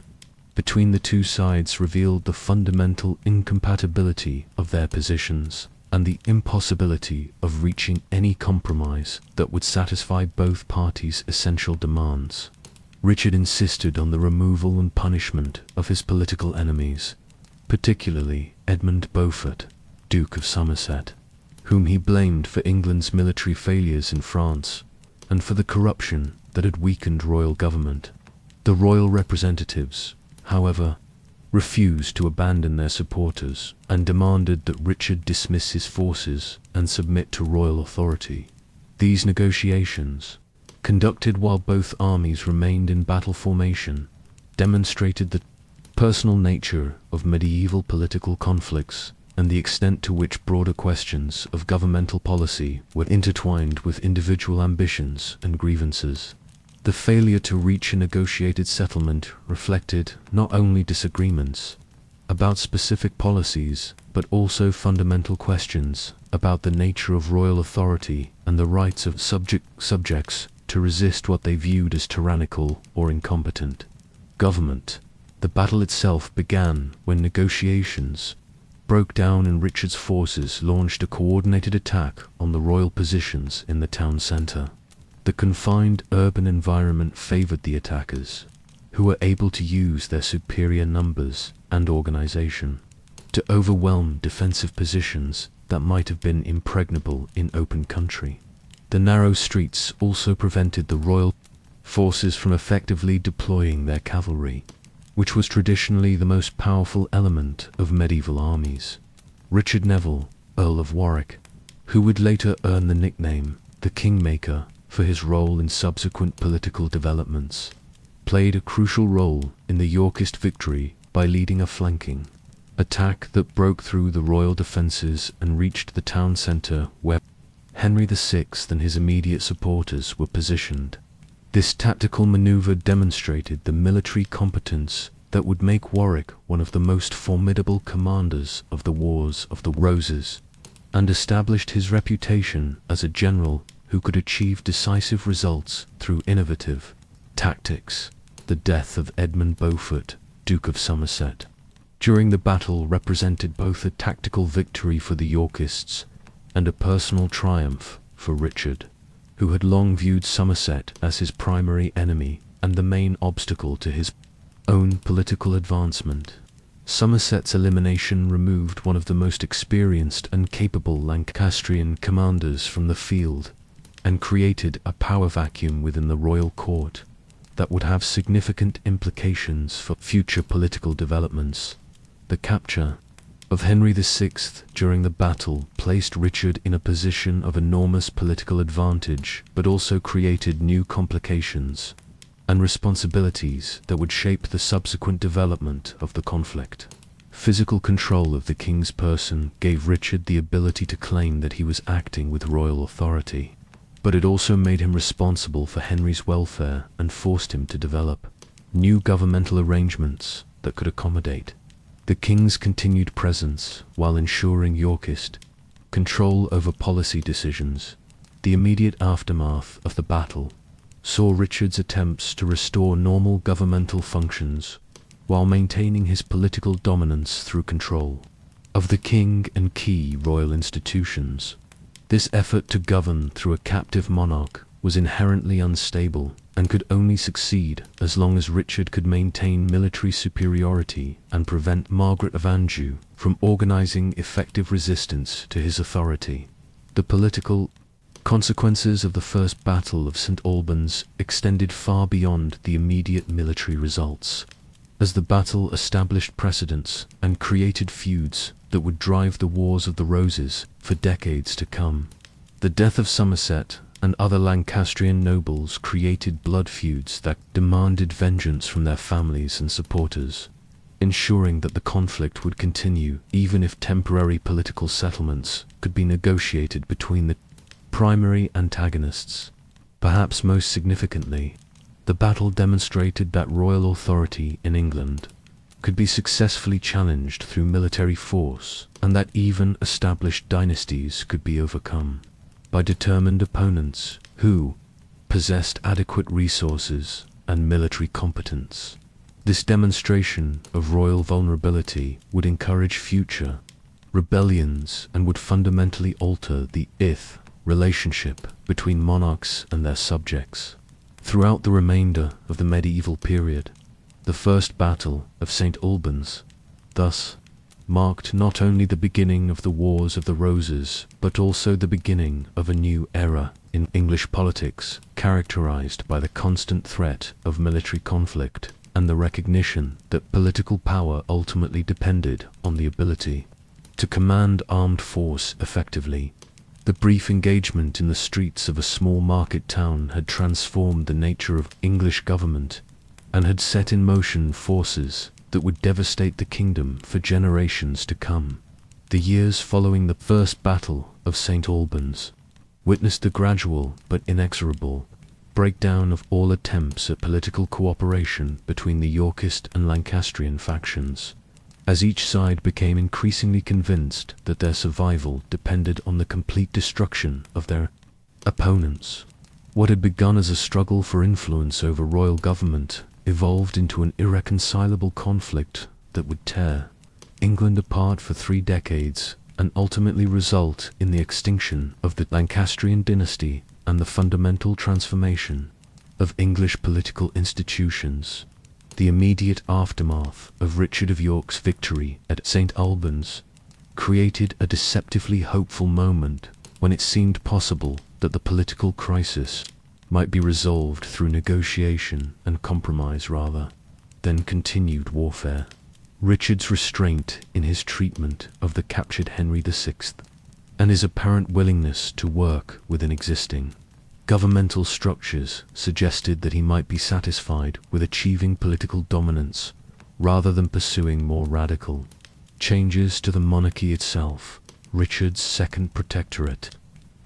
between the two sides revealed the fundamental incompatibility of their positions and the impossibility of reaching any compromise that would satisfy both parties' essential demands. Richard insisted on the removal and punishment of his political enemies, particularly Edmund Beaufort, Duke of Somerset, whom he blamed for England's military failures in France and for the corruption that had weakened royal government. The royal representatives, however, refused to abandon their supporters and demanded that Richard dismiss his forces and submit to royal authority. These negotiations, conducted while both armies remained in battle formation, demonstrated the personal nature of medieval political conflicts and the extent to which broader questions of governmental policy were intertwined with individual ambitions and grievances. The failure to reach a negotiated settlement reflected not only disagreements about specific policies, but also fundamental questions about the nature of royal authority and the rights of subjects to resist what they viewed as tyrannical or incompetent government. The battle itself began when negotiations broke down and Richard's forces launched a coordinated attack on the royal positions in the town centre. The confined urban environment favoured the attackers, who were able to use their superior numbers and organisation to overwhelm defensive positions that might have been impregnable in open country. The narrow streets also prevented the royal forces from effectively deploying their cavalry, which was traditionally the most powerful element of medieval armies. Richard Neville, Earl of Warwick, who would later earn the nickname the Kingmaker for his role in subsequent political developments, played a crucial role in the Yorkist victory by leading a flanking attack that broke through the royal defences and reached the town centre where Henry VI and his immediate supporters were positioned. This tactical manoeuvre demonstrated the military competence that would make Warwick one of the most formidable commanders of the Wars of the Roses, and established his reputation as a general who could achieve decisive results through innovative tactics. The death of Edmund Beaufort, Duke of Somerset, during the battle represented both a tactical victory for the Yorkists and a personal triumph for Richard, who had long viewed Somerset as his primary enemy and the main obstacle to his own political advancement. Somerset's elimination removed one of the most experienced and capable Lancastrian commanders from the field and created a power vacuum within the royal court that would have significant implications for future political developments. The capture of Henry VI during the battle placed Richard in a position of enormous political advantage, but also created new complications and responsibilities that would shape the subsequent development of the conflict. Physical control of the king's person gave Richard the ability to claim that he was acting with royal authority, but it also made him responsible for Henry's welfare and forced him to develop new governmental arrangements that could accommodate the king's continued presence while ensuring Yorkist control over policy decisions. The immediate aftermath of the battle saw Richard's attempts to restore normal governmental functions while maintaining his political dominance through control of the king and key royal institutions. This effort to govern through a captive monarch was inherently unstable and could only succeed as long as Richard could maintain military superiority and prevent Margaret of Anjou from organizing effective resistance to his authority. The political consequences of the First Battle of St. Albans extended far beyond the immediate military results, as the battle established precedents and created feuds that would drive the Wars of the Roses for decades to come. The death of Somerset and other Lancastrian nobles created blood feuds that demanded vengeance from their families and supporters, ensuring that the conflict would continue even if temporary political settlements could be negotiated between the primary antagonists. Perhaps most significantly, the battle demonstrated that royal authority in England could be successfully challenged through military force, and that even established dynasties could be overcome by determined opponents who possessed adequate resources and military competence. This demonstration of royal vulnerability would encourage future rebellions and would fundamentally alter the relationship between monarchs and their subjects. Throughout the remainder of the medieval period, the First Battle of St. Albans, thus, marked not only the beginning of the Wars of the Roses, but also the beginning of a new era in English politics, characterized by the constant threat of military conflict and the recognition that political power ultimately depended on the ability to command armed force effectively. The brief engagement in the streets of a small market town had transformed the nature of English government and had set in motion forces that would devastate the kingdom for generations to come. The years following the First Battle of St. Albans witnessed the gradual but inexorable breakdown of all attempts at political cooperation between the Yorkist and Lancastrian factions, as each side became increasingly convinced that their survival depended on the complete destruction of their opponents. What had begun as a struggle for influence over royal government evolved into an irreconcilable conflict that would tear England apart for 3 decades and ultimately result in the extinction of the Lancastrian dynasty and the fundamental transformation of English political institutions. The immediate aftermath of Richard of York's victory at St. Albans created a deceptively hopeful moment when it seemed possible that the political crisis might be resolved through negotiation and compromise rather than continued warfare. Richard's restraint in his treatment of the captured Henry VI and his apparent willingness to work within existing governmental structures suggested that he might be satisfied with achieving political dominance rather than pursuing more radical changes to the monarchy itself. Richard's second protectorate,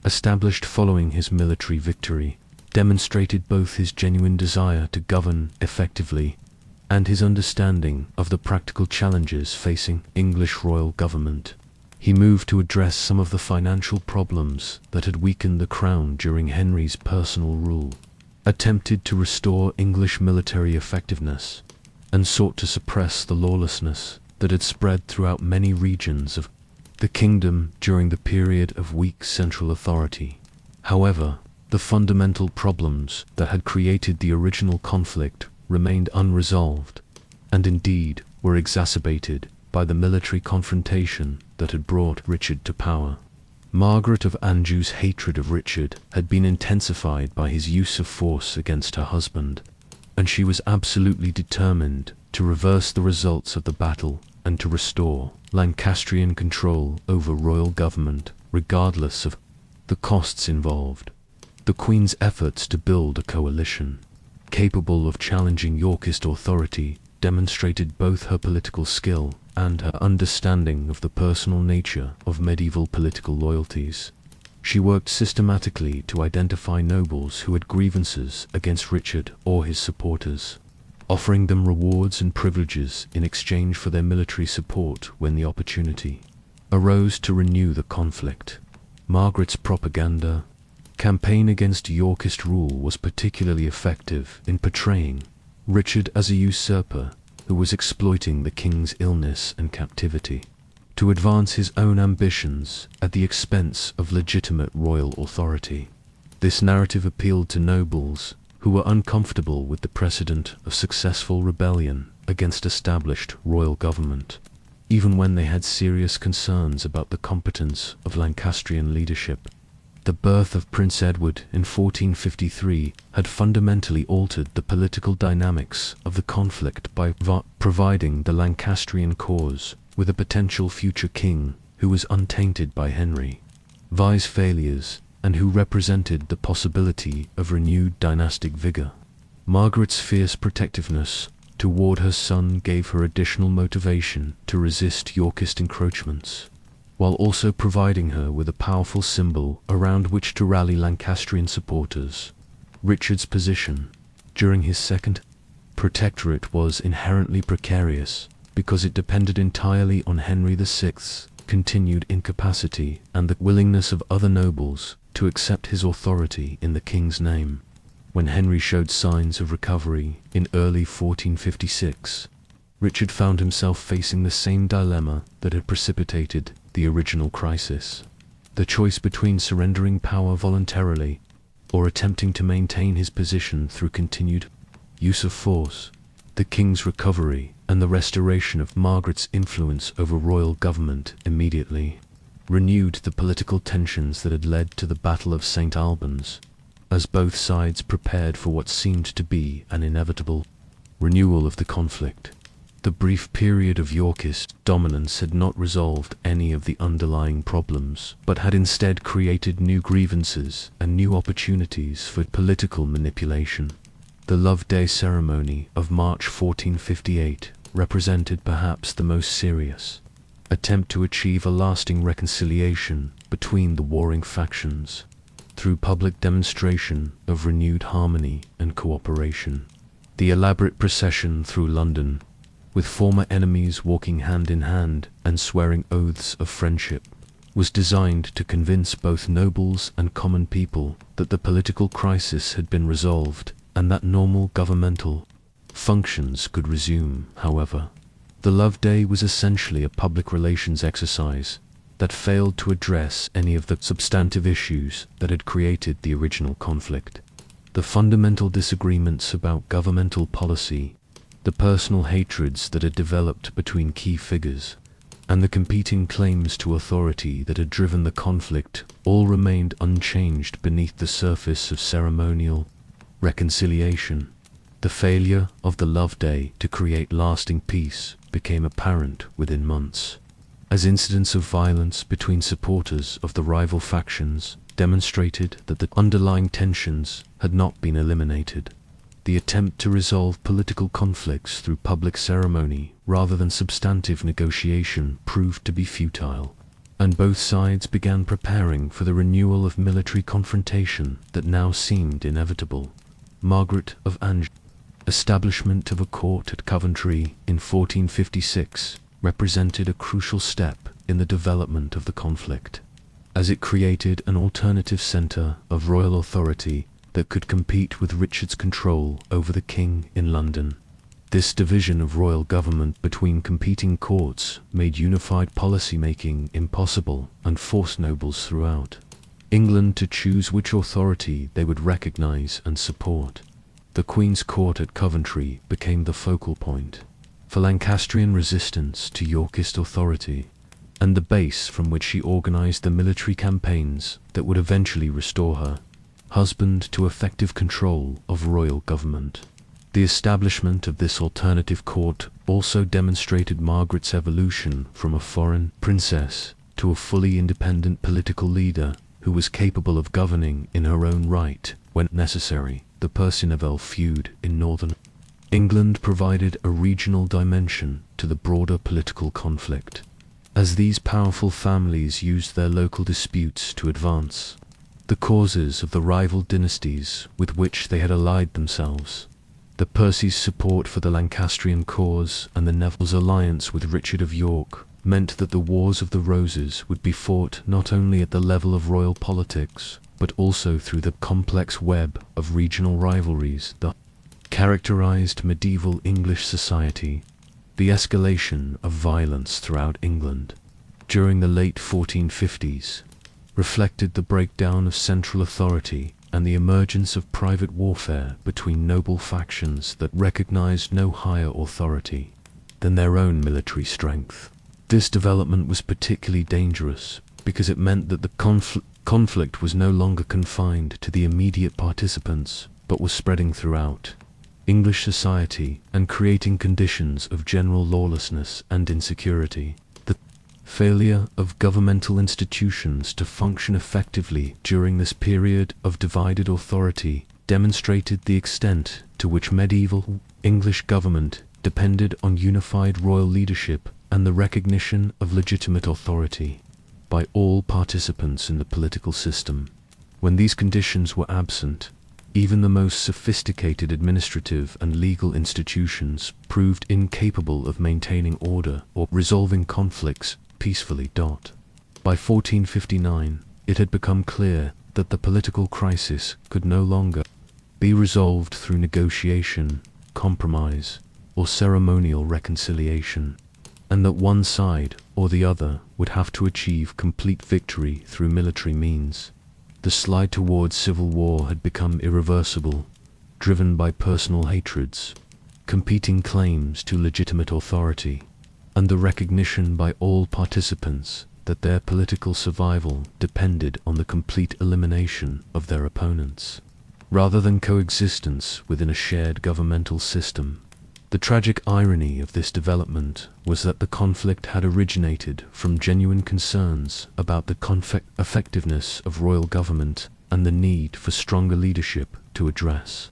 established following his military victory, demonstrated both his genuine desire to govern effectively and his understanding of the practical challenges facing English royal government. He moved to address some of the financial problems that had weakened the crown during Henry's personal rule, attempted to restore English military effectiveness, and sought to suppress the lawlessness that had spread throughout many regions of the kingdom during the period of weak central authority. However, the fundamental problems that had created the original conflict remained unresolved, and indeed were exacerbated by the military confrontation that had brought Richard to power. Margaret of Anjou's hatred of Richard had been intensified by his use of force against her husband, and she was absolutely determined to reverse the results of the battle and to restore Lancastrian control over royal government, regardless of the costs involved. The Queen's efforts to build a coalition capable of challenging Yorkist authority demonstrated both her political skill and her understanding of the personal nature of medieval political loyalties. She worked systematically to identify nobles who had grievances against Richard or his supporters, offering them rewards and privileges in exchange for their military support when the opportunity arose to renew the conflict. Margaret's propaganda campaign against Yorkist rule was particularly effective in portraying Richard as a usurper who was exploiting the king's illness and captivity to advance his own ambitions at the expense of legitimate royal authority. This narrative appealed to nobles who were uncomfortable with the precedent of successful rebellion against established royal government, even when they had serious concerns about the competence of Lancastrian leadership. The birth of Prince Edward in 1453 had fundamentally altered the political dynamics of the conflict by providing the Lancastrian cause with a potential future king who was untainted by Henry's failures and who represented the possibility of renewed dynastic vigor. Margaret's fierce protectiveness toward her son gave her additional motivation to resist Yorkist encroachments, while also providing her with a powerful symbol around which to rally Lancastrian supporters. Richard's position during his second protectorate was inherently precarious because it depended entirely on Henry VI's continued incapacity and the willingness of other nobles to accept his authority in the king's name. When Henry showed signs of recovery in early 1456, Richard found himself facing the same dilemma that had precipitated the original crisis: the choice between surrendering power voluntarily or attempting to maintain his position through continued use of force. The king's recovery and the restoration of Margaret's influence over royal government immediately renewed the political tensions that had led to the Battle of St. Albans, as both sides prepared for what seemed to be an inevitable renewal of the conflict. The brief period of Yorkist dominance had not resolved any of the underlying problems, but had instead created new grievances and new opportunities for political manipulation. The Love Day ceremony of March 1458 represented perhaps the most serious attempt to achieve a lasting reconciliation between the warring factions through public demonstration of renewed harmony and cooperation. The elaborate procession through London, with former enemies walking hand in hand and swearing oaths of friendship, was designed to convince both nobles and common people that the political crisis had been resolved and that normal governmental functions could resume. However, the Love Day was essentially a public relations exercise that failed to address any of the substantive issues that had created the original conflict. The fundamental disagreements about governmental policy, the personal hatreds that had developed between key figures, and the competing claims to authority that had driven the conflict all remained unchanged beneath the surface of ceremonial reconciliation. The failure of the Love Day to create lasting peace became apparent within months, as incidents of violence between supporters of the rival factions demonstrated that the underlying tensions had not been eliminated. The attempt to resolve political conflicts through public ceremony rather than substantive negotiation proved to be futile, and both sides began preparing for the renewal of military confrontation that now seemed inevitable. Margaret of Anjou, establishment of a court at Coventry in 1456, represented a crucial step in the development of the conflict, as it created an alternative centre of royal authority that could compete with Richard's control over the king in London. This division of royal government between competing courts made unified policy-making impossible and forced nobles throughout England to choose which authority they would recognise and support. The Queen's Court at Coventry became the focal point for Lancastrian resistance to Yorkist authority, and the base from which she organised the military campaigns that would eventually restore her husband to effective control of royal government. The establishment of this alternative court also demonstrated Margaret's evolution from a foreign princess to a fully independent political leader who was capable of governing in her own right when necessary. The Percival feud in northern England provided a regional dimension to the broader political conflict, as these powerful families used their local disputes to advance the causes of the rival dynasties with which they had allied themselves. The Percys' support for the Lancastrian cause and the Nevilles' alliance with Richard of York meant that the Wars of the Roses would be fought not only at the level of royal politics, but also through the complex web of regional rivalries that characterized medieval English society. The escalation of violence throughout England during the late 1450s reflected the breakdown of central authority and the emergence of private warfare between noble factions that recognized no higher authority than their own military strength. This development was particularly dangerous because it meant that the conflict was no longer confined to the immediate participants, but was spreading throughout English society and creating conditions of general lawlessness and insecurity. The failure of governmental institutions to function effectively during this period of divided authority demonstrated the extent to which medieval English government depended on unified royal leadership and the recognition of legitimate authority by all participants in the political system. When these conditions were absent, even the most sophisticated administrative and legal institutions proved incapable of maintaining order or resolving conflicts peacefully. By 1459, it had become clear that the political crisis could no longer be resolved through negotiation, compromise, or ceremonial reconciliation, and that one side or the other would have to achieve complete victory through military means. The slide towards civil war had become irreversible, driven by personal hatreds, competing claims to legitimate authority, and the recognition by all participants that their political survival depended on the complete elimination of their opponents, rather than coexistence within a shared governmental system. The tragic irony of this development was that the conflict had originated from genuine concerns about the effectiveness of royal government and the need for stronger leadership to address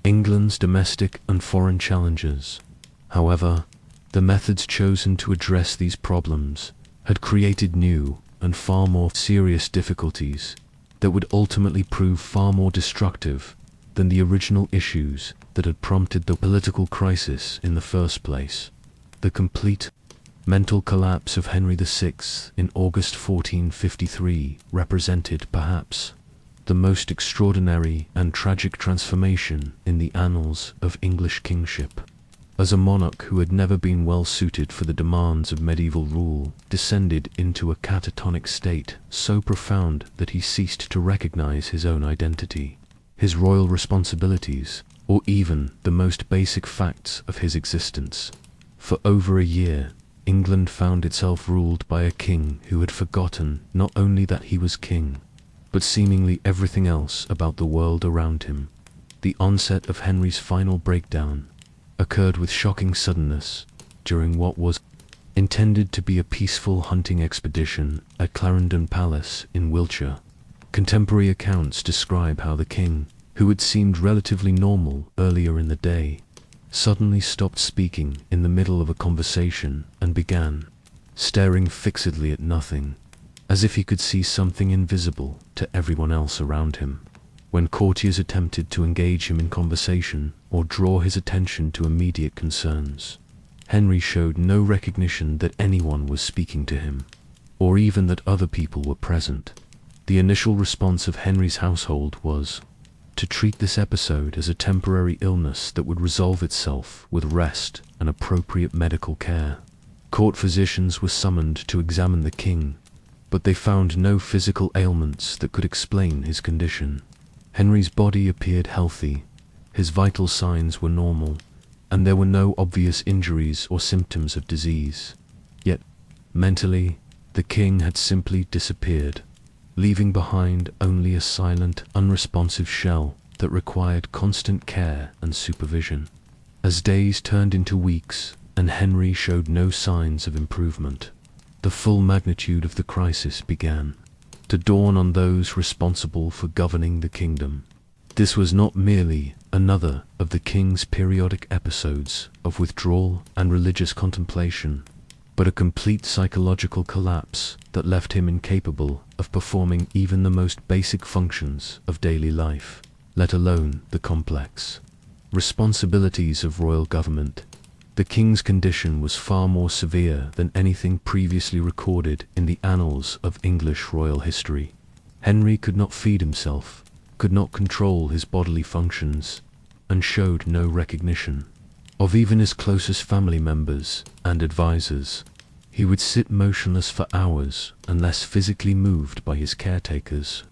England's domestic and foreign challenges. However, The methods chosen to address these problems had created new and far more serious difficulties that would ultimately prove far more destructive than the original issues that had prompted the political crisis in the first place. The complete mental collapse of Henry VI in August 1453 represented, perhaps, the most extraordinary and tragic transformation in the annals of English kingship. As a monarch who had never been well suited for the demands of medieval rule descended into a catatonic state so profound that he ceased to recognize his own identity, his royal responsibilities, or even the most basic facts of his existence. For over a year, England found itself ruled by a king who had forgotten not only that he was king, but seemingly everything else about the world around him. The onset of Henry's final breakdown occurred with shocking suddenness during what was intended to be a peaceful hunting expedition at Clarendon Palace in Wiltshire. Contemporary accounts describe how the king, who had seemed relatively normal earlier in the day, suddenly stopped speaking in the middle of a conversation and began staring fixedly at nothing, as if he could see something invisible to everyone else around him. When courtiers attempted to engage him in conversation or draw his attention to immediate concerns, Henry showed no recognition that anyone was speaking to him, or even that other people were present. The initial response of Henry's household was to treat this episode as a temporary illness that would resolve itself with rest and appropriate medical care. Court physicians were summoned to examine the king, but they found no physical ailments that could explain his condition. Henry's body appeared healthy, his vital signs were normal, and there were no obvious injuries or symptoms of disease. Yet, mentally, the king had simply disappeared, leaving behind only a silent, unresponsive shell that required constant care and supervision. As days turned into weeks and Henry showed no signs of improvement, the full magnitude of the crisis began to dawn on those responsible for governing the kingdom. This was not merely another of the king's periodic episodes of withdrawal and religious contemplation, but a complete psychological collapse that left him incapable of performing even the most basic functions of daily life, let alone the complex responsibilities of royal government. The king's condition was far more severe than anything previously recorded in the annals of English royal history. Henry could not feed himself, could not control his bodily functions, and showed no recognition of even his closest family members and advisors. He would sit motionless for hours unless physically moved by his caretakers,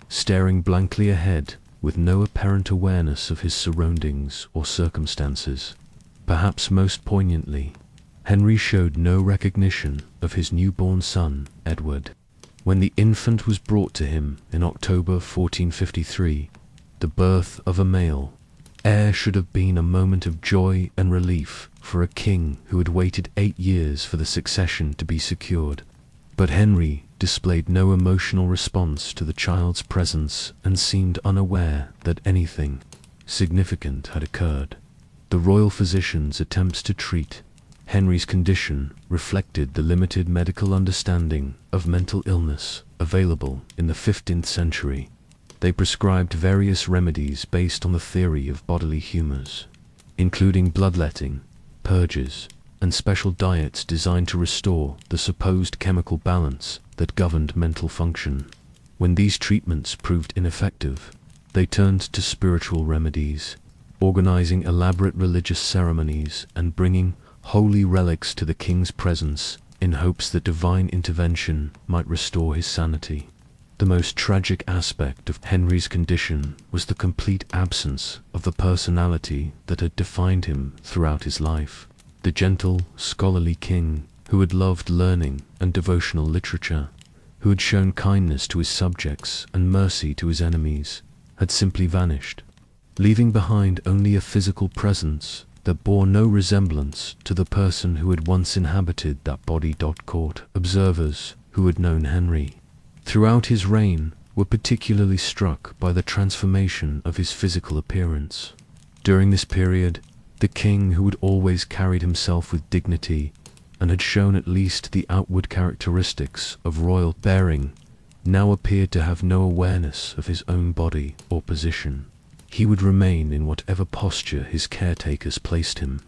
staring blankly ahead with no apparent awareness of his surroundings or circumstances. Perhaps most poignantly, Henry showed no recognition of his newborn son, Edward. When the infant was brought to him in October 1453, the birth of a male heir should have been a moment of joy and relief for a king who had waited 8 years for the succession to be secured. But Henry displayed no emotional response to the child's presence and seemed unaware that anything significant had occurred. The royal physicians' attempts to treat Henry's condition reflected the limited medical understanding of mental illness available in the 15th century. They prescribed various remedies based on the theory of bodily humors, including bloodletting, purges, and special diets designed to restore the supposed chemical balance that governed mental function. When these treatments proved ineffective, they turned to spiritual remedies, organizing elaborate religious ceremonies and bringing holy relics to the king's presence in hopes that divine intervention might restore his sanity. The most tragic aspect of Henry's condition was the complete absence of the personality that had defined him throughout his life. The gentle, scholarly king who had loved learning and devotional literature, who had shown kindness to his subjects and mercy to his enemies, had simply vanished, leaving behind only a physical presence that bore no resemblance to the person who had once inhabited that body. Court observers who had known Henry throughout his reign were particularly struck by the transformation of his physical appearance. During this period, The king, who had always carried himself with dignity and had shown at least the outward characteristics of royal bearing, now appeared to have no awareness of his own body or position. He would remain in whatever posture his caretakers placed him,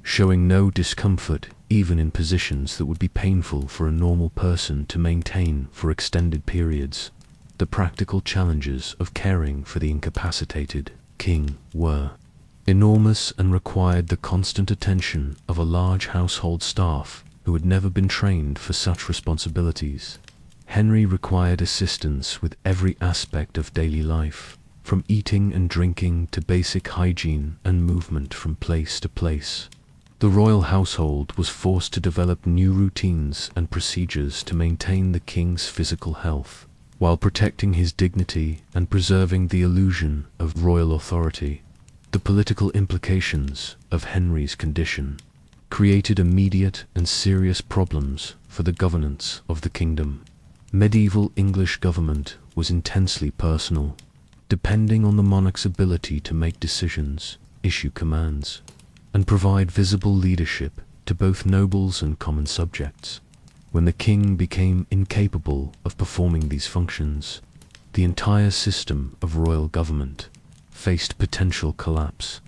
showing no discomfort even in positions that would be painful for a normal person to maintain for extended periods. The practical challenges of caring for the incapacitated king were enormous and required the constant attention of a large household staff who had never been trained for such responsibilities. Henry required assistance with every aspect of daily life, from eating and drinking to basic hygiene and movement from place to place. The royal household was forced to develop new routines and procedures to maintain the king's physical health, while protecting his dignity and preserving the illusion of royal authority. The political implications of Henry's condition created immediate and serious problems for the governance of the kingdom. Medieval English government was intensely personal, depending on the monarch's ability to make decisions, issue commands, and provide visible leadership to both nobles and common subjects. When the king became incapable of performing these functions, the entire system of royal government faced potential collapse.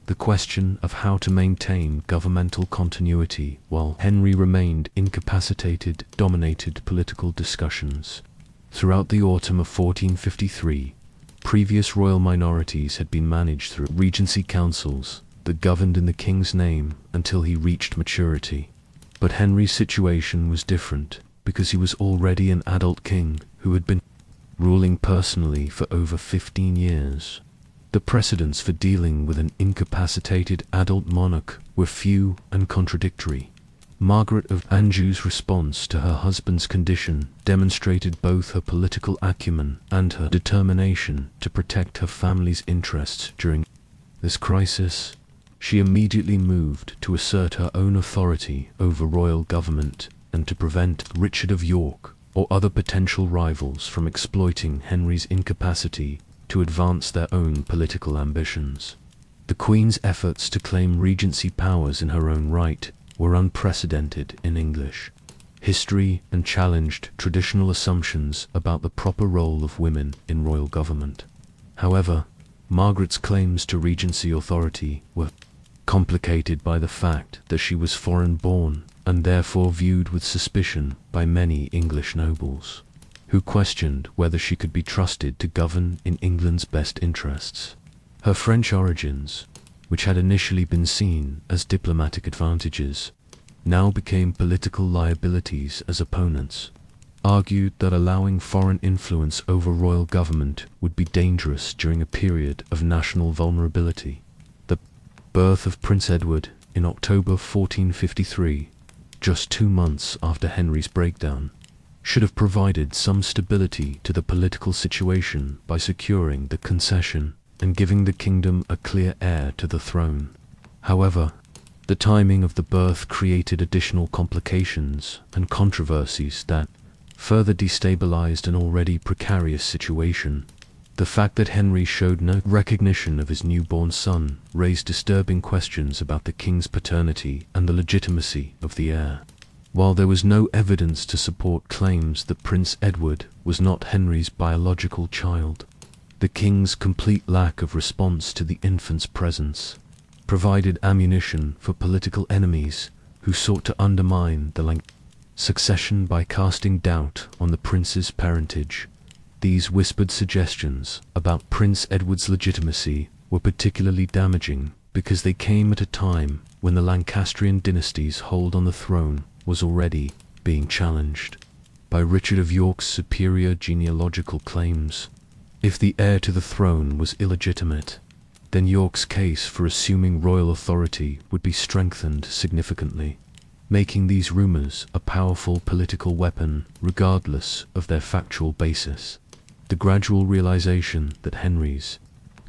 The question of how to maintain governmental continuity while Henry remained incapacitated dominated political discussions. Throughout the autumn of 1453, previous royal minorities had been managed through regency councils that governed in the king's name until he reached maturity. But Henry's situation was different because he was already an adult king who had been ruling personally for over 15 years. The precedents for dealing with an incapacitated adult monarch were few and contradictory. Margaret of Anjou's response to her husband's condition demonstrated both her political acumen and her determination to protect her family's interests during this crisis. She immediately moved to assert her own authority over royal government and to prevent Richard of York or other potential rivals from exploiting Henry's incapacity to advance their own political ambitions. The Queen's efforts to claim regency powers in her own right were unprecedented in English history and challenged traditional assumptions about the proper role of women in royal government. However, Margaret's claims to regency authority were complicated by the fact that she was foreign-born and therefore viewed with suspicion by many English nobles, who questioned whether she could be trusted to govern in England's best interests. Her French origins, which had initially been seen as diplomatic advantages, now became political liabilities as opponents argued that allowing foreign influence over royal government would be dangerous during a period of national vulnerability. The birth of Prince Edward in October 1453, just 2 months after Henry's breakdown, should have provided some stability to the political situation by securing the concession and giving the kingdom a clear heir to the throne. However, the timing of the birth created additional complications and controversies that further destabilized an already precarious situation. The fact that Henry showed no recognition of his newborn son raised disturbing questions about the king's paternity and the legitimacy of the heir. While there was no evidence to support claims that Prince Edward was not Henry's biological child, the king's complete lack of response to the infant's presence provided ammunition for political enemies who sought to undermine the succession by casting doubt on the prince's parentage. These whispered suggestions about Prince Edward's legitimacy were particularly damaging because they came at a time when the Lancastrian dynasty's hold on the throne was already being challenged by Richard of York's superior genealogical claims. If the heir to the throne was illegitimate, then York's case for assuming royal authority would be strengthened significantly, making these rumors a powerful political weapon regardless of their factual basis. The gradual realization that Henry's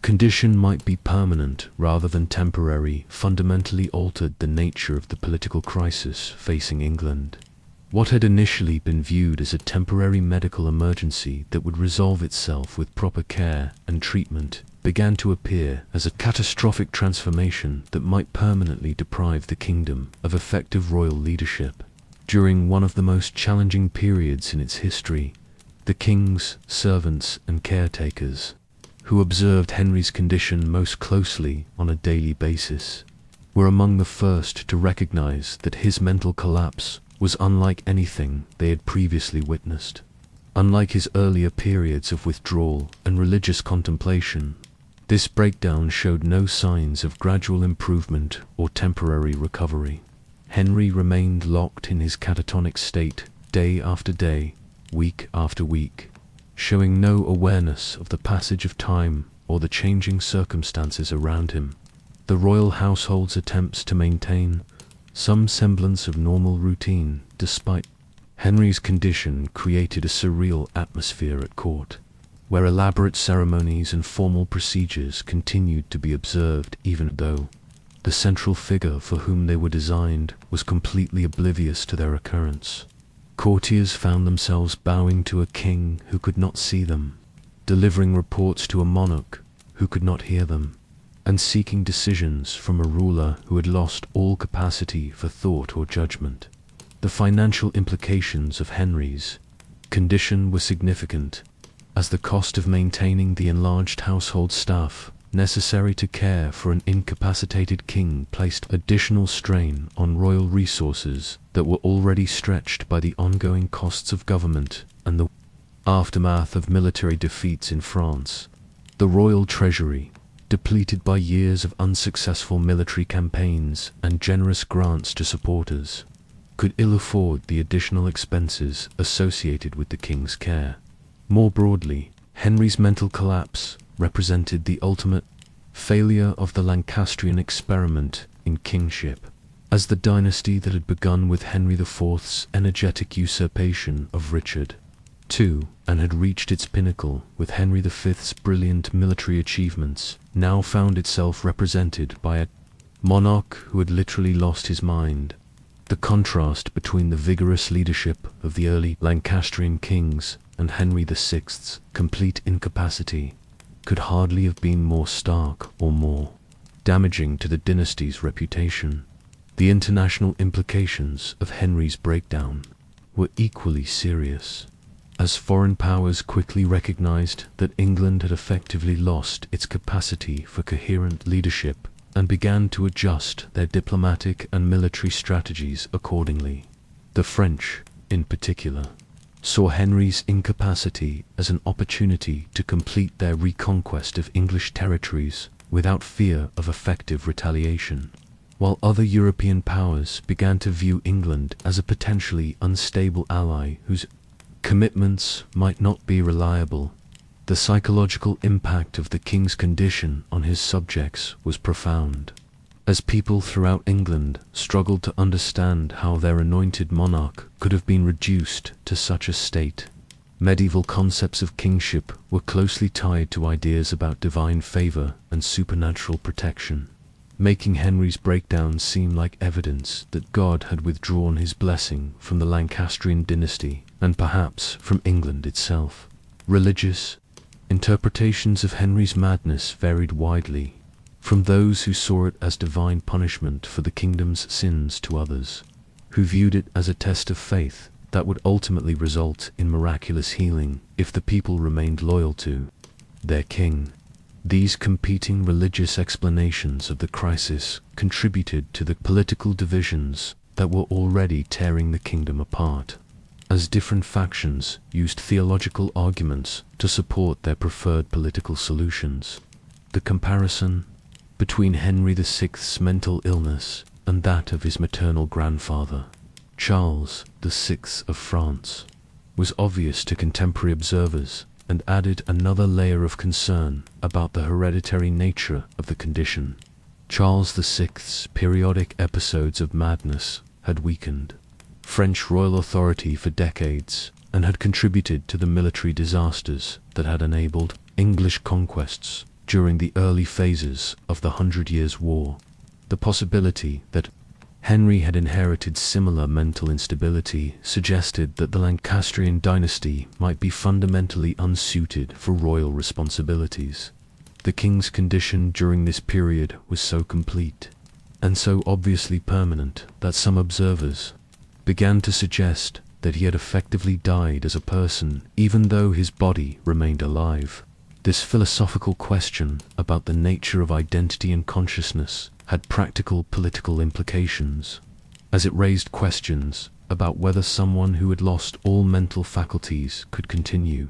condition might be permanent rather than temporary fundamentally altered the nature of the political crisis facing England. What had initially been viewed as a temporary medical emergency that would resolve itself with proper care and treatment began to appear as a catastrophic transformation that might permanently deprive the kingdom of effective royal leadership. During one of the most challenging periods in its history, the king's servants and caretakers, who observed Henry's condition most closely on a daily basis, were among the first to recognize that his mental collapse was unlike anything they had previously witnessed. Unlike his earlier periods of withdrawal and religious contemplation, this breakdown showed no signs of gradual improvement or temporary recovery. Henry remained locked in his catatonic state day after day, week after week, showing no awareness of the passage of time or the changing circumstances around him. The royal household's attempts to maintain some semblance of normal routine despite Henry's condition created a surreal atmosphere at court, where elaborate ceremonies and formal procedures continued to be observed even though the central figure for whom they were designed was completely oblivious to their occurrence. Courtiers found themselves bowing to a king who could not see them, delivering reports to a monarch who could not hear them, and seeking decisions from a ruler who had lost all capacity for thought or judgment. The financial implications of Henry's condition were significant, as the cost of maintaining the enlarged household staff necessary to care for an incapacitated king placed additional strain on royal resources that were already stretched by the ongoing costs of government and the aftermath of military defeats in France. The royal treasury, depleted by years of unsuccessful military campaigns and generous grants to supporters, could ill afford the additional expenses associated with the king's care. More broadly, Henry's mental collapse represented the ultimate failure of the Lancastrian experiment in kingship, as the dynasty that had begun with Henry IV's energetic usurpation of Richard II and had reached its pinnacle with Henry V's brilliant military achievements now found itself represented by a monarch who had literally lost his mind. The contrast between the vigorous leadership of the early Lancastrian kings and Henry VI's complete incapacity could hardly have been more stark or more damaging to the dynasty's reputation. The international implications of Henry's breakdown were equally serious, as foreign powers quickly recognized that England had effectively lost its capacity for coherent leadership and began to adjust their diplomatic and military strategies accordingly. The French, in particular, saw Henry's incapacity as an opportunity to complete their reconquest of English territories without fear of effective retaliation, while other European powers began to view England as a potentially unstable ally whose commitments might not be reliable. The psychological impact of the king's condition on his subjects was profound, as people throughout England struggled to understand how their anointed monarch could have been reduced to such a state. Medieval concepts of kingship were closely tied to ideas about divine favor and supernatural protection, making Henry's breakdown seem like evidence that God had withdrawn his blessing from the Lancastrian dynasty and perhaps from England itself. Religious interpretations of Henry's madness varied widely, from those who saw it as divine punishment for the kingdom's sins to others who viewed it as a test of faith that would ultimately result in miraculous healing if the people remained loyal to their king. These competing religious explanations of the crisis contributed to the political divisions that were already tearing the kingdom apart, as different factions used theological arguments to support their preferred political solutions. The comparison between Henry VI's mental illness and that of his maternal grandfather, Charles VI of France, was obvious to contemporary observers and added another layer of concern about the hereditary nature of the condition. Charles VI's periodic episodes of madness had weakened French royal authority for decades and had contributed to the military disasters that had enabled English conquests during the early phases of the 100 Years' War. The possibility that Henry had inherited similar mental instability suggested that the Lancastrian dynasty might be fundamentally unsuited for royal responsibilities. The king's condition during this period was so complete, and so obviously permanent, that some observers began to suggest that he had effectively died as a person, even though his body remained alive. This philosophical question about the nature of identity and consciousness had practical political implications, as it raised questions about whether someone who had lost all mental faculties could continue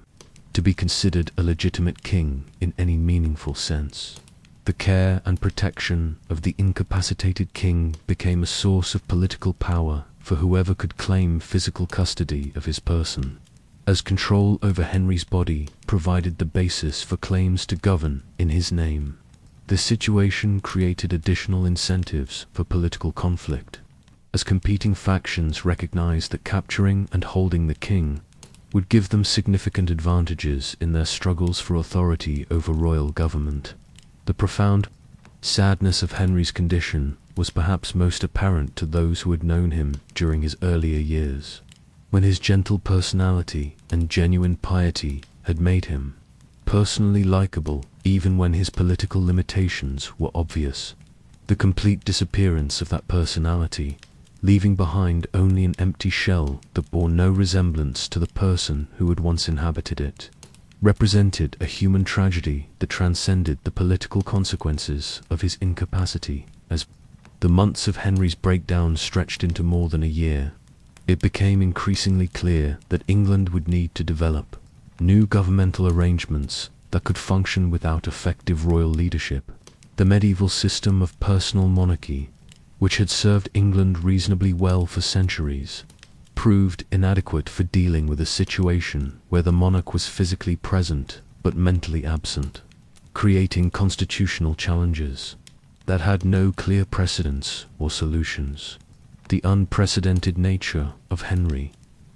to be considered a legitimate king in any meaningful sense. The care and protection of the incapacitated king became a source of political power for whoever could claim physical custody of his person, as control over Henry's body provided the basis for claims to govern in his name. This situation created additional incentives for political conflict, as competing factions recognized that capturing and holding the king would give them significant advantages in their struggles for authority over royal government. The profound sadness of Henry's condition was perhaps most apparent to those who had known him during his earlier years, when his gentle personality and genuine piety had made him personally likable, even when his political limitations were obvious. The complete disappearance of that personality, leaving behind only an empty shell that bore no resemblance to the person who had once inhabited it, represented a human tragedy that transcended the political consequences of his incapacity. As the months of Henry's breakdown stretched into more than a year, it became increasingly clear that England would need to develop new governmental arrangements that could function without effective royal leadership. The medieval system of personal monarchy, which had served England reasonably well for centuries, proved inadequate for dealing with a situation where the monarch was physically present but mentally absent, creating constitutional challenges that had no clear precedents or solutions. The unprecedented nature of Henry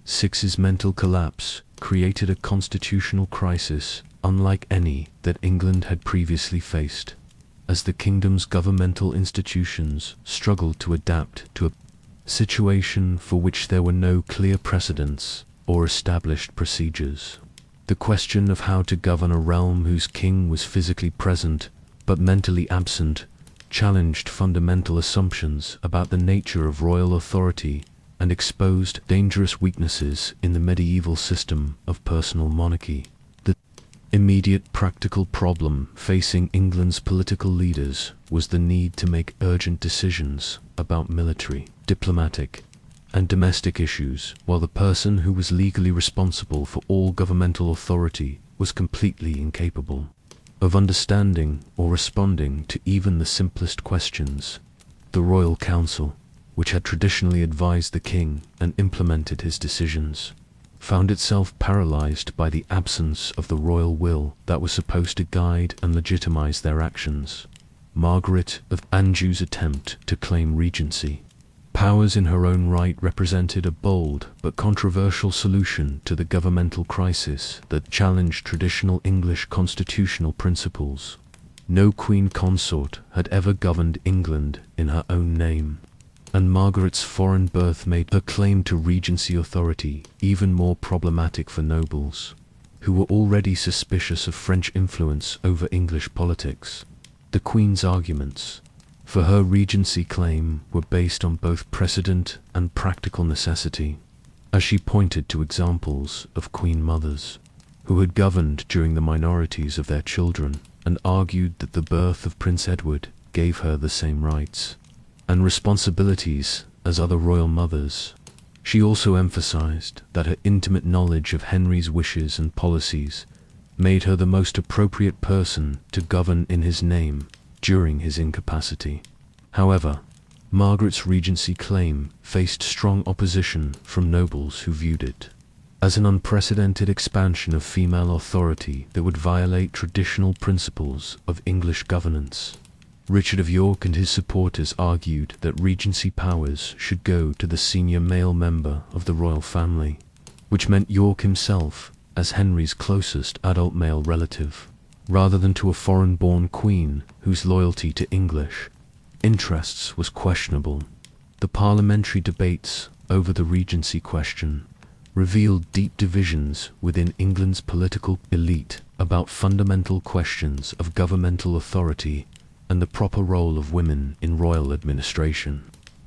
VI's mental collapse created a constitutional crisis unlike any that England had previously faced, as the kingdom's governmental institutions struggled to adapt to a situation for which there were no clear precedents or established procedures. The question of how to govern a realm whose king was physically present but mentally absent challenged fundamental assumptions about the nature of royal authority and exposed dangerous weaknesses in the medieval system of personal monarchy. The immediate practical problem facing England's political leaders was the need to make urgent decisions about military, diplomatic, and domestic issues, while the person who was legally responsible for all governmental authority was completely incapable of understanding or responding to even the simplest questions. The Royal Council, which had traditionally advised the king and implemented his decisions, found itself paralyzed by the absence of the royal will that was supposed to guide and legitimize their actions. Margaret of Anjou's attempt to claim regency powers in her own right represented a bold but controversial solution to the governmental crisis that challenged traditional English constitutional principles. No queen consort had ever governed England in her own name, and Margaret's foreign birth made her claim to regency authority even more problematic for nobles, who were already suspicious of French influence over English politics. The Queen's arguments for her regency claim were based on both precedent and practical necessity, as she pointed to examples of queen mothers who had governed during the minorities of their children, and argued that the birth of Prince Edward gave her the same rights and responsibilities as other royal mothers. She also emphasized that her intimate knowledge of Henry's wishes and policies made her the most appropriate person to govern in his name during his incapacity. However, Margaret's regency claim faced strong opposition from nobles who viewed it as an unprecedented expansion of female authority that would violate traditional principles of English governance. Richard of York and his supporters argued that regency powers should go to the senior male member of the royal family, which meant York himself as Henry's closest adult male relative, rather than to a foreign-born queen whose loyalty to English interests was questionable. The parliamentary debates over the regency question revealed deep divisions within England's political elite about fundamental questions of governmental authority and the proper role of women in royal administration.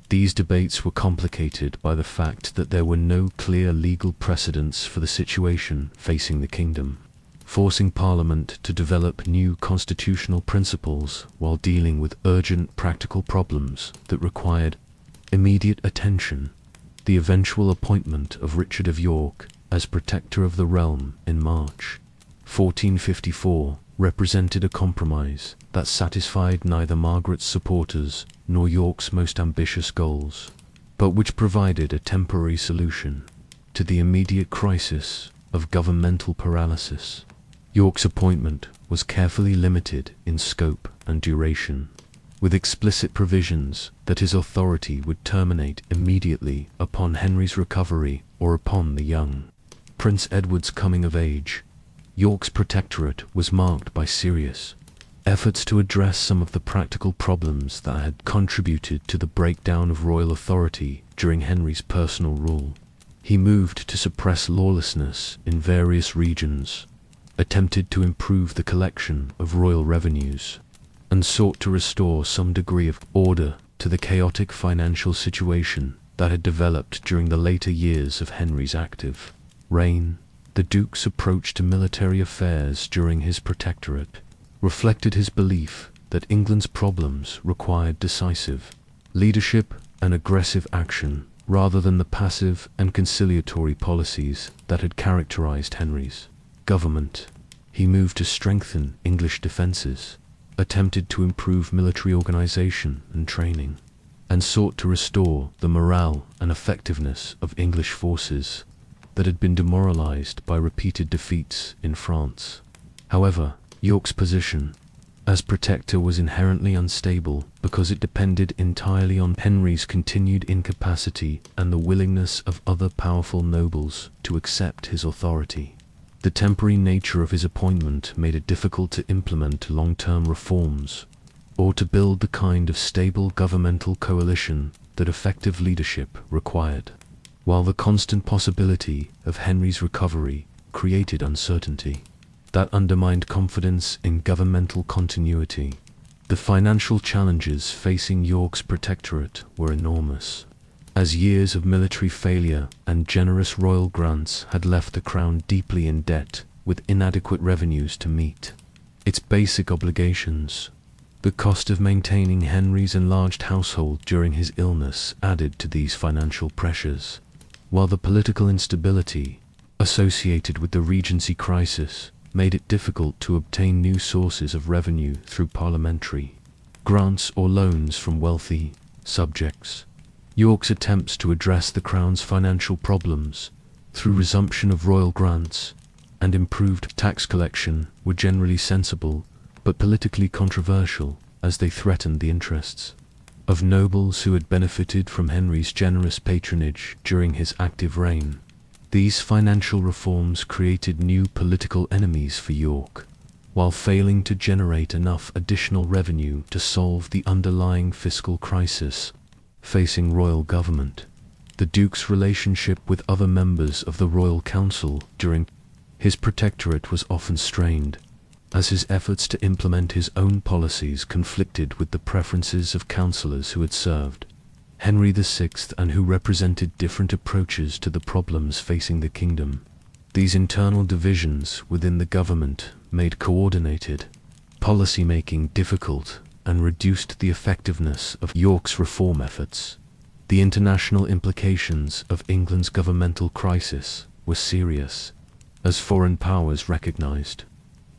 These debates were complicated by the fact that there were no clear legal precedents for the situation facing the kingdom, forcing Parliament to develop new constitutional principles while dealing with urgent practical problems that required immediate attention. The eventual appointment of Richard of York as Protector of the realm in March 1454 represented a compromise that satisfied neither Margaret's supporters nor York's most ambitious goals, but which provided a temporary solution to the immediate crisis of governmental paralysis. York's appointment was carefully limited in scope and duration, with explicit provisions that his authority would terminate immediately upon Henry's recovery or upon the young Prince Edward's coming of age. York's protectorate was marked by serious efforts to address some of the practical problems that had contributed to the breakdown of royal authority during Henry's personal rule. He moved to suppress lawlessness in various regions, attempted to improve the collection of royal revenues, and sought to restore some degree of order to the chaotic financial situation that had developed during the later years of Henry's active reign. The Duke's approach to military affairs during his protectorate reflected his belief that England's problems required decisive leadership and aggressive action rather than the passive and conciliatory policies that had characterized Henry's government. He moved to strengthen English defenses, attempted to improve military organization and training, and sought to restore the morale and effectiveness of English forces that had been demoralized by repeated defeats in France. However, York's position as protector was inherently unstable because it depended entirely on Henry's continued incapacity and the willingness of other powerful nobles to accept his authority. The temporary nature of his appointment made it difficult to implement long-term reforms or to build the kind of stable governmental coalition that effective leadership required, while the constant possibility of Henry's recovery created uncertainty that undermined confidence in governmental continuity. The financial challenges facing York's protectorate were enormous, as years of military failure and generous royal grants had left the crown deeply in debt with inadequate revenues to meet its basic obligations. The cost of maintaining Henry's enlarged household during his illness added to these financial pressures, while the political instability associated with the Regency crisis made it difficult to obtain new sources of revenue through parliamentary grants or loans from wealthy subjects. York's attempts to address the crown's financial problems through resumption of royal grants and improved tax collection were generally sensible but politically controversial, as they threatened the interests of nobles who had benefited from Henry's generous patronage during his active reign. These financial reforms created new political enemies for York, while failing to generate enough additional revenue to solve the underlying fiscal crisis facing royal government. The Duke's relationship with other members of the royal council during his protectorate was often strained, as his efforts to implement his own policies conflicted with the preferences of councillors who had served Henry VI and who represented different approaches to the problems facing the kingdom. These internal divisions within the government made coordinated policy-making difficult and reduced the effectiveness of York's reform efforts. The international implications of England's governmental crisis were serious, as foreign powers recognized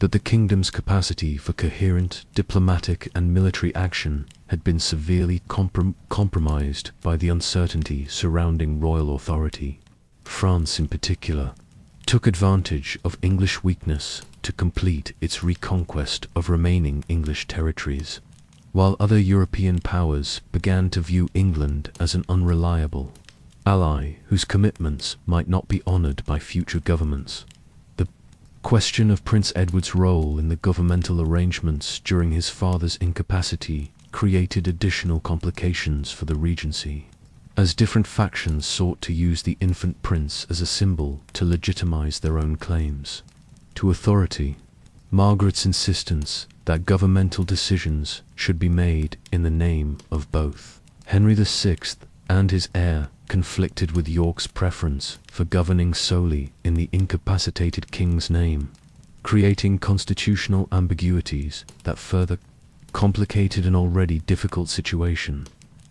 that the kingdom's capacity for coherent diplomatic and military action had been severely compromised by the uncertainty surrounding royal authority. France, in particular, took advantage of English weakness to complete its reconquest of remaining English territories, while other European powers began to view England as an unreliable ally whose commitments might not be honored by future governments. The question of Prince Edward's role in the governmental arrangements during his father's incapacity created additional complications for the Regency. as different factions sought to use the infant prince as a symbol to legitimize their own claims to authority. Margaret's insistence that governmental decisions should be made in the name of both Henry VI and his heir conflicted with York's preference for governing solely in the incapacitated king's name, creating constitutional ambiguities that further complicated an already difficult situation.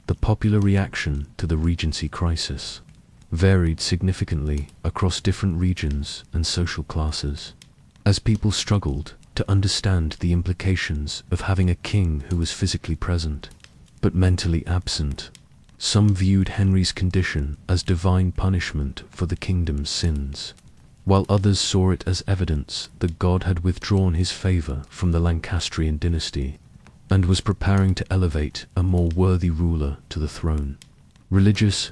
The popular reaction to the Regency crisis varied significantly across different regions and social classes, as people struggled to understand the implications of having a king who was physically present, but mentally absent. Some viewed Henry's condition as divine punishment for the kingdom's sins, while others saw it as evidence that God had withdrawn his favor from the Lancastrian dynasty and was preparing to elevate a more worthy ruler to the throne. Religious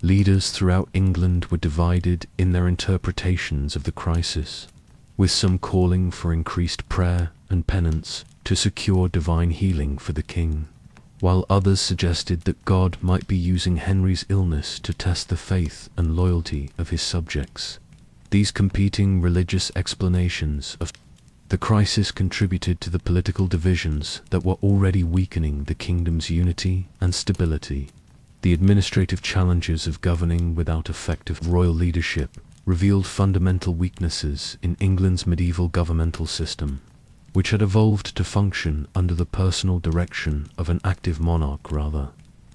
leaders throughout England were divided in their interpretations of the crisis, with some calling for increased prayer and penance to secure divine healing for the king, while others suggested that God might be using Henry's illness to test the faith and loyalty of his subjects. These competing religious explanations of the crisis contributed to the political divisions that were already weakening the kingdom's unity and stability. The administrative challenges of governing without effective royal leadership revealed fundamental weaknesses in England's medieval governmental system, which had evolved to function under the personal direction of an active monarch rather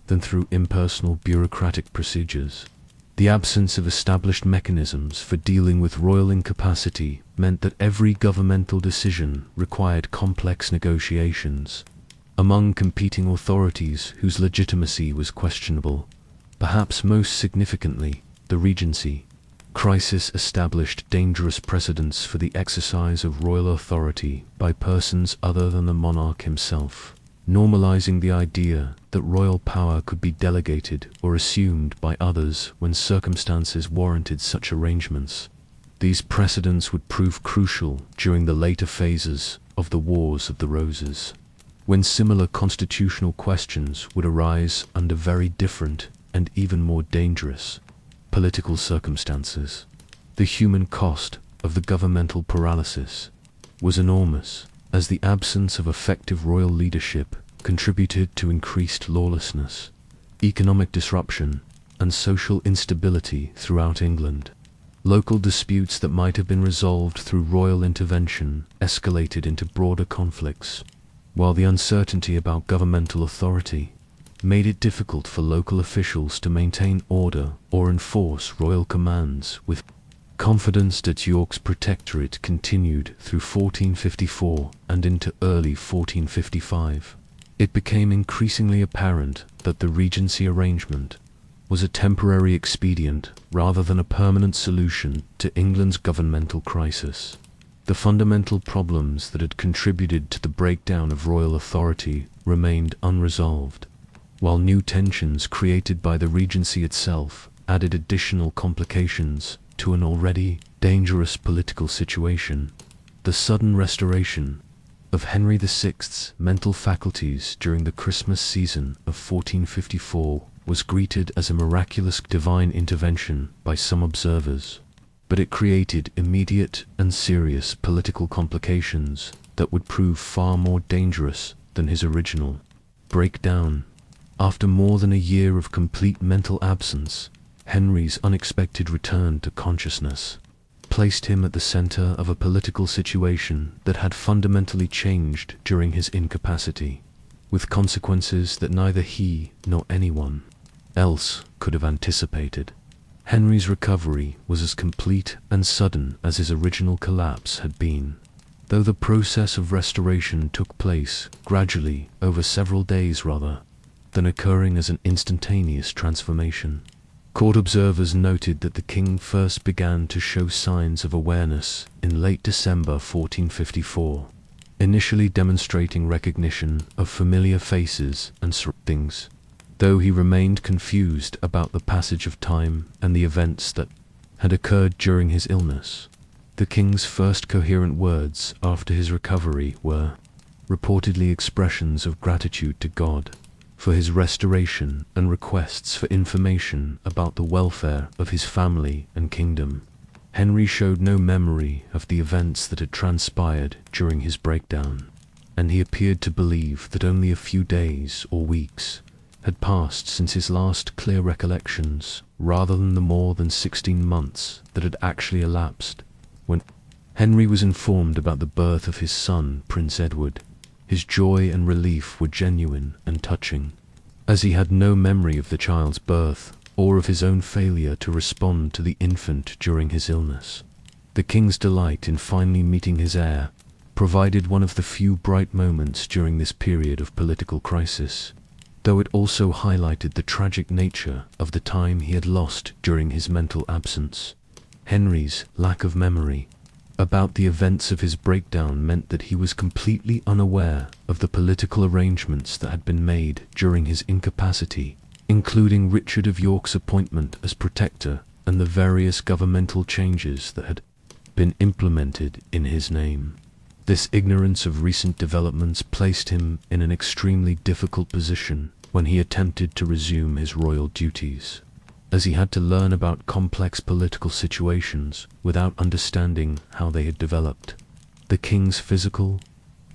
than through impersonal bureaucratic procedures. The absence of established mechanisms for dealing with royal incapacity meant that every governmental decision required complex negotiations among competing authorities whose legitimacy was questionable. Perhaps most significantly, the Regency crisis established dangerous precedents for the exercise of royal authority by persons other than the monarch himself, normalizing the idea that royal power could be delegated or assumed by others when circumstances warranted such arrangements. These precedents would prove crucial during the later phases of the Wars of the Roses, when similar constitutional questions would arise under very different and even more dangerous political circumstances. The human cost of the governmental paralysis was enormous, as the absence of effective royal leadership contributed to increased lawlessness, economic disruption, and social instability throughout England. Local disputes that might have been resolved through royal intervention escalated into broader conflicts, while the uncertainty about governmental authority made it difficult for local officials to maintain order or enforce royal commands with confidence. That York's protectorate continued through 1454 and into early 1455. It became increasingly apparent that the Regency arrangement was a temporary expedient rather than a permanent solution to England's governmental crisis. The fundamental problems that had contributed to the breakdown of royal authority remained unresolved, while new tensions created by the Regency itself added additional complications to an already dangerous political situation. The sudden restoration of Henry VI's mental faculties during the Christmas season of 1454 was greeted as a miraculous divine intervention by some observers, but it created immediate and serious political complications that would prove far more dangerous than his original breakdown. After more than a year of complete mental absence, Henry's unexpected return to consciousness placed him at the center of a political situation that had fundamentally changed during his incapacity, with consequences that neither he nor anyone else could have anticipated. Henry's recovery was as complete and sudden as his original collapse had been, though the process of restoration took place gradually over several days rather than occurring as an instantaneous transformation. Court observers noted that the king first began to show signs of awareness in late December 1454, initially demonstrating recognition of familiar faces and surroundings, though he remained confused about the passage of time and the events that had occurred during his illness. The king's first coherent words after his recovery were reportedly expressions of gratitude to God for his restoration and requests for information about the welfare of his family and kingdom. Henry showed no memory of the events that had transpired during his breakdown, and he appeared to believe that only a few days or weeks had passed since his last clear recollections, rather than the more than 16 months that had actually elapsed. When Henry was informed about the birth of his son, Prince Edward, his joy and relief were genuine and touching, as he had no memory of the child's birth or of his own failure to respond to the infant during his illness. The king's delight in finally meeting his heir provided one of the few bright moments during this period of political crisis, though it also highlighted the tragic nature of the time he had lost during his mental absence. Henry's lack of memory about the events of his breakdown meant that he was completely unaware of the political arrangements that had been made during his incapacity, including Richard of York's appointment as protector and the various governmental changes that had been implemented in his name. This ignorance of recent developments placed him in an extremely difficult position when he attempted to resume his royal duties, as he had to learn about complex political situations without understanding how they had developed. The king's physical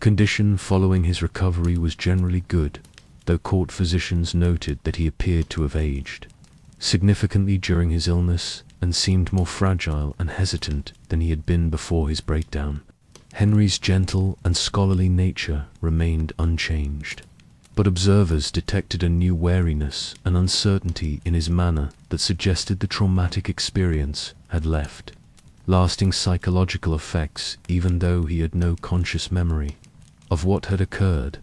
condition following his recovery was generally good, though court physicians noted that he appeared to have aged significantly during his illness and seemed more fragile and hesitant than he had been before his breakdown. Henry's gentle and scholarly nature remained unchanged, but observers detected a new wariness and uncertainty in his manner that suggested the traumatic experience had left lasting psychological effects, even though he had no conscious memory of what had occurred.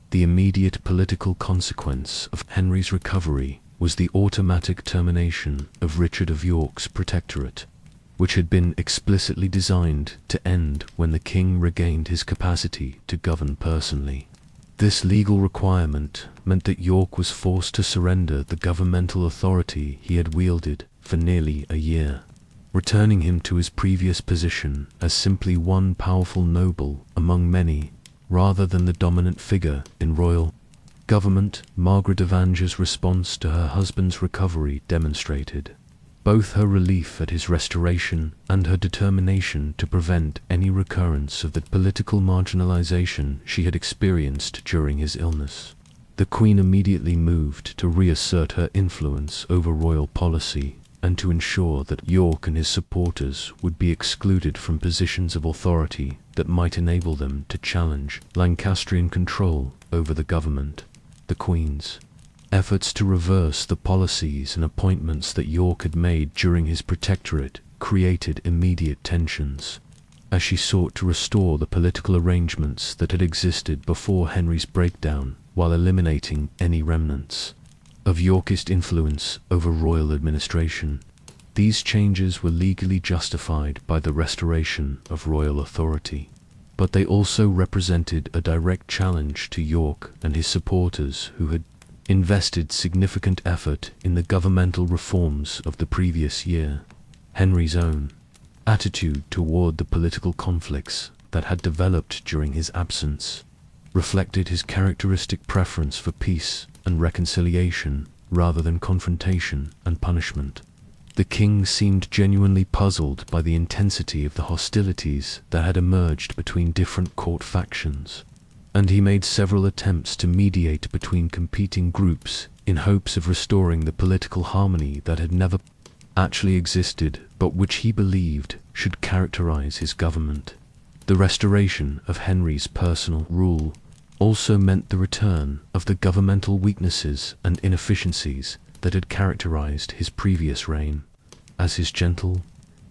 The immediate political consequence of Henry's recovery was the automatic termination of Richard of York's protectorate, which had been explicitly designed to end when the king regained his capacity to govern personally. This legal requirement meant that York was forced to surrender the governmental authority he had wielded for nearly a year, returning him to his previous position as simply one powerful noble among many, rather than the dominant figure in royal government. Margaret of Angers' response to her husband's recovery demonstrated both her relief at his restoration and her determination to prevent any recurrence of the political marginalization she had experienced during his illness. The Queen immediately moved to reassert her influence over royal policy and to ensure that York and his supporters would be excluded from positions of authority that might enable them to challenge Lancastrian control over the government. The Queen's efforts to reverse the policies and appointments that York had made during his protectorate created immediate tensions, as she sought to restore the political arrangements that had existed before Henry's breakdown, while eliminating any remnants of Yorkist influence over royal administration. These changes were legally justified by the restoration of royal authority, but they also represented a direct challenge to York and his supporters, who had invested significant effort in the governmental reforms of the previous year. Henry's own attitude toward the political conflicts that had developed during his absence reflected his characteristic preference for peace and reconciliation rather than confrontation and punishment. The king seemed genuinely puzzled by the intensity of the hostilities that had emerged between different court factions, and he made several attempts to mediate between competing groups in hopes of restoring the political harmony that had never actually existed, but which he believed should characterize his government. The restoration of Henry's personal rule also meant the return of the governmental weaknesses and inefficiencies that had characterized his previous reign, as his gentle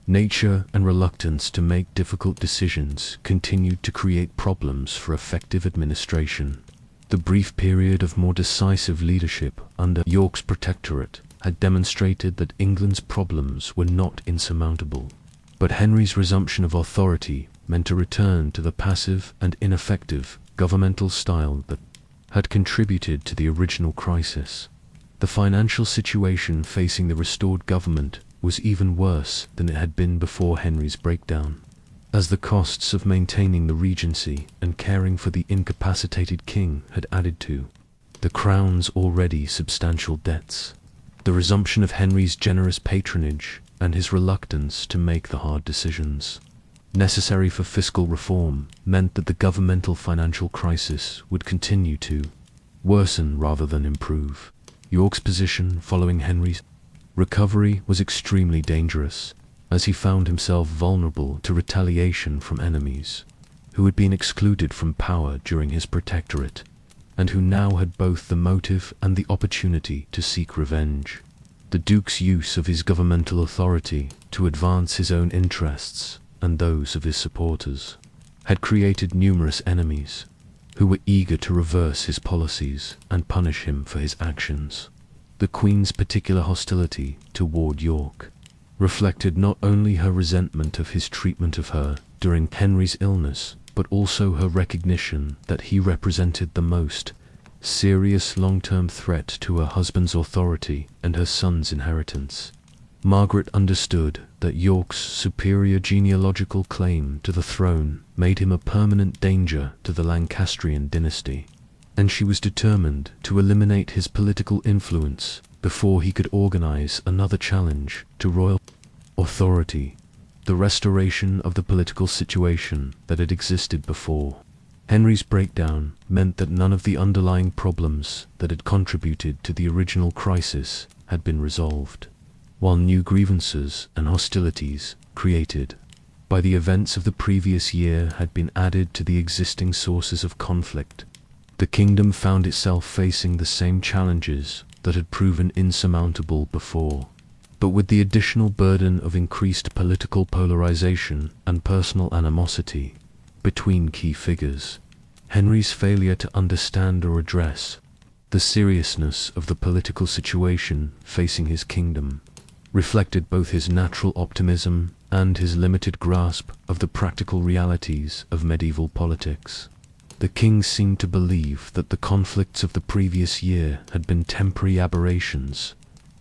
nature and reluctance to make difficult decisions continued to create problems for effective administration. The brief period of more decisive leadership under York's protectorate had demonstrated that England's problems were not insurmountable, but Henry's resumption of authority meant a return to the passive and ineffective governmental style that had contributed to the original crisis. The financial situation facing the restored government was even worse than it had been before Henry's breakdown, as the costs of maintaining the regency and caring for the incapacitated king had added to the crown's already substantial debts, the resumption of Henry's generous patronage, and his reluctance to make the hard decisions necessary for fiscal reform meant that the governmental financial crisis would continue to worsen rather than improve. York's position following Henry's recovery was extremely dangerous, as he found himself vulnerable to retaliation from enemies who had been excluded from power during his protectorate, and who now had both the motive and the opportunity to seek revenge. The Duke's use of his governmental authority to advance his own interests and those of his supporters had created numerous enemies who were eager to reverse his policies and punish him for his actions. The Queen's particular hostility toward York reflected not only her resentment of his treatment of her during Henry's illness, but also her recognition that he represented the most serious long-term threat to her husband's authority and her son's inheritance. Margaret understood that York's superior genealogical claim to the throne made him a permanent danger to the Lancastrian dynasty, and she was determined to eliminate his political influence before he could organize another challenge to royal authority, the restoration of the political situation that had existed before. Henry's breakdown meant that none of the underlying problems that had contributed to the original crisis had been resolved, while new grievances and hostilities created by the events of the previous year had been added to the existing sources of conflict. The kingdom found itself facing the same challenges that had proven insurmountable before, but with the additional burden of increased political polarization and personal animosity between key figures. Henry's failure to understand or address the seriousness of the political situation facing his kingdom reflected both his natural optimism and his limited grasp of the practical realities of medieval politics. The king seemed to believe that the conflicts of the previous year had been temporary aberrations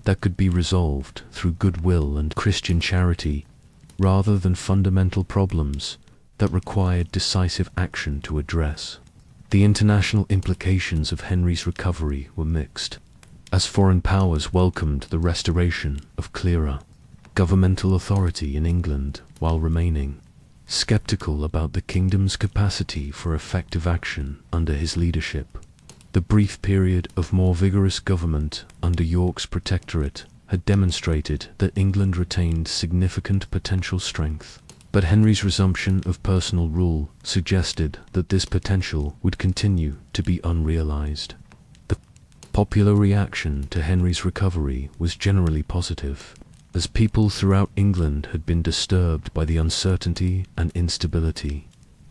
that could be resolved through goodwill and Christian charity, rather than fundamental problems that required decisive action to address. The international implications of Henry's recovery were mixed, as foreign powers welcomed the restoration of clearer governmental authority in England while remaining skeptical about the kingdom's capacity for effective action under his leadership. The brief period of more vigorous government under York's protectorate had demonstrated that England retained significant potential strength, but Henry's resumption of personal rule suggested that this potential would continue to be unrealized. The popular reaction to Henry's recovery was generally positive, as people throughout England had been disturbed by the uncertainty and instability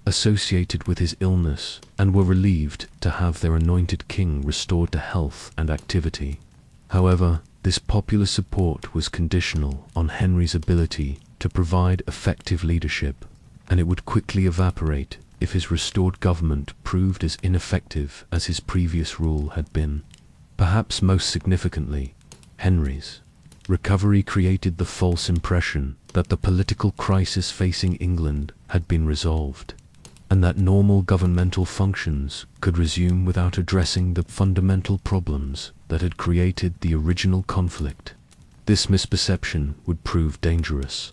associated with his illness and were relieved to have their anointed king restored to health and activity. However, this popular support was conditional on Henry's ability to provide effective leadership, and it would quickly evaporate if his restored government proved as ineffective as his previous rule had been. Perhaps most significantly, Henry's recovery created the false impression that the political crisis facing England had been resolved, and that normal governmental functions could resume without addressing the fundamental problems that had created the original conflict. This misperception would prove dangerous,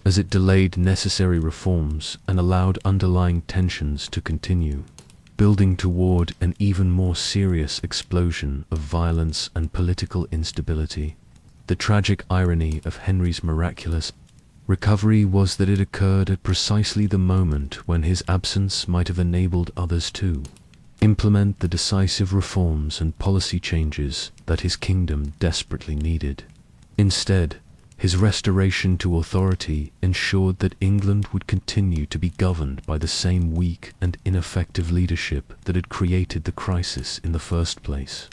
as it delayed necessary reforms and allowed underlying tensions to continue, building toward an even more serious explosion of violence and political instability. The tragic irony of Henry's miraculous recovery was that it occurred at precisely the moment when his absence might have enabled others to implement the decisive reforms and policy changes that his kingdom desperately needed. Instead, his restoration to authority ensured that England would continue to be governed by the same weak and ineffective leadership that had created the crisis in the first place,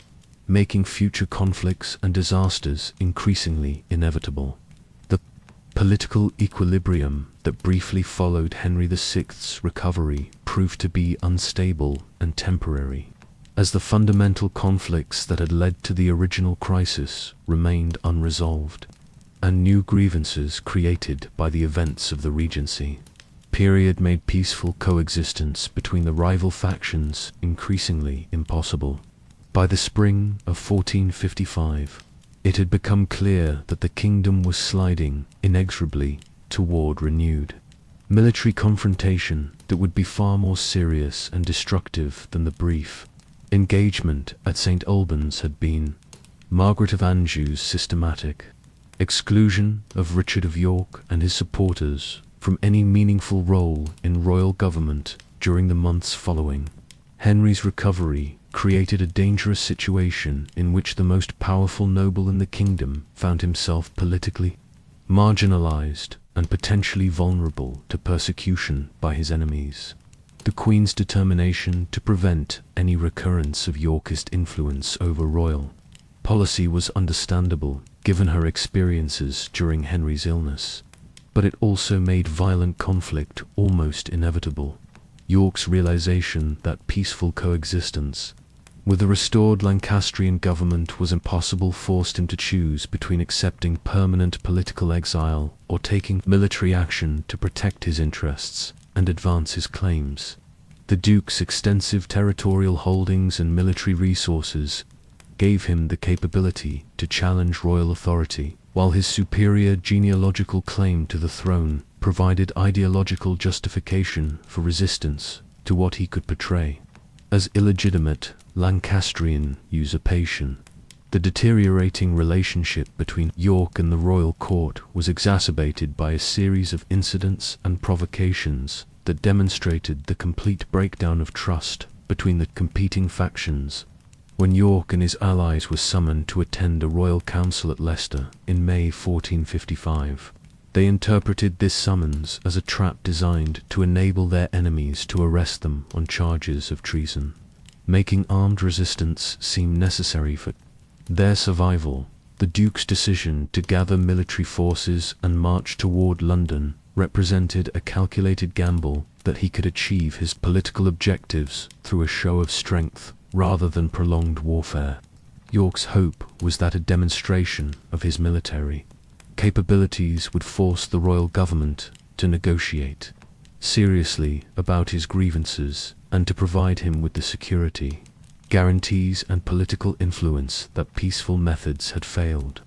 making future conflicts and disasters increasingly inevitable. The political equilibrium that briefly followed Henry VI's recovery proved to be unstable and temporary, as the fundamental conflicts that had led to the original crisis remained unresolved, and new grievances created by the events of the Regency period made peaceful coexistence between the rival factions increasingly impossible. By the spring of 1455, it had become clear that the kingdom was sliding inexorably toward renewed military confrontation that would be far more serious and destructive than the brief engagement at St. Albans had been. Margaret of Anjou's systematic exclusion of Richard of York and his supporters from any meaningful role in royal government during the months following Henry's recovery created a dangerous situation in which the most powerful noble in the kingdom found himself politically marginalized and potentially vulnerable to persecution by his enemies. The Queen's determination to prevent any recurrence of Yorkist influence over royal policy was understandable, given her experiences during Henry's illness, but it also made violent conflict almost inevitable. York's realization that peaceful coexistence with the restored Lancastrian government was impossible forced him to choose between accepting permanent political exile or taking military action to protect his interests and advance his claims. The Duke's extensive territorial holdings and military resources gave him the capability to challenge royal authority, while his superior genealogical claim to the throne provided ideological justification for resistance to what he could portray as illegitimate Lancastrian usurpation. The deteriorating relationship between York and the royal court was exacerbated by a series of incidents and provocations that demonstrated the complete breakdown of trust between the competing factions. When York and his allies were summoned to attend a royal council at Leicester in May 1455, they interpreted this summons as a trap designed to enable their enemies to arrest them on charges of treason, making armed resistance seem necessary for their survival. The Duke's decision to gather military forces and march toward London represented a calculated gamble that he could achieve his political objectives through a show of strength rather than prolonged warfare. York's hope was that a demonstration of his military capabilities would force the royal government to negotiate seriously about his grievances and to provide him with the security, guarantees and political influence that peaceful methods had failed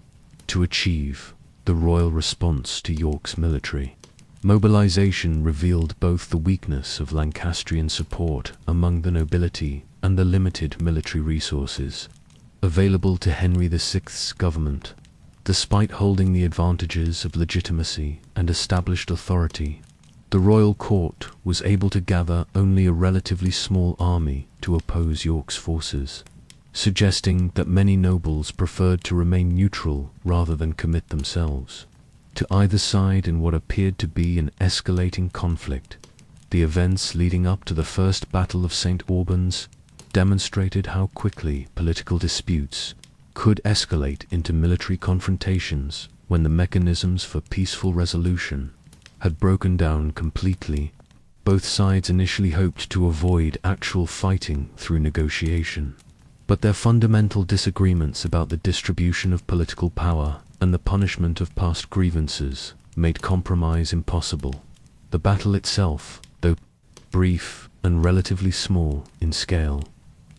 to achieve. The royal response to York's military mobilization revealed both the weakness of Lancastrian support among the nobility and the limited military resources available to Henry VI's government. Despite holding the advantages of legitimacy and established authority, the royal court was able to gather only a relatively small army to oppose York's forces, suggesting that many nobles preferred to remain neutral rather than commit themselves to either side in what appeared to be an escalating conflict. The events leading up to the First Battle of St. Albans demonstrated how quickly political disputes could escalate into military confrontations when the mechanisms for peaceful resolution had broken down completely. Both sides initially hoped to avoid actual fighting through negotiation, but their fundamental disagreements about the distribution of political power and the punishment of past grievances made compromise impossible. The battle itself, though brief and relatively small in scale,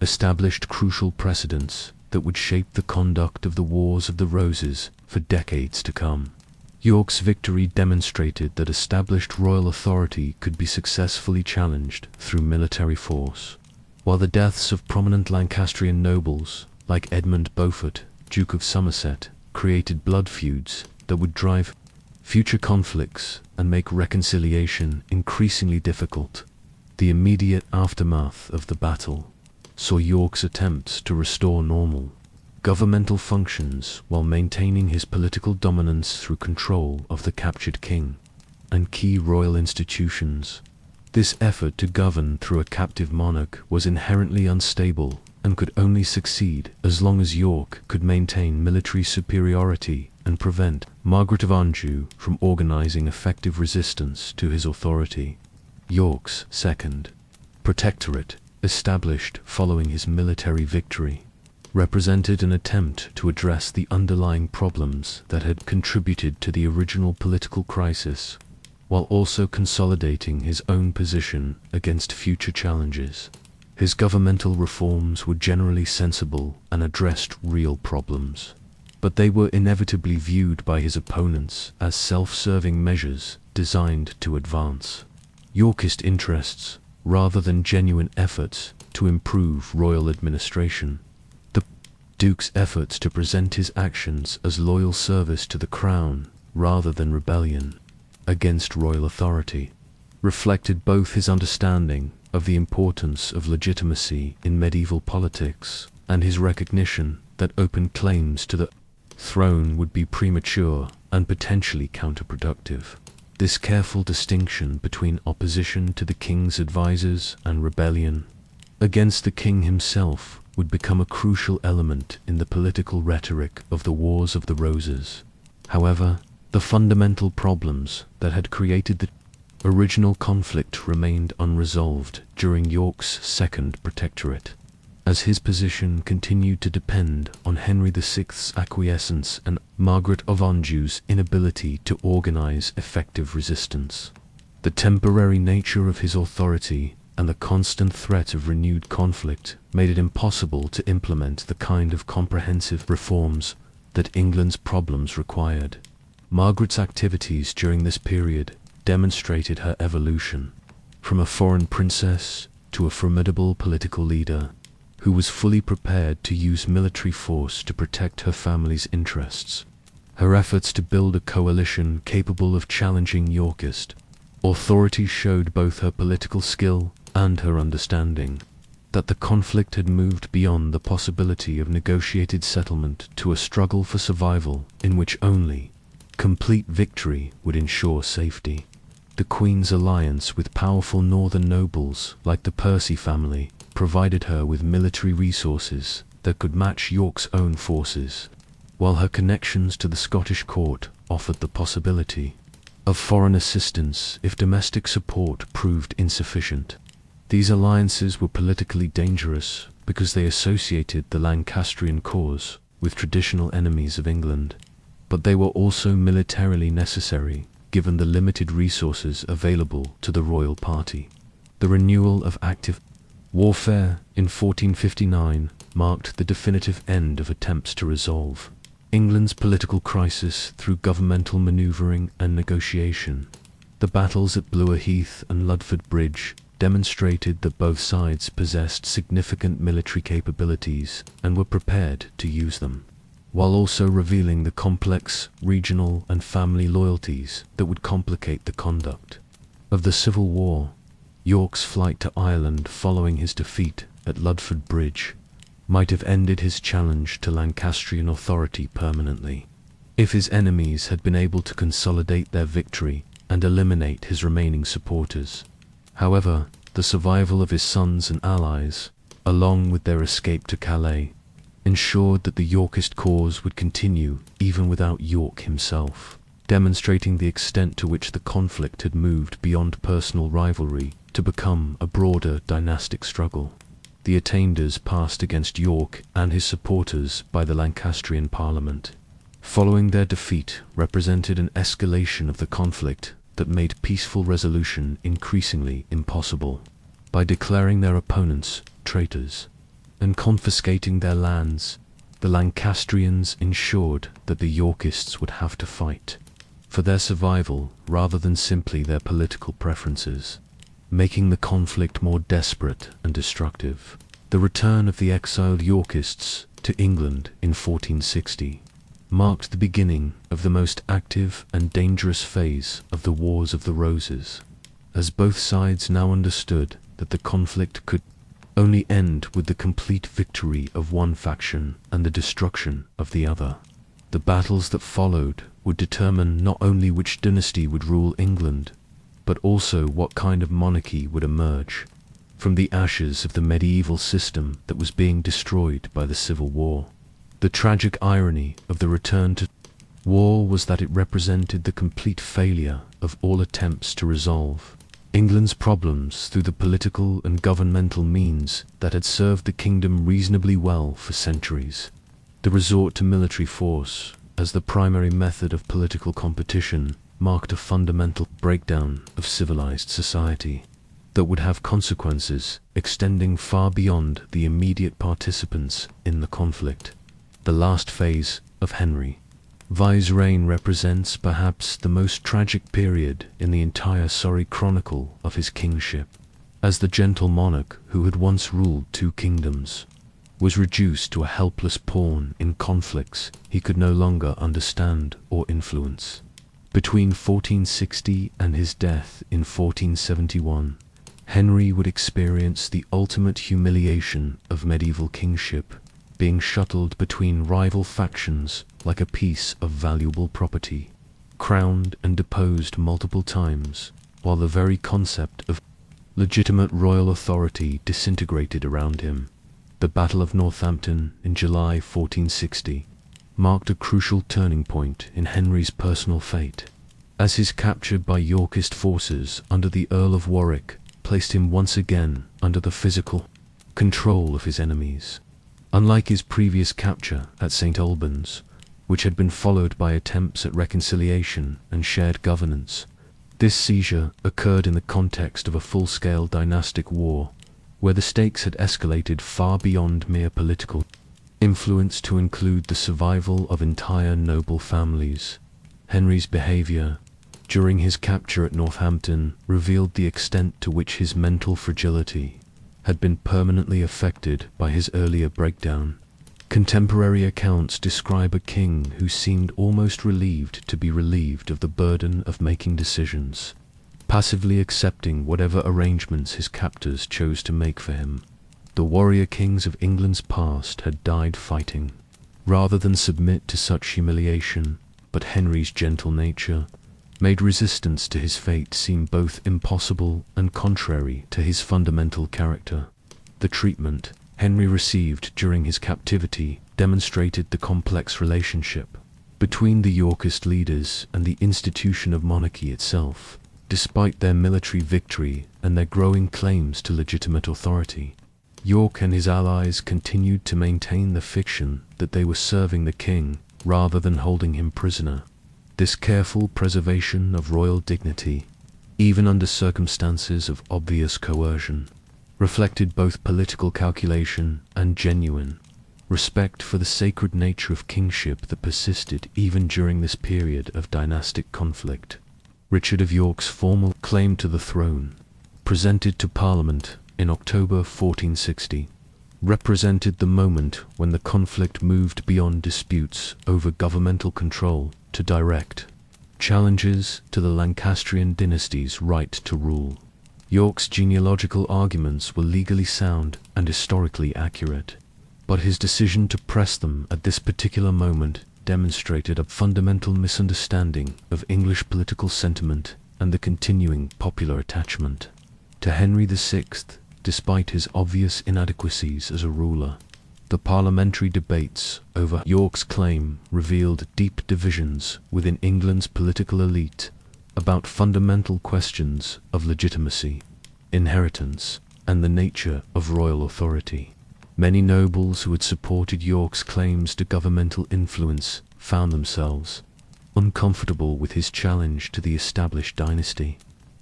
established crucial precedents that would shape the conduct of the Wars of the Roses for decades to come. York's victory demonstrated that established royal authority could be successfully challenged through military force, while the deaths of prominent Lancastrian nobles like Edmund Beaufort, Duke of Somerset, created blood feuds that would drive future conflicts and make reconciliation increasingly difficult. The immediate aftermath of the battle saw York's attempts to restore normal governmental functions while maintaining his political dominance through control of the captured king and key royal institutions. This effort to govern through a captive monarch was inherently unstable and could only succeed as long as York could maintain military superiority and prevent Margaret of Anjou from organizing effective resistance to his authority. York's second protectorate, established following his military victory, represented an attempt to address the underlying problems that had contributed to the original political crisis, while also consolidating his own position against future challenges. His governmental reforms were generally sensible and addressed real problems, but they were inevitably viewed by his opponents as self-serving measures designed to advance Yorkist interests rather than genuine efforts to improve royal administration. The Duke's efforts to present his actions as loyal service to the crown rather than rebellion against royal authority reflected both his understanding of the importance of legitimacy in medieval politics and his recognition that open claims to the throne would be premature and potentially counterproductive. This careful distinction between opposition to the king's advisers and rebellion against the king himself would become a crucial element in the political rhetoric of the Wars of the Roses. However, the fundamental problems that had created the original conflict remained unresolved during York's Second Protectorate, as his position continued to depend on Henry VI's acquiescence and Margaret of Anjou's inability to organize effective resistance. The temporary nature of his authority and the constant threat of renewed conflict made it impossible to implement the kind of comprehensive reforms that England's problems required. Margaret's activities during this period demonstrated her evolution from a foreign princess to a formidable political leader who was fully prepared to use military force to protect her family's interests. Her efforts to build a coalition capable of challenging Yorkist authority showed both her political skill and her understanding that the conflict had moved beyond the possibility of negotiated settlement to a struggle for survival in which only complete victory would ensure safety. The Queen's alliance with powerful northern nobles like the Percy family provided her with military resources that could match York's own forces, while her connections to the Scottish court offered the possibility of foreign assistance if domestic support proved insufficient. These alliances were politically dangerous because they associated the Lancastrian cause with traditional enemies of England, but they were also militarily necessary given the limited resources available to the royal party. The renewal of active warfare in 1459 marked the definitive end of attempts to resolve England's political crisis through governmental manoeuvring and negotiation. The battles at Blue Heath and Ludford Bridge demonstrated that both sides possessed significant military capabilities and were prepared to use them, while also revealing the complex regional and family loyalties that would complicate the conduct of the Civil War. York's flight to Ireland following his defeat at Ludford Bridge might have ended his challenge to Lancastrian authority permanently, if his enemies had been able to consolidate their victory and eliminate his remaining supporters. However, the survival of his sons and allies, along with their escape to Calais, ensured that the Yorkist cause would continue even without York himself, demonstrating the extent to which the conflict had moved beyond personal rivalry to become a broader dynastic struggle. The attainders passed against York and his supporters by the Lancastrian Parliament, following their defeat, represented an escalation of the conflict that made peaceful resolution increasingly impossible. By declaring their opponents traitors and confiscating their lands, the Lancastrians ensured that the Yorkists would have to fight for their survival rather than simply their political preferences, making the conflict more desperate and destructive. The return of the exiled Yorkists to England in 1460 marked the beginning of the most active and dangerous phase of the Wars of the Roses, as both sides now understood that the conflict could only end with the complete victory of one faction and the destruction of the other. The battles that followed would determine not only which dynasty would rule England, but also what kind of monarchy would emerge from the ashes of the medieval system that was being destroyed by the Civil War. The tragic irony of the return to war was that it represented the complete failure of all attempts to resolve England's problems through the political and governmental means that had served the kingdom reasonably well for centuries. The resort to military force as the primary method of political competition marked a fundamental breakdown of civilized society. that would have consequences extending far beyond the immediate participants in the conflict. The last phase of Henry V's reign represents perhaps the most tragic period in the entire sorry chronicle of his kingship. As the gentle monarch who had once ruled 2 kingdoms was reduced to a helpless pawn in conflicts he could no longer understand or influence. Between 1460 and his death in 1471, Henry would experience the ultimate humiliation of medieval kingship, being shuttled between rival factions like a piece of valuable property, crowned and deposed multiple times, while the very concept of legitimate royal authority disintegrated around him. The Battle of Northampton in July 1460 marked a crucial turning point in Henry's personal fate, as his capture by Yorkist forces under the Earl of Warwick placed him once again under the physical control of his enemies. Unlike his previous capture at St. Albans, which had been followed by attempts at reconciliation and shared governance, this seizure occurred in the context of a full-scale dynastic war, where the stakes had escalated far beyond mere political influence to include the survival of entire noble families. Henry's behavior during his capture at Northampton revealed the extent to which his mental fragility had been permanently affected by his earlier breakdown. Contemporary accounts describe a king who seemed almost relieved to be relieved of the burden of making decisions, passively accepting whatever arrangements his captors chose to make for him. The warrior kings of England's past had died fighting, rather than submit to such humiliation, but Henry's gentle nature made resistance to his fate seem both impossible and contrary to his fundamental character. The treatment Henry received during his captivity demonstrated the complex relationship between the Yorkist leaders and the institution of monarchy itself. Despite their military victory and their growing claims to legitimate authority, York and his allies continued to maintain the fiction that they were serving the king rather than holding him prisoner. This careful preservation of royal dignity, even under circumstances of obvious coercion, reflected both political calculation and genuine respect for the sacred nature of kingship that persisted even during this period of dynastic conflict. Richard of York's formal claim to the throne, presented to Parliament in October 1460, represented the moment when the conflict moved beyond disputes over governmental control to direct challenges to the Lancastrian dynasty's right to rule. York's genealogical arguments were legally sound and historically accurate, but his decision to press them at this particular moment demonstrated a fundamental misunderstanding of English political sentiment and the continuing popular attachment to Henry VI, despite his obvious inadequacies as a ruler. The parliamentary debates over York's claim revealed deep divisions within England's political elite about fundamental questions of legitimacy, inheritance, and the nature of royal authority. Many nobles who had supported York's claims to governmental influence found themselves uncomfortable with his challenge to the established dynasty,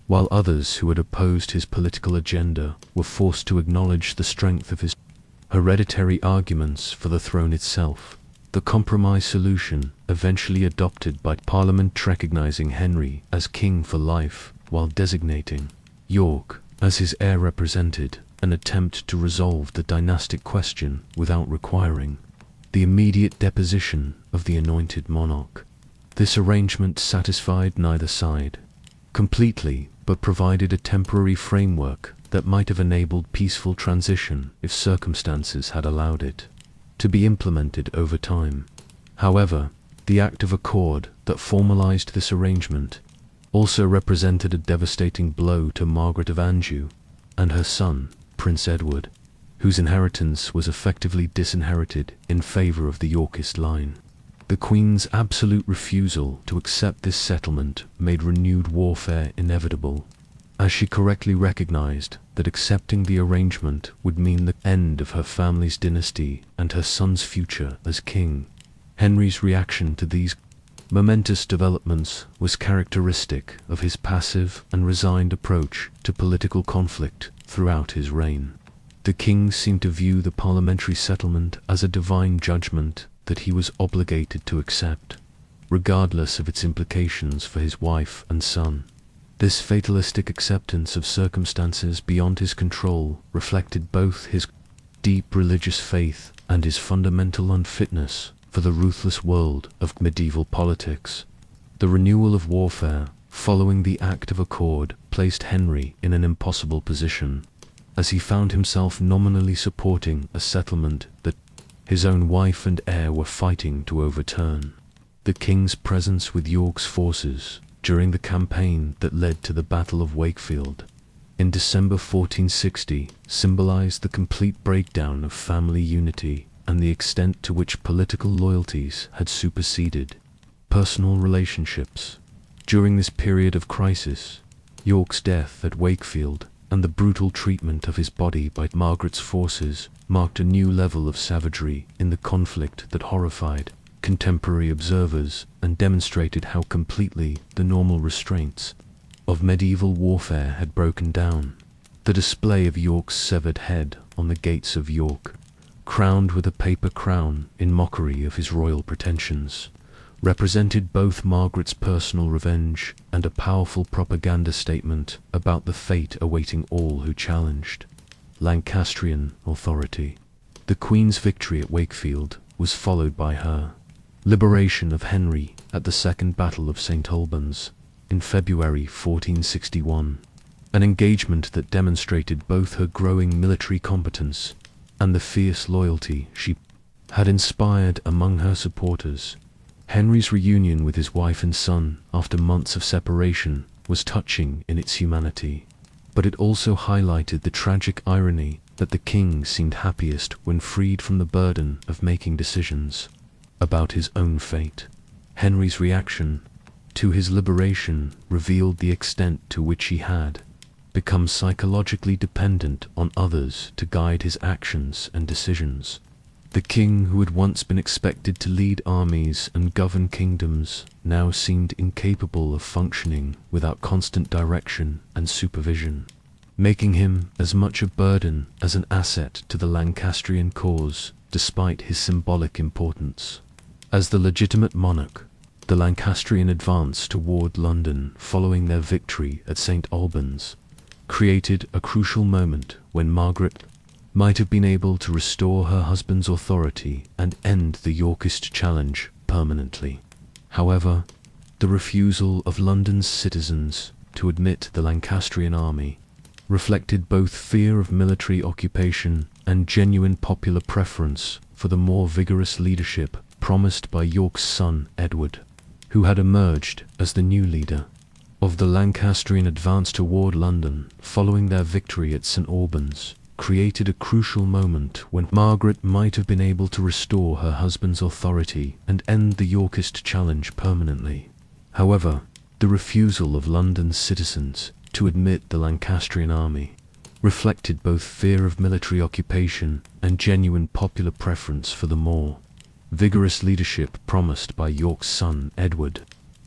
while others who had opposed his political agenda were forced to acknowledge the strength of his hereditary arguments for the throne itself. The compromise solution eventually adopted by Parliament, recognizing Henry as king for life while designating York as his heir, represented an attempt to resolve the dynastic question without requiring the immediate deposition of the anointed monarch. This arrangement satisfied neither side completely, but provided a temporary framework that might have enabled peaceful transition if circumstances had allowed it to be implemented over time. However, the Act of Accord that formalized this arrangement also represented a devastating blow to Margaret of Anjou and her son, Prince Edward, whose inheritance was effectively disinherited in favor of the Yorkist line. The Queen's absolute refusal to accept this settlement made renewed warfare inevitable, as she correctly recognized that accepting the arrangement would mean the end of her family's dynasty and her son's future as king. Henry's reaction to these momentous developments was characteristic of his passive and resigned approach to political conflict throughout his reign. The king seemed to view the parliamentary settlement as a divine judgment that he was obligated to accept, regardless of its implications for his wife and son. This fatalistic acceptance of circumstances beyond his control reflected both his deep religious faith and his fundamental unfitness for the ruthless world of medieval politics. The renewal of warfare following the Act of Accord placed Henry in an impossible position, as he found himself nominally supporting a settlement that his own wife and heir were fighting to overturn. The king's presence with York's forces during the campaign that led to the Battle of Wakefield in December 1460 symbolized the complete breakdown of family unity and the extent to which political loyalties had superseded personal relationships. During this period of crisis, York's death at Wakefield and the brutal treatment of his body by Margaret's forces marked a new level of savagery in the conflict that horrified contemporary observers and demonstrated how completely the normal restraints of medieval warfare had broken down. The display of York's severed head on the gates of York, crowned with a paper crown in mockery of his royal pretensions, represented both Margaret's personal revenge and a powerful propaganda statement about the fate awaiting all who challenged Lancastrian authority. The Queen's victory at Wakefield was followed by her liberation of Henry at the Second Battle of St. Albans in February 1461, an engagement that demonstrated both her growing military competence and the fierce loyalty she had inspired among her supporters. Henry's reunion with his wife and son after months of separation was touching in its humanity, but it also highlighted the tragic irony that the king seemed happiest when freed from the burden of making decisions about his own fate. Henry's reaction to his liberation revealed the extent to which he had become psychologically dependent on others to guide his actions and decisions. The king, who had once been expected to lead armies and govern kingdoms, now seemed incapable of functioning without constant direction and supervision, making him as much a burden as an asset to the Lancastrian cause, despite his symbolic importance. As the legitimate monarch, the Lancastrian advance toward London following their victory at St. Albans created a crucial moment when Margaret might have been able to restore her husband's authority and end the Yorkist challenge permanently. However, the refusal of London's citizens to admit the Lancastrian army reflected both fear of military occupation and genuine popular preference for the more vigorous leadership promised by York's son Edward, who had emerged as the new leader of the Lancastrian advance toward London following their victory at St. Albans. Created a crucial moment when Margaret might have been able to restore her husband's authority and end the Yorkist challenge permanently. However, the refusal of London's citizens to admit the Lancastrian army reflected both fear of military occupation and genuine popular preference for the more vigorous leadership promised by York's son Edward,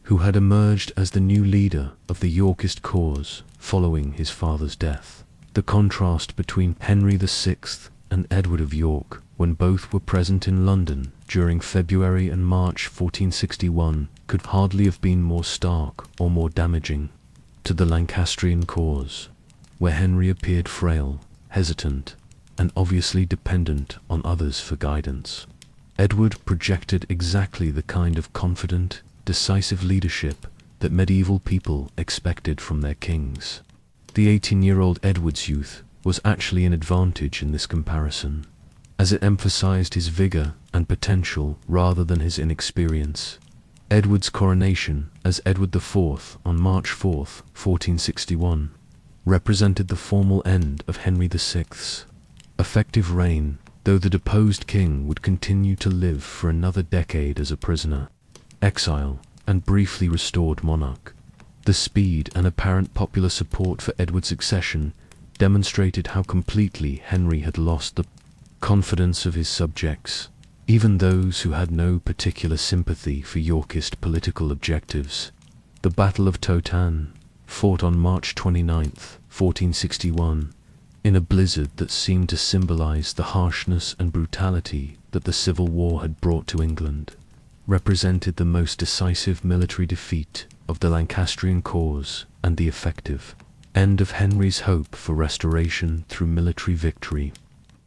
who had emerged as the new leader of the Yorkist cause following his father's death. The contrast between Henry VI and Edward of York, when both were present in London during February and March 1461, could hardly have been more stark or more damaging to the Lancastrian cause, where Henry appeared frail, hesitant, and obviously dependent on others for guidance. Edward projected exactly the kind of confident, decisive leadership that medieval people expected from their kings. The 18-year-old Edward's youth was actually an advantage in this comparison, as it emphasized his vigor and potential rather than his inexperience. Edward's coronation as Edward IV on March 4, 1461, represented the formal end of Henry VI's effective reign, though the deposed king would continue to live for another decade as a prisoner, exile, and briefly restored monarch. The speed and apparent popular support for Edward's succession demonstrated how completely Henry had lost the confidence of his subjects. even those who had no particular sympathy for Yorkist political objectives. The Battle of Totan, fought on March 29, 1461, in a blizzard that seemed to symbolize the harshness and brutality that the Civil War had brought to England, represented the most decisive military defeat of the Lancastrian cause and the effective end of Henry's hope for restoration through military victory.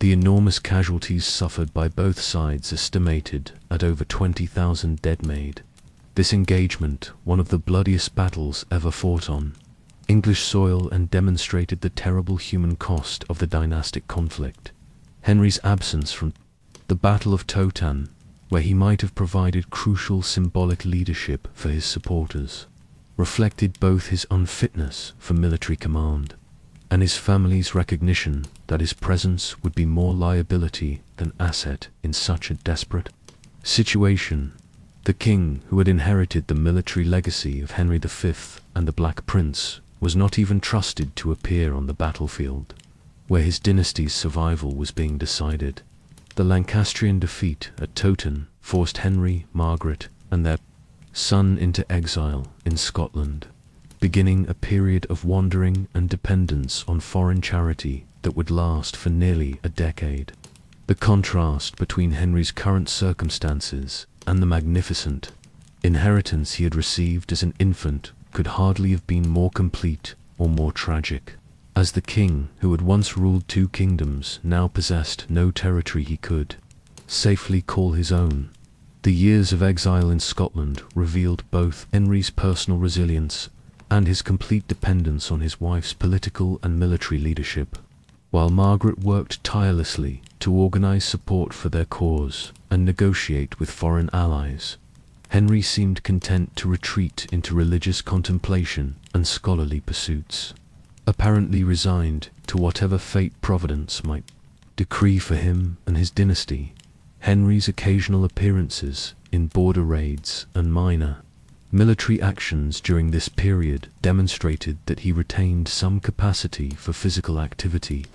The enormous casualties suffered by both sides estimated at over 20,000 dead made this engagement one of the bloodiest battles ever fought on English soil and demonstrated the terrible human cost of the dynastic conflict. Henry's absence from the Battle of Totan, where he might have provided crucial symbolic leadership for his supporters, reflected both his unfitness for military command and his family's recognition that his presence would be more liability than asset in such a desperate situation. The king, who had inherited the military legacy of Henry V and the Black Prince, was not even trusted to appear on the battlefield, where his dynasty's survival was being decided. The Lancastrian defeat at Totan forced Henry, Margaret, and their son into exile in Scotland, beginning a period of wandering and dependence on foreign charity that would last for nearly a decade. The contrast between Henry's current circumstances and the magnificent inheritance he had received as an infant could hardly have been more complete or more tragic. As the king, who had once ruled 2 kingdoms, now possessed no territory he could safely call his own. The years of exile in Scotland revealed both Henry's personal resilience and his complete dependence on his wife's political and military leadership, while Margaret worked tirelessly to organize support for their cause and negotiate with foreign allies. Henry seemed content to retreat into religious contemplation and scholarly pursuits, apparently resigned to whatever fate Providence might decree for him and his dynasty. Henry's occasional appearances in border raids and minor military actions during this period demonstrated that he retained some capacity for physical activity,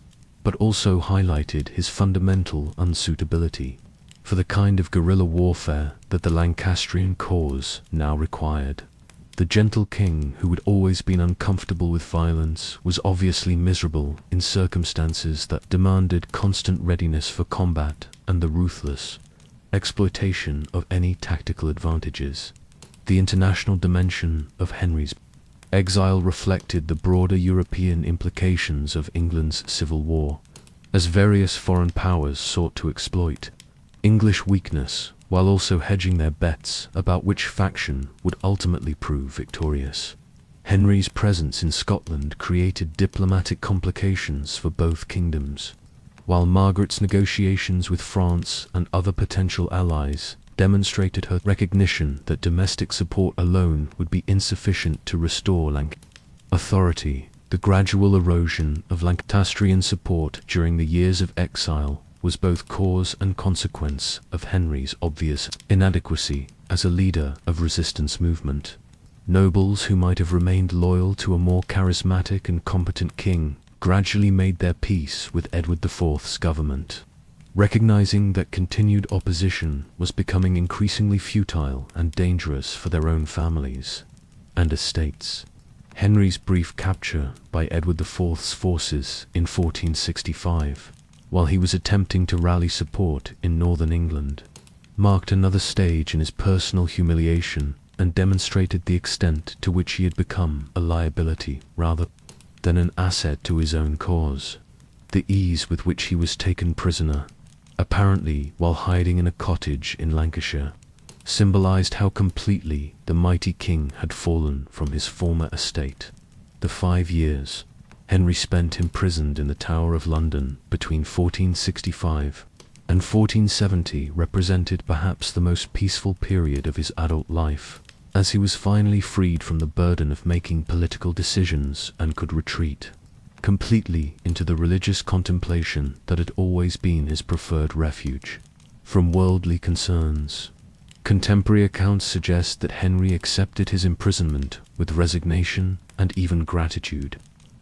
but also highlighted his fundamental unsuitability for the kind of guerrilla warfare that the Lancastrian cause now required. The gentle king, who had always been uncomfortable with violence, was obviously miserable in circumstances that demanded constant readiness for combat and the ruthless exploitation of any tactical advantages. The international dimension of Henry's exile reflected the broader European implications of England's civil war, as various foreign powers sought to exploit English weakness while also hedging their bets about which faction would ultimately prove victorious. Henry's presence in Scotland created diplomatic complications for both kingdoms, while Margaret's negotiations with France and other potential allies demonstrated her recognition that domestic support alone would be insufficient to restore authority. The gradual erosion of Lancastrian support during the years of exile was both cause and consequence of Henry's obvious inadequacy as a leader of resistance movement. Nobles who might have remained loyal to a more charismatic and competent king gradually made their peace with Edward IV's government, recognizing that continued opposition was becoming increasingly futile and dangerous for their own families and estates. Henry's brief capture by Edward IV's forces in 1465, while he was attempting to rally support in northern England, marked another stage in his personal humiliation and demonstrated the extent to which he had become a liability rather than an asset to his own cause. The ease with which he was taken prisoner, apparently while hiding in a cottage in Lancashire, symbolized how completely the mighty king had fallen from his former estate. The 5 years Henry spent imprisoned in the Tower of London between 1465 and 1470 represented perhaps the most peaceful period of his adult life, as he was finally freed from the burden of making political decisions and could retreat completely into the religious contemplation that had always been his preferred refuge from worldly concerns. Contemporary accounts suggest that Henry accepted his imprisonment with resignation and even gratitude,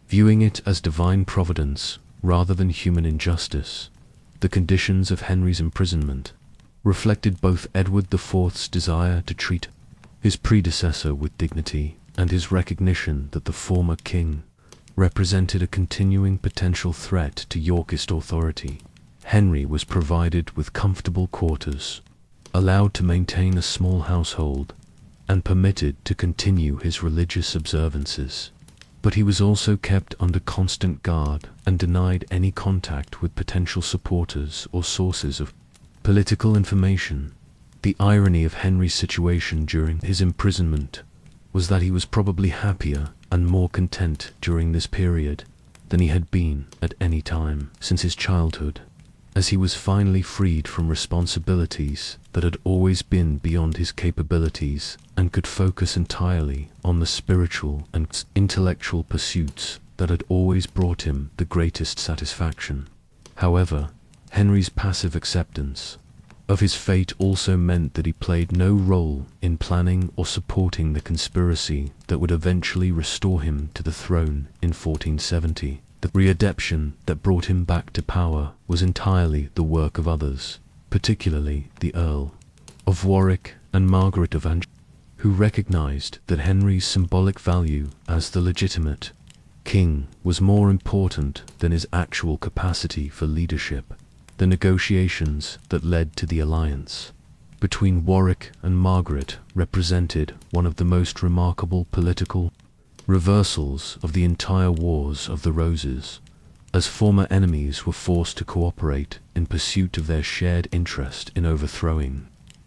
viewing it as divine providence rather than human injustice. The conditions of Henry's imprisonment reflected both Edward IV's desire to treat his predecessor with dignity and his recognition that the former king represented a continuing potential threat to Yorkist authority. Henry was provided with comfortable quarters, allowed to maintain a small household, and permitted to continue his religious observances. But he was also kept under constant guard and denied any contact with potential supporters or sources of political information. The irony of Henry's situation during his imprisonment was that he was probably happier and more content during this period than he had been at any time since his childhood, as he was finally freed from responsibilities that had always been beyond his capabilities and could focus entirely on the spiritual and intellectual pursuits that had always brought him the greatest satisfaction. However, Henry's passive acceptance of his fate also meant that he played no role in planning or supporting the conspiracy that would eventually restore him to the throne in 1470. The readeption that brought him back to power was entirely the work of others, particularly the Earl of Warwick and Margaret of Anjou, who recognized that Henry's symbolic value as the legitimate king was more important than his actual capacity for leadership. The negotiations that led to the alliance between Warwick and Margaret represented one of the most remarkable political reversals of the entire Wars of the Roses, as former enemies were forced to cooperate in pursuit of their shared interest in overthrowing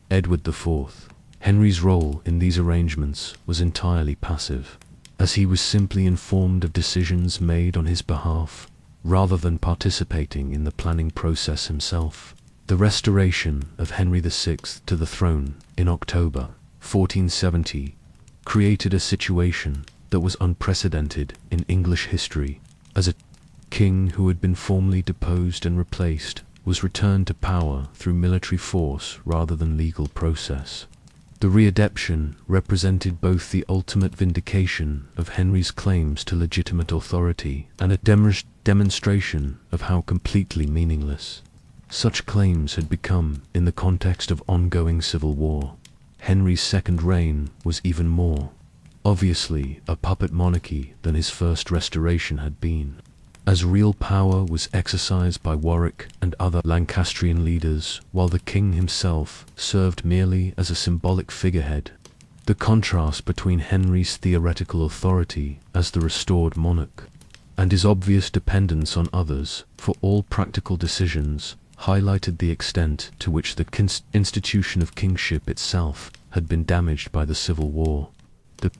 Edward IV. Henry's role in these arrangements was entirely passive, as he was simply informed of decisions made on his behalf rather than participating in the planning process himself. The restoration of Henry VI to the throne in October 1470 created a situation that was unprecedented in English history, as a king who had been formally deposed and replaced was returned to power through military force rather than legal process. The readeption represented both the ultimate vindication of Henry's claims to legitimate authority and a demonstration of how completely meaningless such claims had become in the context of ongoing civil war. Henry's second reign was even more obviously a puppet monarchy than his first restoration had been, as real power was exercised by Warwick and other Lancastrian leaders, while the king himself served merely as a symbolic figurehead. The contrast between Henry's theoretical authority as the restored monarch and his obvious dependence on others for all practical decisions highlighted the extent to which the institution of kingship itself had been damaged by the Civil War. The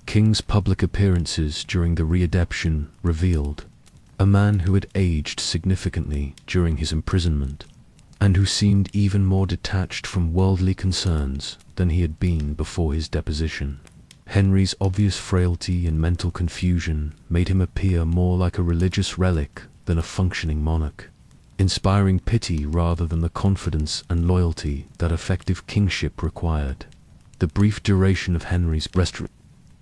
king's public appearances during the readeption revealed a man who had aged significantly during his imprisonment, and who seemed even more detached from worldly concerns than he had been before his deposition. Henry's obvious frailty and mental confusion made him appear more like a religious relic than a functioning monarch, inspiring pity rather than the confidence and loyalty that effective kingship required. The brief duration of Henry's restoration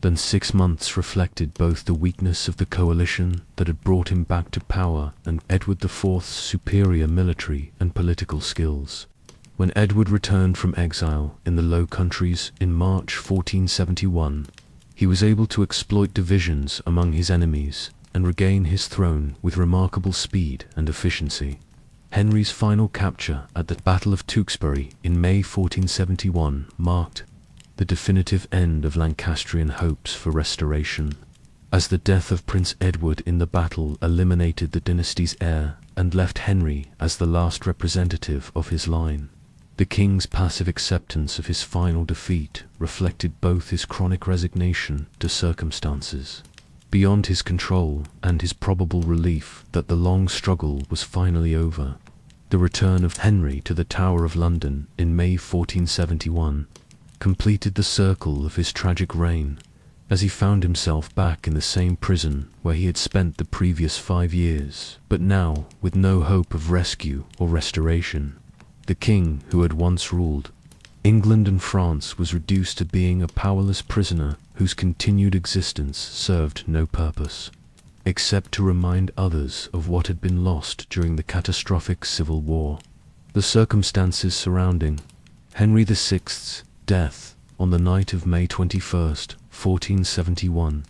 than 6 months reflected both the weakness of the coalition that had brought him back to power and Edward IV's superior military and political skills. When Edward returned from exile in the Low Countries in March 1471, he was able to exploit divisions among his enemies and regain his throne with remarkable speed and efficiency. Henry's final capture at the Battle of Tewkesbury in May 1471 marked the definitive end of Lancastrian hopes for restoration, as the death of Prince Edward in the battle eliminated the dynasty's heir and left Henry as the last representative of his line. The king's passive acceptance of his final defeat reflected both his chronic resignation to circumstances beyond his control and his probable relief that the long struggle was finally over. The return of Henry to the Tower of London in May 1471 completed the circle of his tragic reign, as he found himself back in the same prison where he had spent the previous 5 years, but now with no hope of rescue or restoration. The king who had once ruled England and France was reduced to being a powerless prisoner whose continued existence served no purpose, except to remind others of what had been lost during the catastrophic Civil War. The circumstances surrounding Henry VI's death on the night of May 21st, 1471,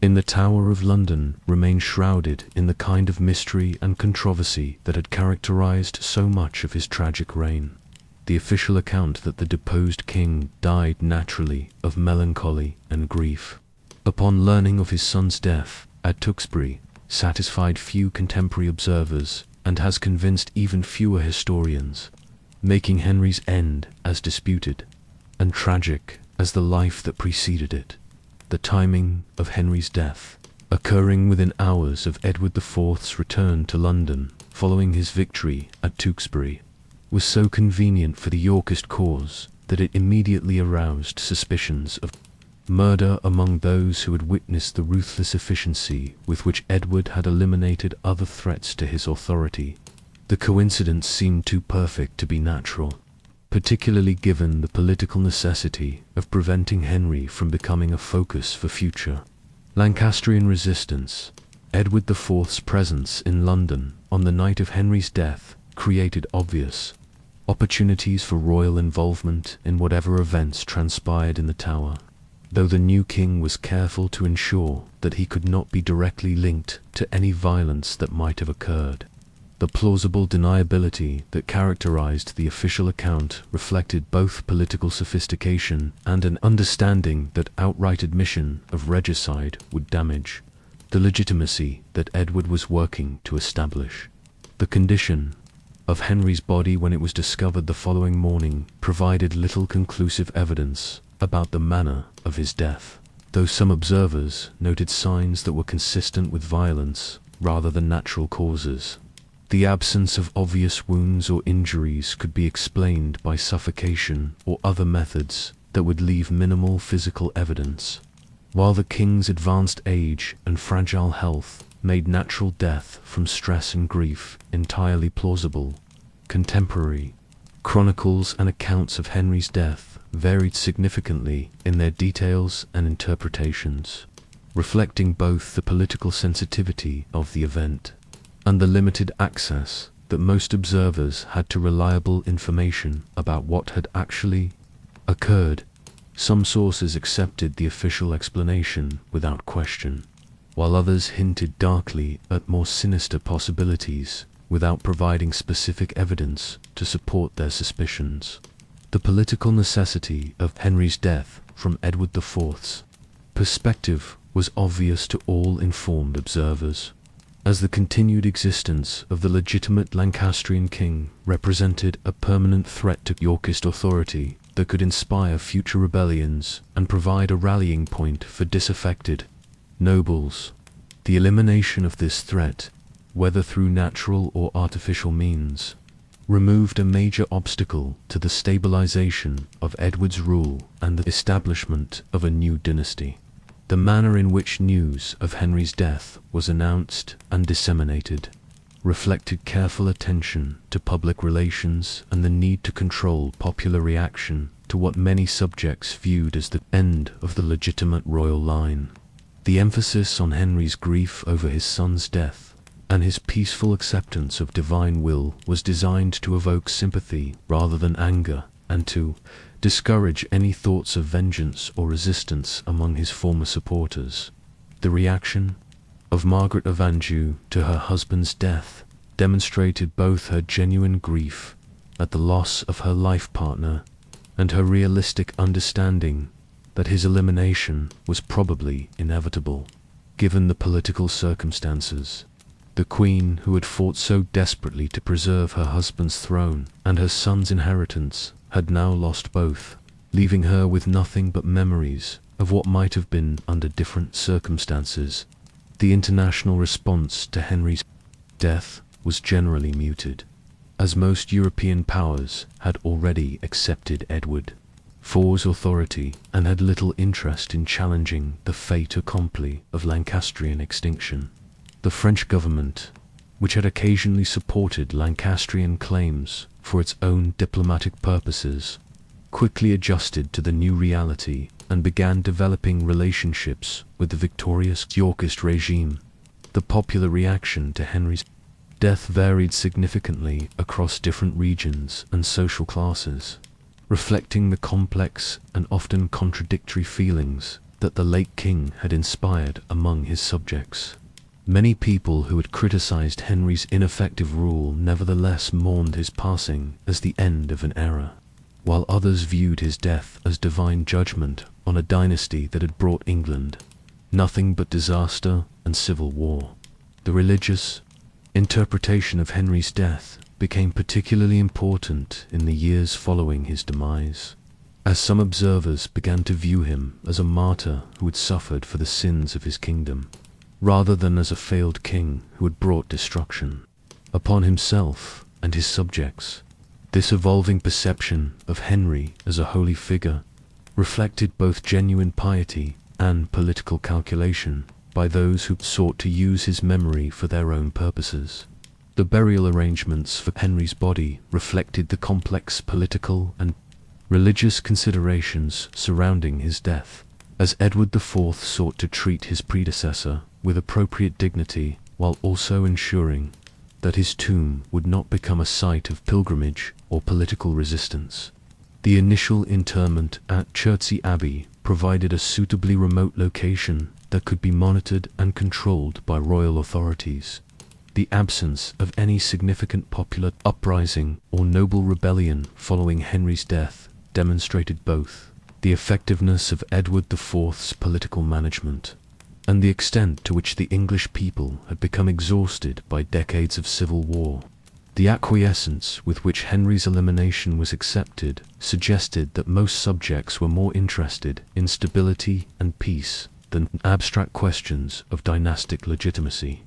in the Tower of London remain shrouded in the kind of mystery and controversy that had characterized so much of his tragic reign. The official account that the deposed king died naturally of melancholy and grief upon learning of his son's death at Tewkesbury satisfied few contemporary observers and has convinced even fewer historians, making Henry's end as disputed and tragic as the life that preceded it. The timing of Henry's death, occurring within hours of Edward IV's return to London following his victory at Tewkesbury, was so convenient for the Yorkist cause that it immediately aroused suspicions of murder among those who had witnessed the ruthless efficiency with which Edward had eliminated other threats to his authority. The coincidence seemed too perfect to be natural, particularly given the political necessity of preventing Henry from becoming a focus for future Lancastrian resistance. Edward IV's presence in London on the night of Henry's death created obvious opportunities for royal involvement in whatever events transpired in the Tower, though the new king was careful to ensure that he could not be directly linked to any violence that might have occurred. The plausible deniability that characterized the official account reflected both political sophistication and an understanding that outright admission of regicide would damage the legitimacy that Edward was working to establish. The condition of Henry's body when it was discovered the following morning provided little conclusive evidence about the manner of his death, though some observers noted signs that were consistent with violence rather than natural causes. The absence of obvious wounds or injuries could be explained by suffocation or other methods that would leave minimal physical evidence, while the king's advanced age and fragile health made natural death from stress and grief entirely plausible. Contemporary chronicles and accounts of Henry's death varied significantly in their details and interpretations, reflecting both the political sensitivity of the event and the limited access that most observers had to reliable information about what had actually occurred. Some sources accepted the official explanation without question, while others hinted darkly at more sinister possibilities without providing specific evidence to support their suspicions. The political necessity of Henry's death from Edward IV's perspective was obvious to all informed observers, as the continued existence of the legitimate Lancastrian king represented a permanent threat to Yorkist authority that could inspire future rebellions and provide a rallying point for disaffected nobles. The elimination of this threat, whether through natural or artificial means, removed a major obstacle to the stabilization of Edward's rule and the establishment of a new dynasty. The manner in which news of Henry's death was announced and disseminated reflected careful attention to public relations and the need to control popular reaction to what many subjects viewed as the end of the legitimate royal line. The emphasis on Henry's grief over his son's death and his peaceful acceptance of divine will was designed to evoke sympathy rather than anger and to discourage any thoughts of vengeance or resistance among his former supporters. The reaction of Margaret of Anjou to her husband's death demonstrated both her genuine grief at the loss of her life partner and her realistic understanding that his elimination was probably inevitable, given the political circumstances. The Queen, who had fought so desperately to preserve her husband's throne and her son's inheritance, had now lost both, leaving her with nothing but memories of what might have been under different circumstances. The international response to Henry's death was generally muted, as most European powers had already accepted Edward IV's authority and had little interest in challenging the fait accompli of Lancastrian extinction. The French government, which had occasionally supported Lancastrian claims for its own diplomatic purposes, quickly adjusted to the new reality and began developing relationships with the victorious Yorkist regime. The popular reaction to Henry's death varied significantly across different regions and social classes, reflecting the complex and often contradictory feelings that the late king had inspired among his subjects. Many people who had criticized Henry's ineffective rule nevertheless mourned his passing as the end of an era, while others viewed his death as divine judgment on a dynasty that had brought England nothing but disaster and civil war. The religious interpretation of Henry's death became particularly important in the years following his demise, as some observers began to view him as a martyr who had suffered for the sins of his kingdom, rather than as a failed king who had brought destruction upon himself and his subjects. This evolving perception of Henry as a holy figure reflected both genuine piety and political calculation by those who sought to use his memory for their own purposes. The burial arrangements for Henry's body reflected the complex political and religious considerations surrounding his death, as Edward IV sought to treat his predecessor with appropriate dignity while also ensuring that his tomb would not become a site of pilgrimage or political resistance. The initial interment at Chertsey Abbey provided a suitably remote location that could be monitored and controlled by royal authorities. The absence of any significant popular uprising or noble rebellion following Henry's death demonstrated both the effectiveness of Edward IV's political management and the extent to which the English people had become exhausted by decades of civil war. The acquiescence with which Henry's elimination was accepted suggested that most subjects were more interested in stability and peace than abstract questions of dynastic legitimacy.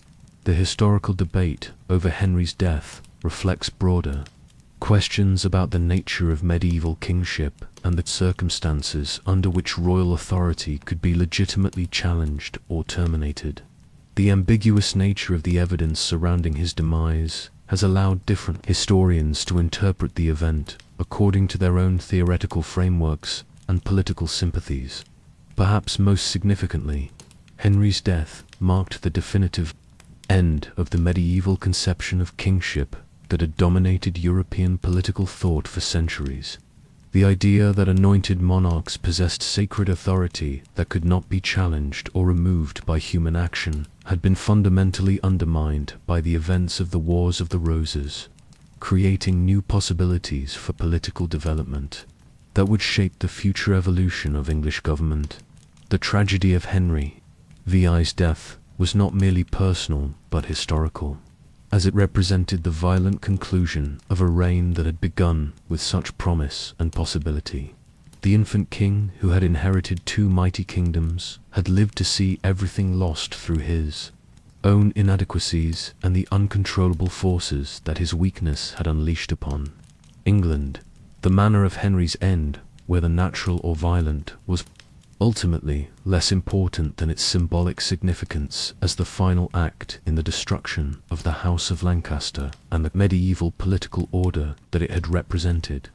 The historical debate over Henry's death reflects broader questions about the nature of medieval kingship and the circumstances under which royal authority could be legitimately challenged or terminated. The ambiguous nature of the evidence surrounding his demise has allowed different historians to interpret the event according to their own theoretical frameworks and political sympathies. Perhaps most significantly, Henry's death marked the definitive end of the medieval conception of kingship that had dominated European political thought for centuries. The idea that anointed monarchs possessed sacred authority that could not be challenged or removed by human action had been fundamentally undermined by the events of the Wars of the Roses, creating new possibilities for political development that would shape the future evolution of English government. The tragedy of Henry VI's death was not merely personal but historical, as it represented the violent conclusion of a reign that had begun with such promise and possibility. The infant king, who had inherited two mighty kingdoms, had lived to see everything lost through his own inadequacies and the uncontrollable forces that his weakness had unleashed upon England. The manner of Henry's end, whether natural or violent, was ultimately less important than its symbolic significance as the final act in the destruction of the House of Lancaster and the medieval political order that it had represented.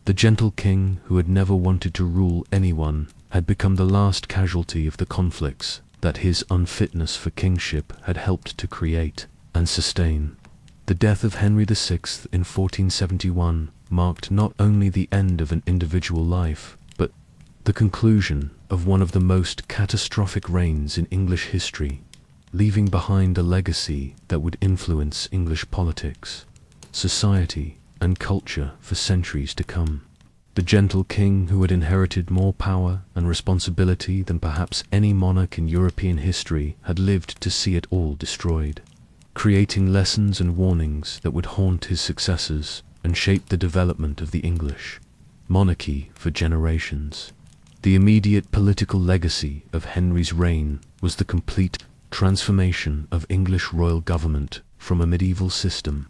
The gentle king, who had never wanted to rule anyone, had become the last casualty of the conflicts that his unfitness for kingship had helped to create and sustain. The death of Henry VI in 1471 marked not only the end of an individual life, but the conclusion of one of the most catastrophic reigns in English history, leaving behind a legacy that would influence English politics, society, and culture for centuries to come. The gentle king, who had inherited more power and responsibility than perhaps any monarch in European history, had lived to see it all destroyed, creating lessons and warnings that would haunt his successors and shape the development of the English monarchy for generations. The immediate political legacy of Henry's reign was the complete transformation of English royal government from a medieval system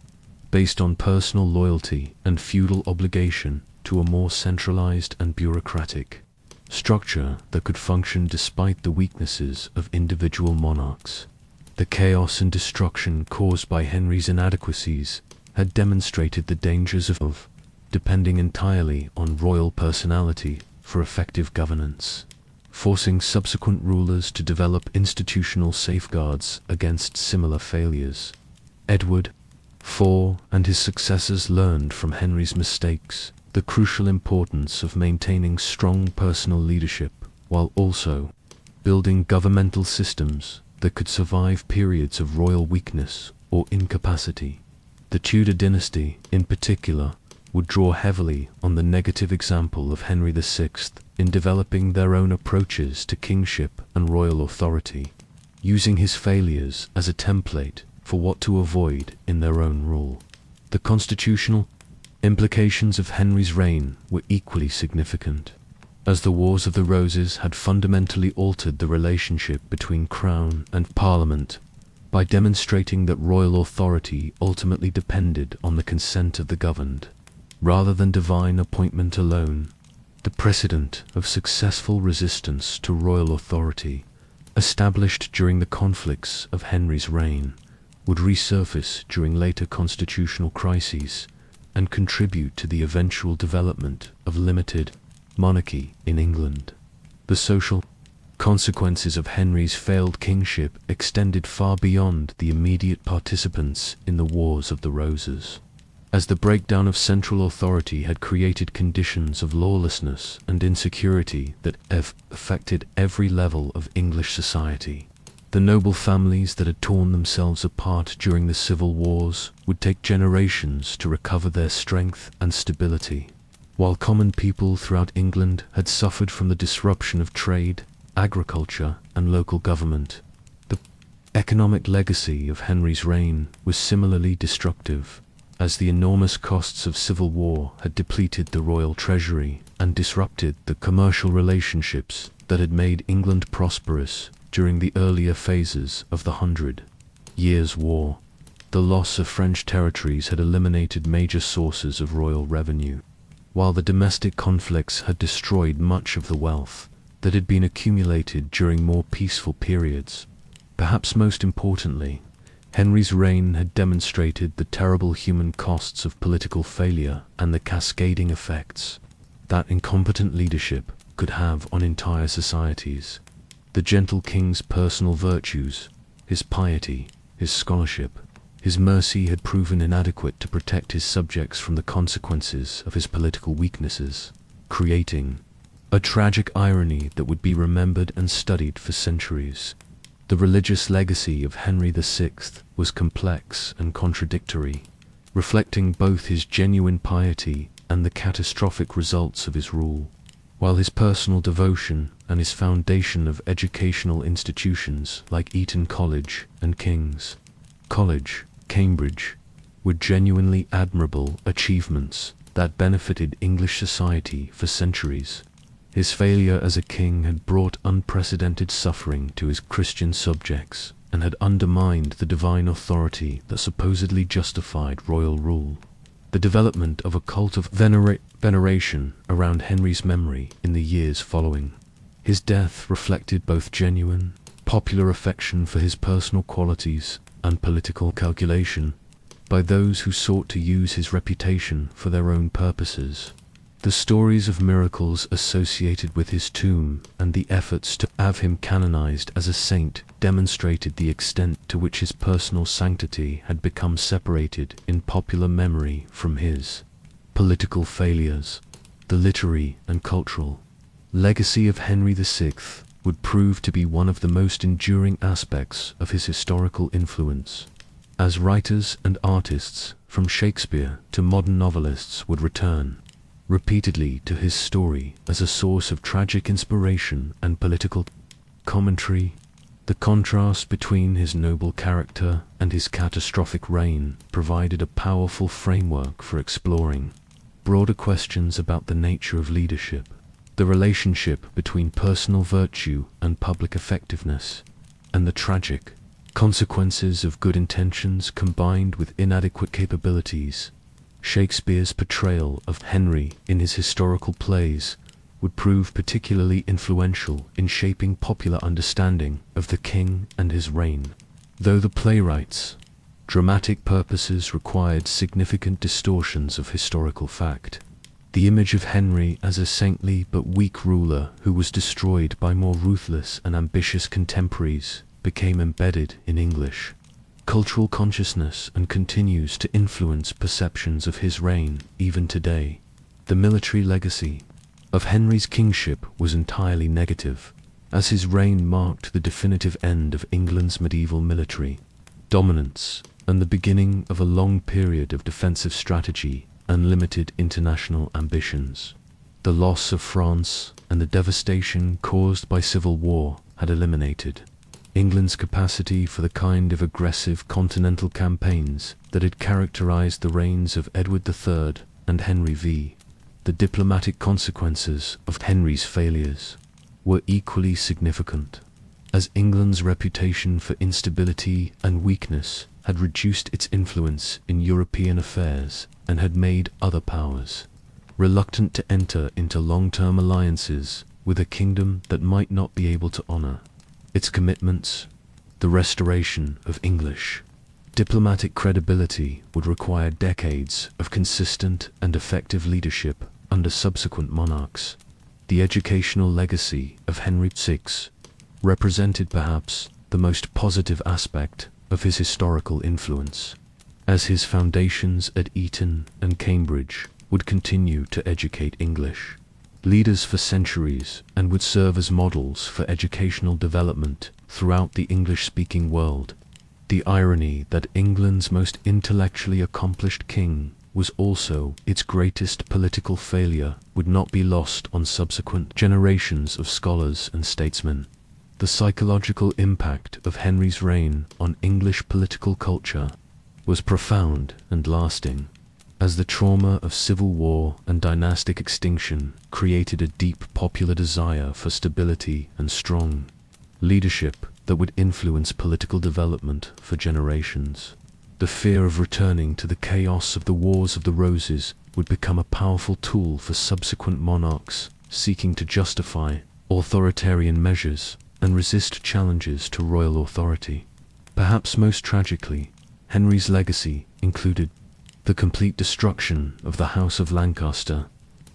based on personal loyalty and feudal obligation to a more centralized and bureaucratic structure that could function despite the weaknesses of individual monarchs. The chaos and destruction caused by Henry's inadequacies had demonstrated the dangers of depending entirely on royal personality for effective governance, forcing subsequent rulers to develop institutional safeguards against similar failures. Edward For, and his successors learned from Henry's mistakes, the crucial importance of maintaining strong personal leadership, while also building governmental systems that could survive periods of royal weakness or incapacity. The Tudor dynasty, in particular, would draw heavily on the negative example of Henry VI in developing their own approaches to kingship and royal authority, using his failures as a template for what to avoid in their own rule. The constitutional implications of Henry's reign were equally significant, as the Wars of the Roses had fundamentally altered the relationship between Crown and Parliament by demonstrating that royal authority ultimately depended on the consent of the governed, rather than divine appointment alone. The precedent of successful resistance to royal authority, established during the conflicts of Henry's reign, would resurface during later constitutional crises and contribute to the eventual development of limited monarchy in England. The social consequences of Henry's failed kingship extended far beyond the immediate participants in the Wars of the Roses, as the breakdown of central authority had created conditions of lawlessness and insecurity that have affected every level of English society. The noble families that had torn themselves apart during the civil wars would take generations to recover their strength and stability, while common people throughout England had suffered from the disruption of trade, agriculture, and local government. The economic legacy of Henry's reign was similarly destructive, as the enormous costs of civil war had depleted the royal treasury and disrupted the commercial relationships that had made England prosperous during the earlier phases of the 100 Years' War. The loss of French territories had eliminated major sources of royal revenue, while the domestic conflicts had destroyed much of the wealth that had been accumulated during more peaceful periods. Perhaps most importantly, Henry's reign had demonstrated the terrible human costs of political failure and the cascading effects that incompetent leadership could have on entire societies. The gentle king's personal virtues, his piety, his scholarship, his mercy had proven inadequate to protect his subjects from the consequences of his political weaknesses, creating a tragic irony that would be remembered and studied for centuries. The religious legacy of Henry VI was complex and contradictory, reflecting both his genuine piety and the catastrophic results of his rule. While his personal devotion and his foundation of educational institutions like Eton College and King's College, Cambridge, were genuinely admirable achievements that benefited English society for centuries, his failure as a king had brought unprecedented suffering to his Christian subjects and had undermined the divine authority that supposedly justified royal rule. The development of a cult of veneration around Henry's memory in the years following his death reflected both genuine, popular affection for his personal qualities and political calculation by those who sought to use his reputation for their own purposes. The stories of miracles associated with his tomb and the efforts to have him canonized as a saint demonstrated the extent to which his personal sanctity had become separated in popular memory from his political failures. The literary and cultural legacy of Henry VI would prove to be one of the most enduring aspects of his historical influence, as writers and artists, from Shakespeare to modern novelists, would return repeatedly to his story as a source of tragic inspiration and political commentary. The contrast between his noble character and his catastrophic reign provided a powerful framework for exploring broader questions about the nature of leadership, the relationship between personal virtue and public effectiveness, and the tragic consequences of good intentions combined with inadequate capabilities. Shakespeare's portrayal of Henry in his historical plays would prove particularly influential in shaping popular understanding of the king and his reign. Though the playwright's dramatic purposes required significant distortions of historical fact, the image of Henry as a saintly but weak ruler who was destroyed by more ruthless and ambitious contemporaries became embedded in English cultural consciousness and continues to influence perceptions of his reign even today. The military legacy of Henry's kingship was entirely negative, as his reign marked the definitive end of England's medieval military dominance and the beginning of a long period of defensive strategy and limited international ambitions. The loss of France and the devastation caused by civil war had eliminated England's capacity for the kind of aggressive continental campaigns that had characterized the reigns of Edward III and Henry V. The diplomatic consequences of Henry's failures were equally significant, as England's reputation for instability and weakness had reduced its influence in European affairs and had made other powers reluctant to enter into long-term alliances with a kingdom that might not be able to honor its commitments. The restoration of English diplomatic credibility would require decades of consistent and effective leadership under subsequent monarchs. The educational legacy of Henry VI represented perhaps the most positive aspect of his historical influence, as his foundations at Eton and Cambridge would continue to educate English leaders for centuries and would serve as models for educational development throughout the English-speaking world. The irony that England's most intellectually accomplished king was also its greatest political failure would not be lost on subsequent generations of scholars and statesmen. The psychological impact of Henry's reign on English political culture was profound and lasting, as the trauma of civil war and dynastic extinction created a deep popular desire for stability and strong leadership that would influence political development for generations. The fear of returning to the chaos of the Wars of the Roses would become a powerful tool for subsequent monarchs seeking to justify authoritarian measures and resist challenges to royal authority. Perhaps most tragically, Henry's legacy included the complete destruction of the House of Lancaster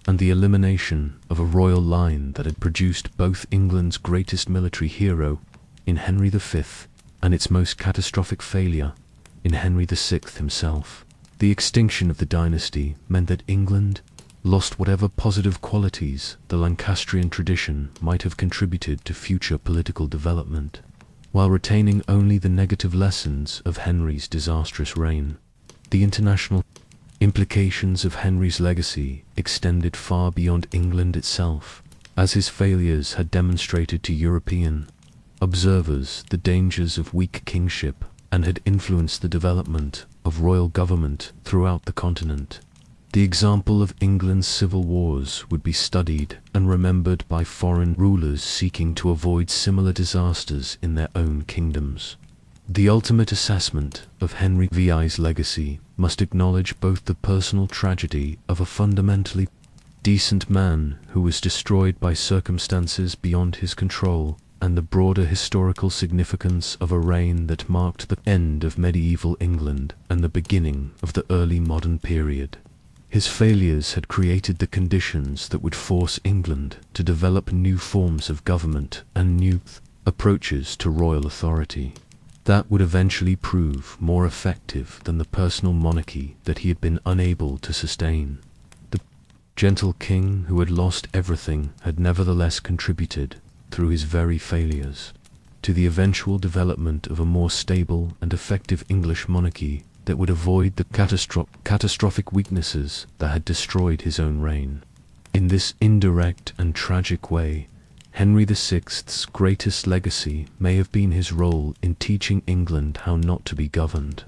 and the elimination of a royal line that had produced both England's greatest military hero in Henry V and its most catastrophic failure in Henry VI himself. The extinction of the dynasty meant that England lost whatever positive qualities the Lancastrian tradition might have contributed to future political development, while retaining only the negative lessons of Henry's disastrous reign. The international implications of Henry's legacy extended far beyond England itself, as his failures had demonstrated to European observers the dangers of weak kingship and had influenced the development of royal government throughout the continent. The example of England's civil wars would be studied and remembered by foreign rulers seeking to avoid similar disasters in their own kingdoms. The ultimate assessment of Henry VI's legacy must acknowledge both the personal tragedy of a fundamentally decent man who was destroyed by circumstances beyond his control, and the broader historical significance of a reign that marked the end of medieval England and the beginning of the early modern period. His failures had created the conditions that would force England to develop new forms of government and new approaches to royal authority that would eventually prove more effective than the personal monarchy that he had been unable to sustain. The gentle king who had lost everything had nevertheless contributed, through his very failures, to the eventual development of a more stable and effective English monarchy that would avoid the catastrophic weaknesses that had destroyed his own reign. In this indirect and tragic way, Henry VI's greatest legacy may have been his role in teaching England how not to be governed,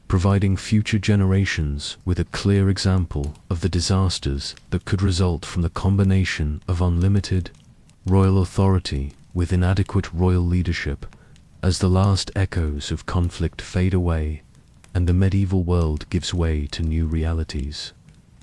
providing future generations with a clear example of the disasters that could result from the combination of unlimited royal authority with inadequate royal leadership. As the last echoes of conflict fade away and the medieval world gives way to new realities,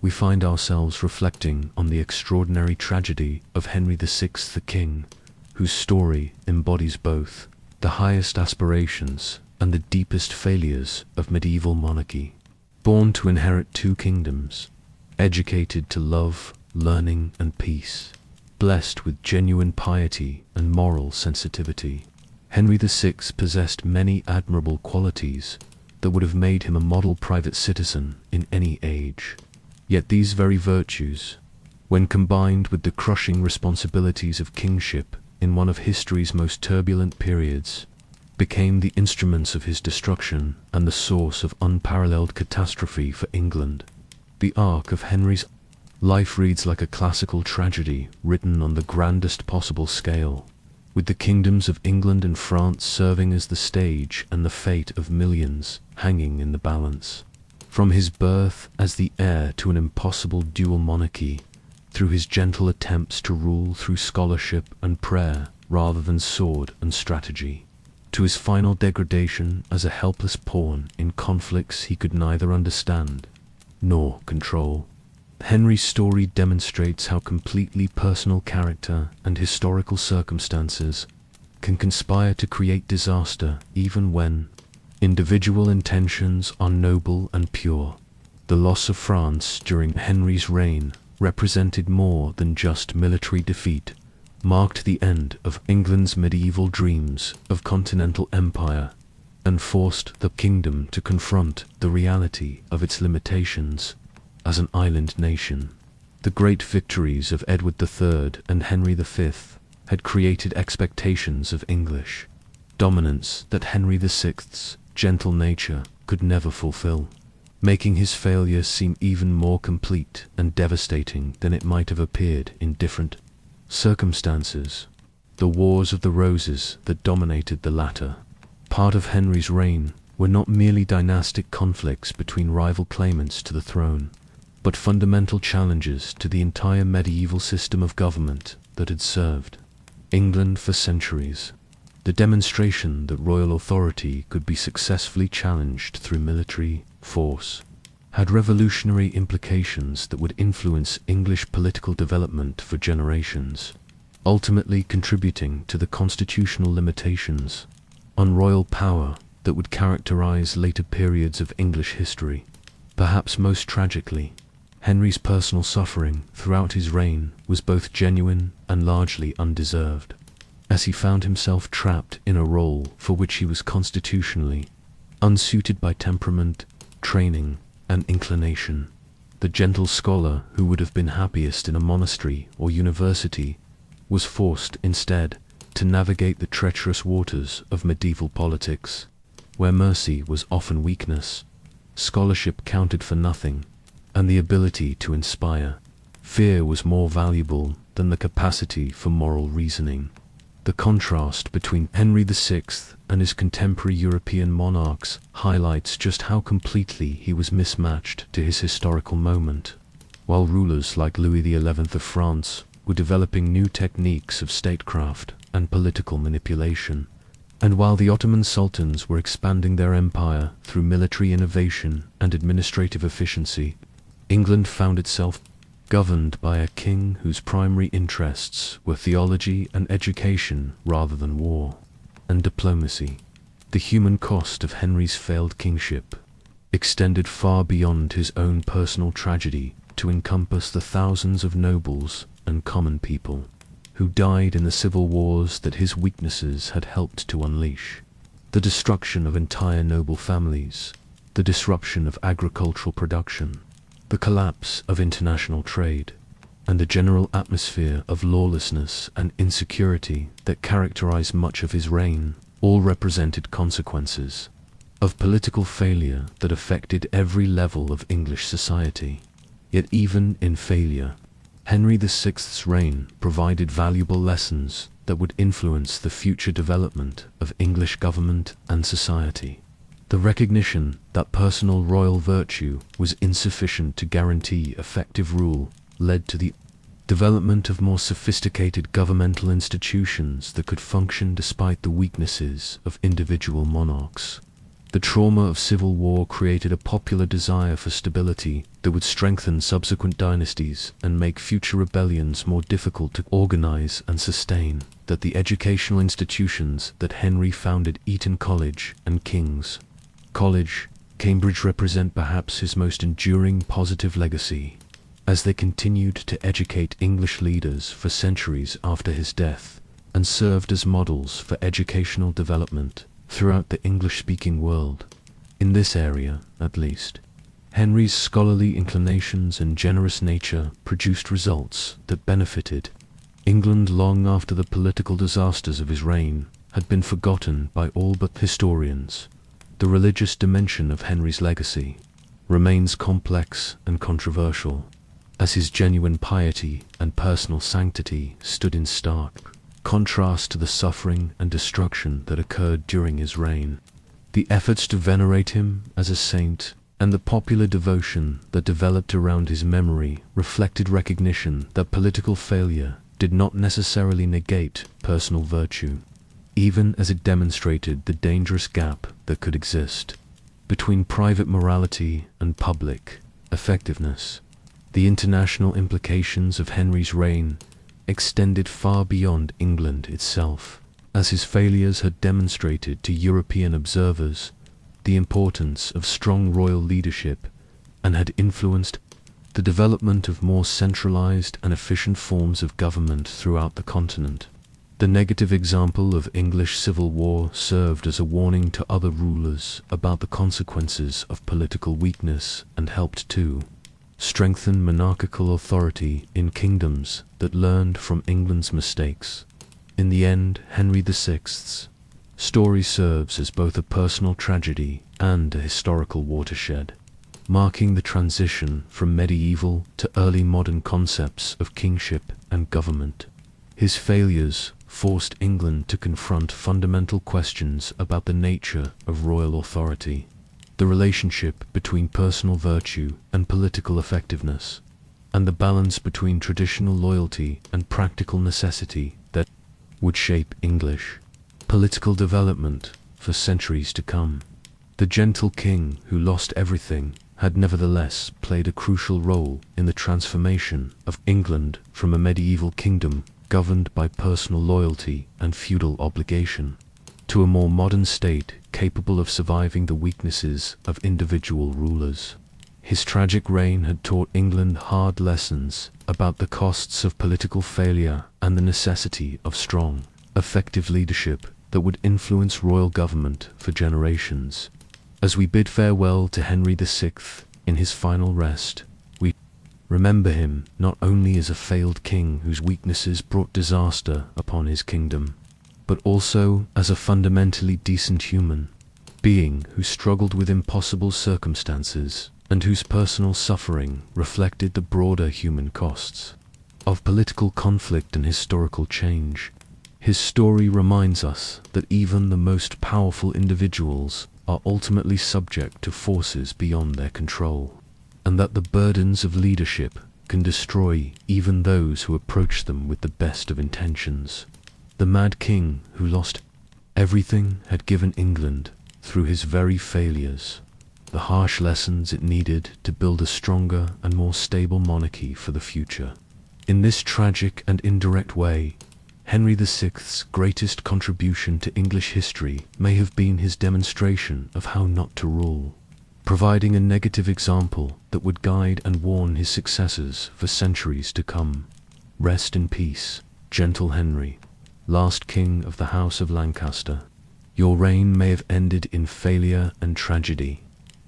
we find ourselves reflecting on the extraordinary tragedy of Henry VI the King, whose story embodies both the highest aspirations and the deepest failures of medieval monarchy. Born to inherit two kingdoms, educated to love, learning, and peace, blessed with genuine piety and moral sensitivity, Henry VI possessed many admirable qualities that would have made him a model private citizen in any age. Yet these very virtues, when combined with the crushing responsibilities of kingship in one of history's most turbulent periods, became the instruments of his destruction and the source of unparalleled catastrophe for England. The arc of Henry's life reads like a classical tragedy written on the grandest possible scale, with the kingdoms of England and France serving as the stage and the fate of millions hanging in the balance. From his birth as the heir to an impossible dual monarchy, through his gentle attempts to rule through scholarship and prayer rather than sword and strategy, to his final degradation as a helpless pawn in conflicts he could neither understand nor control, Henry's story demonstrates how completely personal character and historical circumstances can conspire to create disaster even when individual intentions are noble and pure. The loss of France during Henry's reign represented more than just military defeat, marked the end of England's medieval dreams of continental empire, and forced the kingdom to confront the reality of its limitations as an island nation. The great victories of Edward III and Henry V had created expectations of English dominance that Henry VI's gentle nature could never fulfill, making his failure seem even more complete and devastating than it might have appeared in different circumstances. The Wars of the Roses that dominated the latter part of Henry's reign were not merely dynastic conflicts between rival claimants to the throne, but fundamental challenges to the entire medieval system of government that had served England for centuries. The demonstration that royal authority could be successfully challenged through military force had revolutionary implications that would influence English political development for generations, ultimately contributing to the constitutional limitations on royal power that would characterize later periods of English history. Perhaps most tragically, Henry's personal suffering throughout his reign was both genuine and largely undeserved, as he found himself trapped in a role for which he was constitutionally unsuited by temperament, training, and inclination. The gentle scholar who would have been happiest in a monastery or university was forced instead to navigate the treacherous waters of medieval politics, where mercy was often weakness, scholarship counted for nothing, and the ability to inspire fear was more valuable than the capacity for moral reasoning. The contrast between Henry VI and his contemporary European monarchs highlights just how completely he was mismatched to his historical moment. While rulers like Louis XI of France were developing new techniques of statecraft and political manipulation, and while the Ottoman sultans were expanding their empire through military innovation and administrative efficiency, England found itself governed by a king whose primary interests were theology and education rather than war and diplomacy. The human cost of Henry's failed kingship extended far beyond his own personal tragedy to encompass the thousands of nobles and common people who died in the civil wars that his weaknesses had helped to unleash. The destruction of entire noble families, the disruption of agricultural production, the collapse of international trade, and the general atmosphere of lawlessness and insecurity that characterized much of his reign all represented consequences of political failure that affected every level of English society. Yet even in failure, Henry VI's reign provided valuable lessons that would influence the future development of English government and society. The recognition that personal royal virtue was insufficient to guarantee effective rule led to the development of more sophisticated governmental institutions that could function despite the weaknesses of individual monarchs. The trauma of civil war created a popular desire for stability that would strengthen subsequent dynasties and make future rebellions more difficult to organize and sustain. That the educational institutions that Henry founded, Eton College and King's College, Cambridge, represent perhaps his most enduring positive legacy, as they continued to educate English leaders for centuries after his death, and served as models for educational development throughout the English-speaking world. In this area, at least, Henry's scholarly inclinations and generous nature produced results that benefited England long after the political disasters of his reign had been forgotten by all but historians. The religious dimension of Henry's legacy remains complex and controversial, as his genuine piety and personal sanctity stood in stark contrast to the suffering and destruction that occurred during his reign. The efforts to venerate him as a saint and the popular devotion that developed around his memory reflected recognition that political failure did not necessarily negate personal virtue, even as it demonstrated the dangerous gap that could exist between private morality and public effectiveness. The international implications of Henry's reign extended far beyond England itself, as his failures had demonstrated to European observers the importance of strong royal leadership and had influenced the development of more centralized and efficient forms of government throughout the continent. The negative example of English civil war served as a warning to other rulers about the consequences of political weakness and helped to strengthen monarchical authority in kingdoms that learned from England's mistakes. In the end, Henry VI's story serves as both a personal tragedy and a historical watershed, marking the transition from medieval to early modern concepts of kingship and government. His failures forced England to confront fundamental questions about the nature of royal authority, the relationship between personal virtue and political effectiveness, and the balance between traditional loyalty and practical necessity that would shape English political development for centuries to come. The gentle king who lost everything had nevertheless played a crucial role in the transformation of England from a medieval kingdom governed by personal loyalty and feudal obligation to a more modern state capable of surviving the weaknesses of individual rulers. His tragic reign had taught England hard lessons about the costs of political failure and the necessity of strong, effective leadership that would influence royal government for generations. As we bid farewell to Henry VI in his final rest, we remember him not only as a failed king whose weaknesses brought disaster upon his kingdom, but also as a fundamentally decent human being who struggled with impossible circumstances and whose personal suffering reflected the broader human costs of political conflict and historical change. His story reminds us that even the most powerful individuals are ultimately subject to forces beyond their control, and that the burdens of leadership can destroy even those who approach them with the best of intentions. The mad king who lost everything had given England, through his very failures, the harsh lessons it needed to build a stronger and more stable monarchy for the future. In this tragic and indirect way, Henry VI's greatest contribution to English history may have been his demonstration of how not to rule, providing a negative example that would guide and warn his successors for centuries to come. Rest in peace, gentle Henry, last king of the House of Lancaster. Your reign may have ended in failure and tragedy,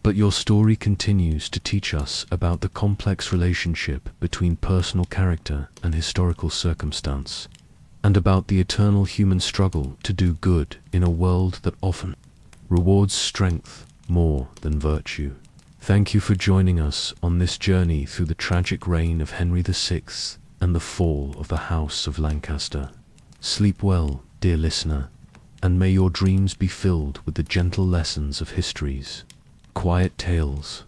but your story continues to teach us about the complex relationship between personal character and historical circumstance, and about the eternal human struggle to do good in a world that often rewards strength more than virtue. Thank you for joining us on this journey through the tragic reign of Henry VI and the fall of the House of Lancaster. Sleep well, dear listener, and may your dreams be filled with the gentle lessons of history's quiet tales.